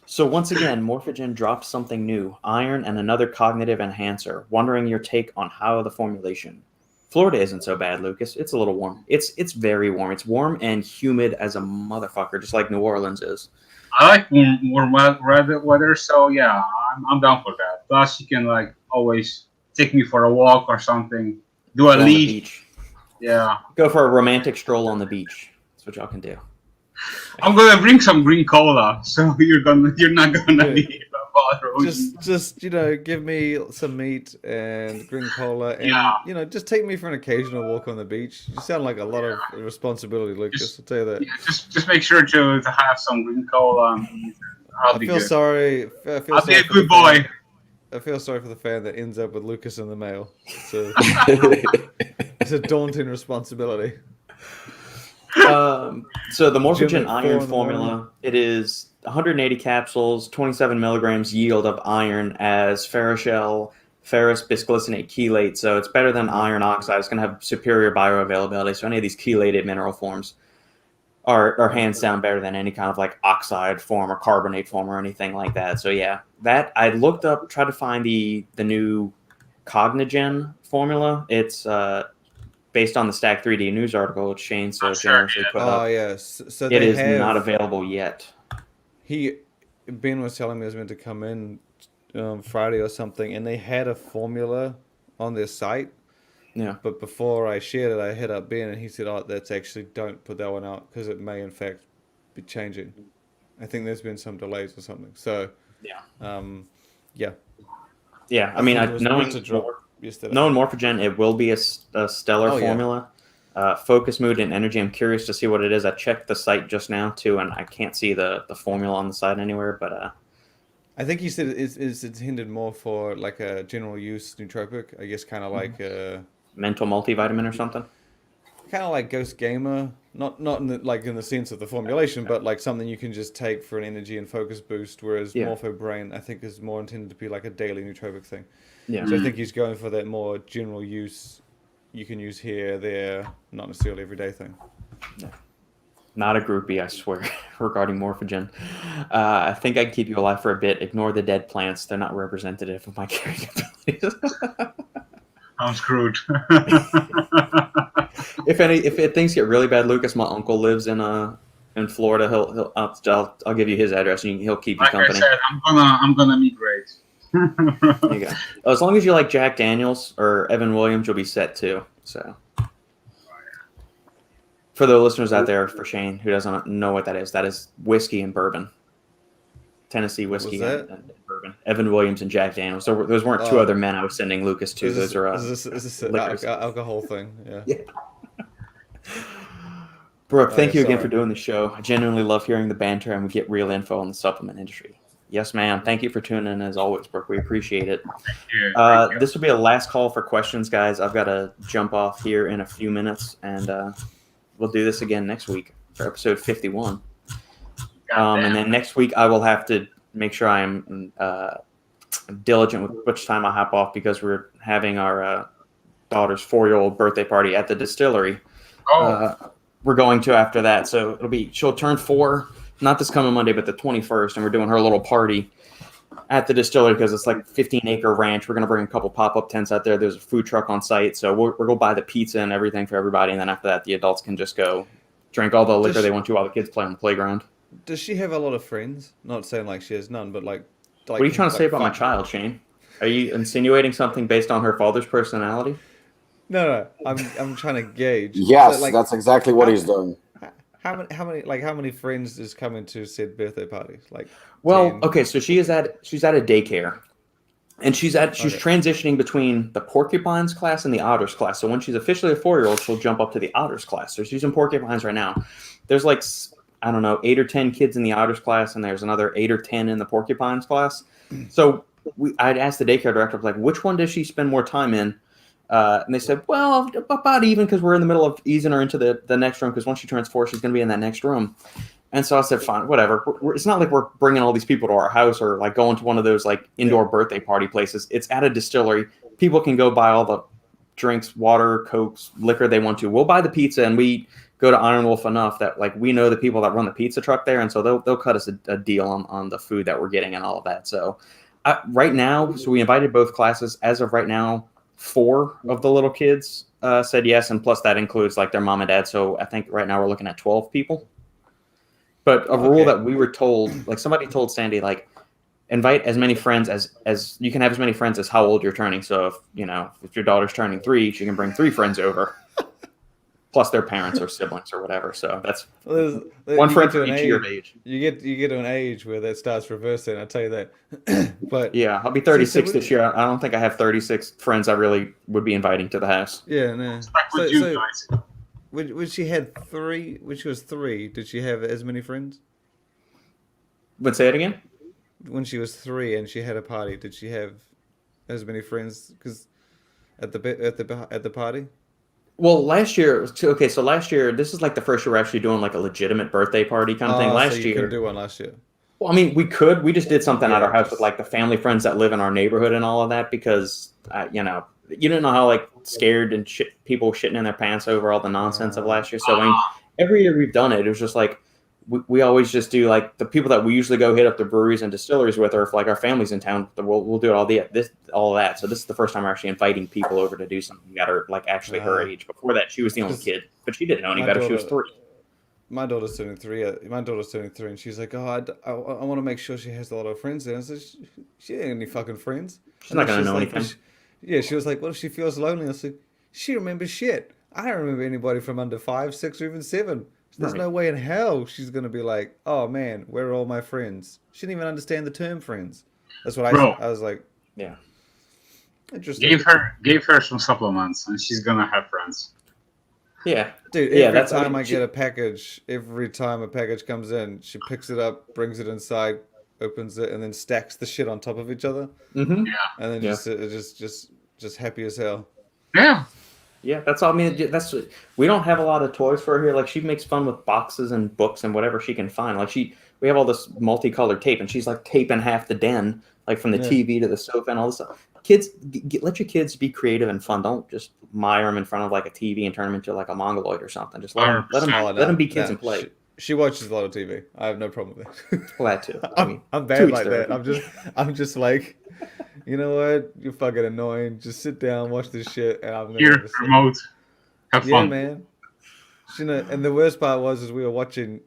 so once again, Morphogen dropped something new, iron and another cognitive enhancer. Wondering your take on how the formulation. Florida isn't so bad, Lucas. It's a little warm. It's very warm. It's warm and humid as a motherfucker, just like New Orleans is. I like warm weather, so yeah, I'm down for that. Plus, you can like always take me for a walk or something. Do a Go on the lead. beach. Yeah. Go for a romantic stroll on the beach. That's what y'all can do. I'm gonna bring some green cola, so you're not gonna be bothered. Just give me some meat and green cola, and just take me for an occasional walk on the beach. You sound like a lot of responsibility, Lucas. I'll tell you that. Yeah, just make sure to have some green cola. I'll be good. Sorry. I'll be a good boy. I feel sorry for the fan that ends up with Lucas in the mail. So it's a daunting responsibility. So the Morphogen iron formula, it is 180 capsules, 27 milligrams yield of iron as ferroshell, ferrous bisglycinate chelate. So it's better than iron oxide. It's going to have superior bioavailability. So any of these chelated mineral forms are hands down better than any kind of like oxide form or carbonate form or anything like that. So yeah, that I looked up, tried to find the new Cognigen formula. It's based on the Stack 3D news article, which Shane so generously put up. Oh yes, so it is not available yet. Ben was telling me it was meant to come in Friday or something, and they had a formula on their site. Yeah. But before I shared it, I hit up Ben, and he said, that's actually, don't put that one out, because it may, in fact, be changing. I think there's been some delays or something. So, yeah. Yeah, I mean, knowing Morphogen, it will be a stellar formula. Focus, mood, and energy. I'm curious to see what it is. I checked the site just now, too, and I can't see the formula on the site anywhere, but... I think he said it's intended more for like a general use nootropic. I guess kind of like a mental multivitamin or something. Kind of like Ghost Gamer, not in the sense of the formulation, but like something you can just take for an energy and focus boost. Whereas Morpho Brain, I think, is more intended to be like a daily nootropic thing. Yeah. So I think he's going for that more general use. You can use here, there, not necessarily everyday thing. Yeah. Not a groupie, I swear, regarding Morphogen. I think I can keep you alive for a bit. Ignore the dead plants. They're not representative of my carrying abilities. I'm screwed. If things get really bad, Lucas, my uncle lives in Florida. I'll give you his address, and he'll keep you company. Like I said, I'm gonna migrate. There you go. As long as you like Jack Daniels or Evan Williams, you'll be set too. So. For the listeners out there, for Shane, who doesn't know what that is whiskey and bourbon. Tennessee whiskey and bourbon. Evan Williams and Jack Daniels. So those weren't two other men I was sending Lucas to. Is this an alcohol thing? Yeah. Brooke, thank you again for doing the show. I genuinely love hearing the banter, and we get real info on the supplement industry. Yes, ma'am. Thank you for tuning in as always, Brooke. We appreciate it. Thank you. This will be a last call for questions, guys. I've got to jump off here in a few minutes, and we'll do this again next week for episode 51. And then next week, I will have to make sure I am diligent with which time I hop off, because we're having our daughter's 4-year-old birthday party at the distillery. We're going to after that. So she'll turn 4, not this coming Monday, but the 21st. And we're doing her little party at the distillery because it's like 15-acre ranch. We're going to bring a couple pop-up tents out there. There's a food truck on site. So we're going to buy the pizza and everything for everybody. And then after that, the adults can just go drink all the liquor they want to while the kids play on the playground. Does she have a lot of friends? Not saying like she has none, but like what are you trying to say about my child, Shane? Are you insinuating something based on her father's personality? No. I'm trying to gauge. Yes, so, that's exactly what he's doing. How many friends is coming to said birthday parties? Like, well, 10? Okay, so she's at a daycare, and she's transitioning between the porcupines class and the otters class. So when she's officially a 4-year-old, she'll jump up to the otters class. So she's in porcupines right now. There's like 8 or 10 kids in the otters class, and there's another 8 or 10 in the porcupines class. So I'd asked the daycare director, like, which one does she spend more time in? And they said, well, about even, because we're in the middle of easing her into the next room, because once she turns 4, she's going to be in that next room. And so I said, fine, whatever. It's not like we're bringing all these people to our house or like going to one of those like indoor birthday party places. It's at a distillery. People can go buy all the drinks, water, cokes, liquor they want to. We'll buy the pizza, and we go to Iron Wolf enough that like we know the people that run the pizza truck there, and so they'll cut us a deal on the food that we're getting and all of that. So right now, so we invited both classes. As of right now, 4 of the little kids said yes, and plus that includes like their mom and dad. So I think right now we're looking at 12 people. But a rule that we were told, like somebody told Sandy, like invite as many friends as you can have as many friends as how old you're turning. So if your daughter's turning 3, she can bring 3 friends over, plus their parents or siblings or whatever. So that's one friend for each year of age. You get to an age where that starts reversing. I'll tell you that. But yeah, I'll be 36 this year. I don't think I have 36 friends I really would be inviting to the house. Yeah, no. So, when she had 3, when she was 3, did she have as many friends? But say it again. When she was 3 and she had a party, did she have as many friends? Because at the party. Well, last year, okay. So last year, this is like the first year we're actually doing like a legitimate birthday party kind of thing. Last year, couldn't do one last year. Well, I mean, we could. We just did something at our house with like the family friends that live in our neighborhood and all of that because you didn't know how like scared and people shitting in their pants over all the nonsense of last year. So I mean, every year we've done it, it was just like we always just do like the people that we usually go hit up the breweries and distilleries with, or if like our family's in town, we'll do all of that. So this is the first time we're actually inviting people over to do something that are like actually her age. Before that, she was the only kid, but she didn't know any better. She was 3. My daughter's turning 3. And she's like, "Oh, I want to make sure she has a lot of friends." And I said, "She ain't any fucking friends. She's not gonna know anything." She was like, "What if she feels lonely?" I said, "She remembers shit. I don't remember anybody from under 5, 6, or even 7. There's no way in hell she's gonna be like, oh man, where are all my friends?" She didn't even understand the term friends. That's what I said. I was like, yeah, interesting. Gave her some supplements, and she's gonna have friends. Yeah, dude. Every time I get a package, every time a package comes in, she picks it up, brings it inside, opens it, and then stacks the shit on top of each other. Mm-hmm. Yeah, and then just happy as hell. Yeah. Yeah, that's all. I mean, we don't have a lot of toys for her here. Like she makes fun with boxes and books and whatever she can find. Like we have all this multicolored tape, and she's like taping half the den, like from the TV to the sofa and all this stuff. Kids, let your kids be creative and fun. Don't just mire them in front of like a TV and turn them into like a mongoloid or something. Just let them be kids and play. She watches a lot of TV. I have no problem with that. Well, that too. I'm bad like that. I'm just like, you know what? You're fucking annoying. Just sit down, watch this shit, and I'm gonna remote. Have fun. Yeah, man. And the worst part was we were watching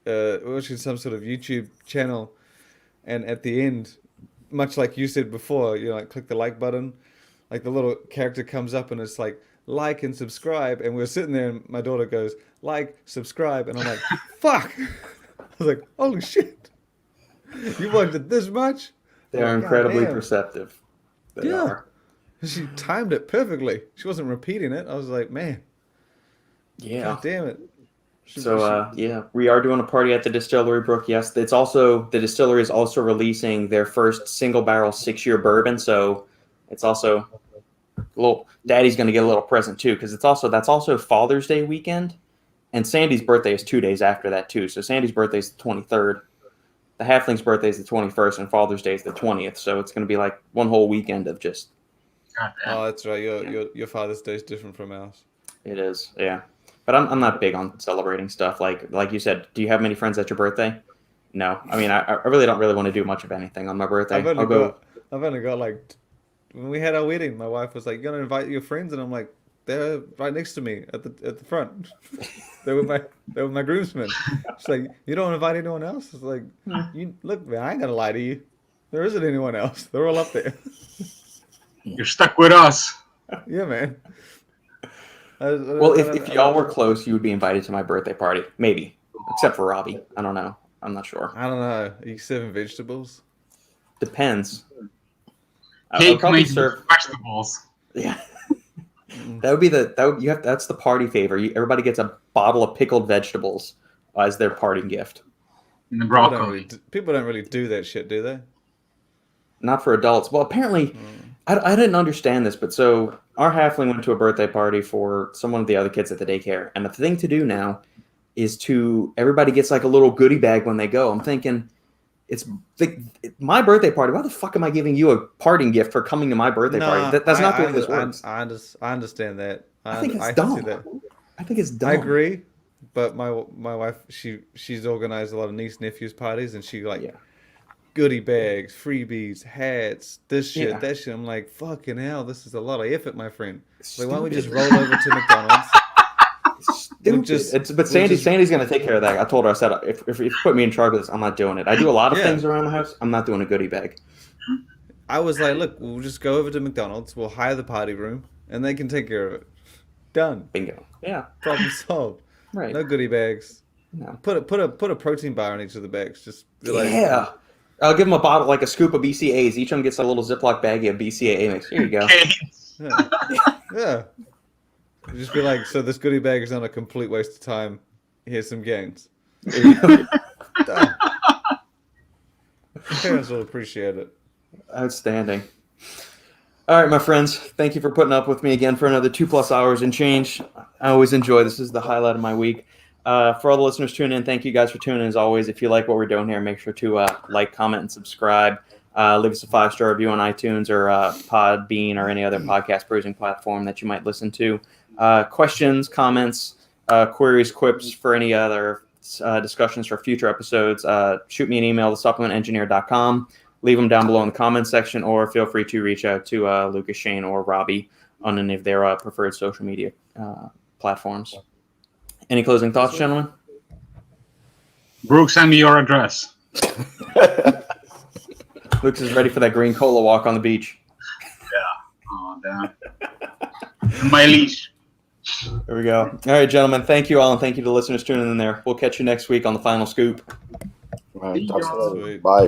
some sort of YouTube channel, and at the end, much like you said before, like click the like button, like the little character comes up and it's like and subscribe, and we're sitting there and my daughter goes like, subscribe, and I'm like, fuck. I was like, holy shit, you watched it this much? They're incredibly perceptive. They are. She timed it perfectly. She wasn't repeating it. I was like, man. Yeah. God damn it. We are doing a party at the Distillery Brook. Yes, the distillery is also releasing their first single barrel 6-year bourbon. So it's also Daddy's going to get a little present too, because that's also Father's Day weekend, and Sandy's birthday is 2 days after that too. So Sandy's birthday is the 23rd. The Halfling's birthday is the 21st, and Father's Day is the 20th. So it's going to be like one whole weekend of just. Oh, that's right. Your Father's Day is different from ours. It is, yeah. But I'm not big on celebrating stuff. Like you said, do you have many friends at your birthday? No. I mean, I really don't really want to do much of anything on my birthday. I've only got like, when we had our wedding, my wife was like, "You're gonna invite your friends?" And I'm like, "They're right next to me at the front. They're with my groomsmen." She's like, "You don't invite anyone else?" It's like, "You look, man, I ain't gonna lie to you. There isn't anyone else. They're all up there." You're stuck with us. Yeah, man. Well, if y'all were close, you would be invited to my birthday party. Maybe. Except for Robbie. I don't know. I'm not sure. I don't know. Are you serving vegetables? Depends. Cake made with vegetables. Yeah. That's the party favor. Everybody gets a bottle of pickled vegetables as their parting gift. And the broccoli. People don't really do that shit, do they? Not for adults. Well, apparently, I didn't understand this, but so our halfling went to a birthday party for some of the other kids at the daycare, and the thing to do now is everybody gets like a little goodie bag when they go. I'm thinking, my birthday party. Why the fuck am I giving you a parting gift for coming to my birthday party? That's not the way this works. I understand that. I think it's can dumb. see that. I think it's dumb. I agree, but my wife she's organized a lot of niece nephews parties, and she goodie bags, freebies, hats, this shit, that shit. I'm like, fucking hell, this is a lot of effort, my friend. Like, why don't we just roll over to McDonald's? But Sandy's gonna take care of that. I told her, I said, if you put me in charge of this, I'm not doing it. I do a lot of things around the house. I'm not doing a goodie bag. I was like, look, we'll just go over to McDonald's. We'll hire the party room, and they can take care of it. Done. Bingo. Yeah. Problem solved. Right. No goodie bags. No. Put a protein bar in each of the bags. Just be like, yeah. I'll give them a bottle, like a scoop of BCAAs. Each one gets a little Ziploc baggie of BCAA mix. Here you go. Yeah. Just be like, so this goodie bag is not a complete waste of time. Here's some gains. Parents will appreciate it. Outstanding. All right, my friends. Thank you for putting up with me again for another 2+ hours and change. I always enjoy this. Is the highlight of my week. For all the listeners tuning in, thank you guys for tuning in. As always, if you like what we're doing here, make sure to like, comment, and subscribe. Leave us a 5-star review on iTunes or Podbean or any other podcast perusing platform that you might listen to. Questions, comments, queries, quips for any other discussions for future episodes, shoot me an email to supplementengineer.com. Leave them down below in the comments section, or feel free to reach out to Lukasz, Shane, or Robbie on any of their preferred social media platforms. Any closing thoughts, gentlemen? Brooke, send me your address. Lukasz is ready for that green cola walk on the beach. Yeah. Oh, damn. My leash. There we go. All right, gentlemen. Thank you all, and thank you to the listeners tuning in there. We'll catch you next week on the final scoop. All right, talk to you later. Bye.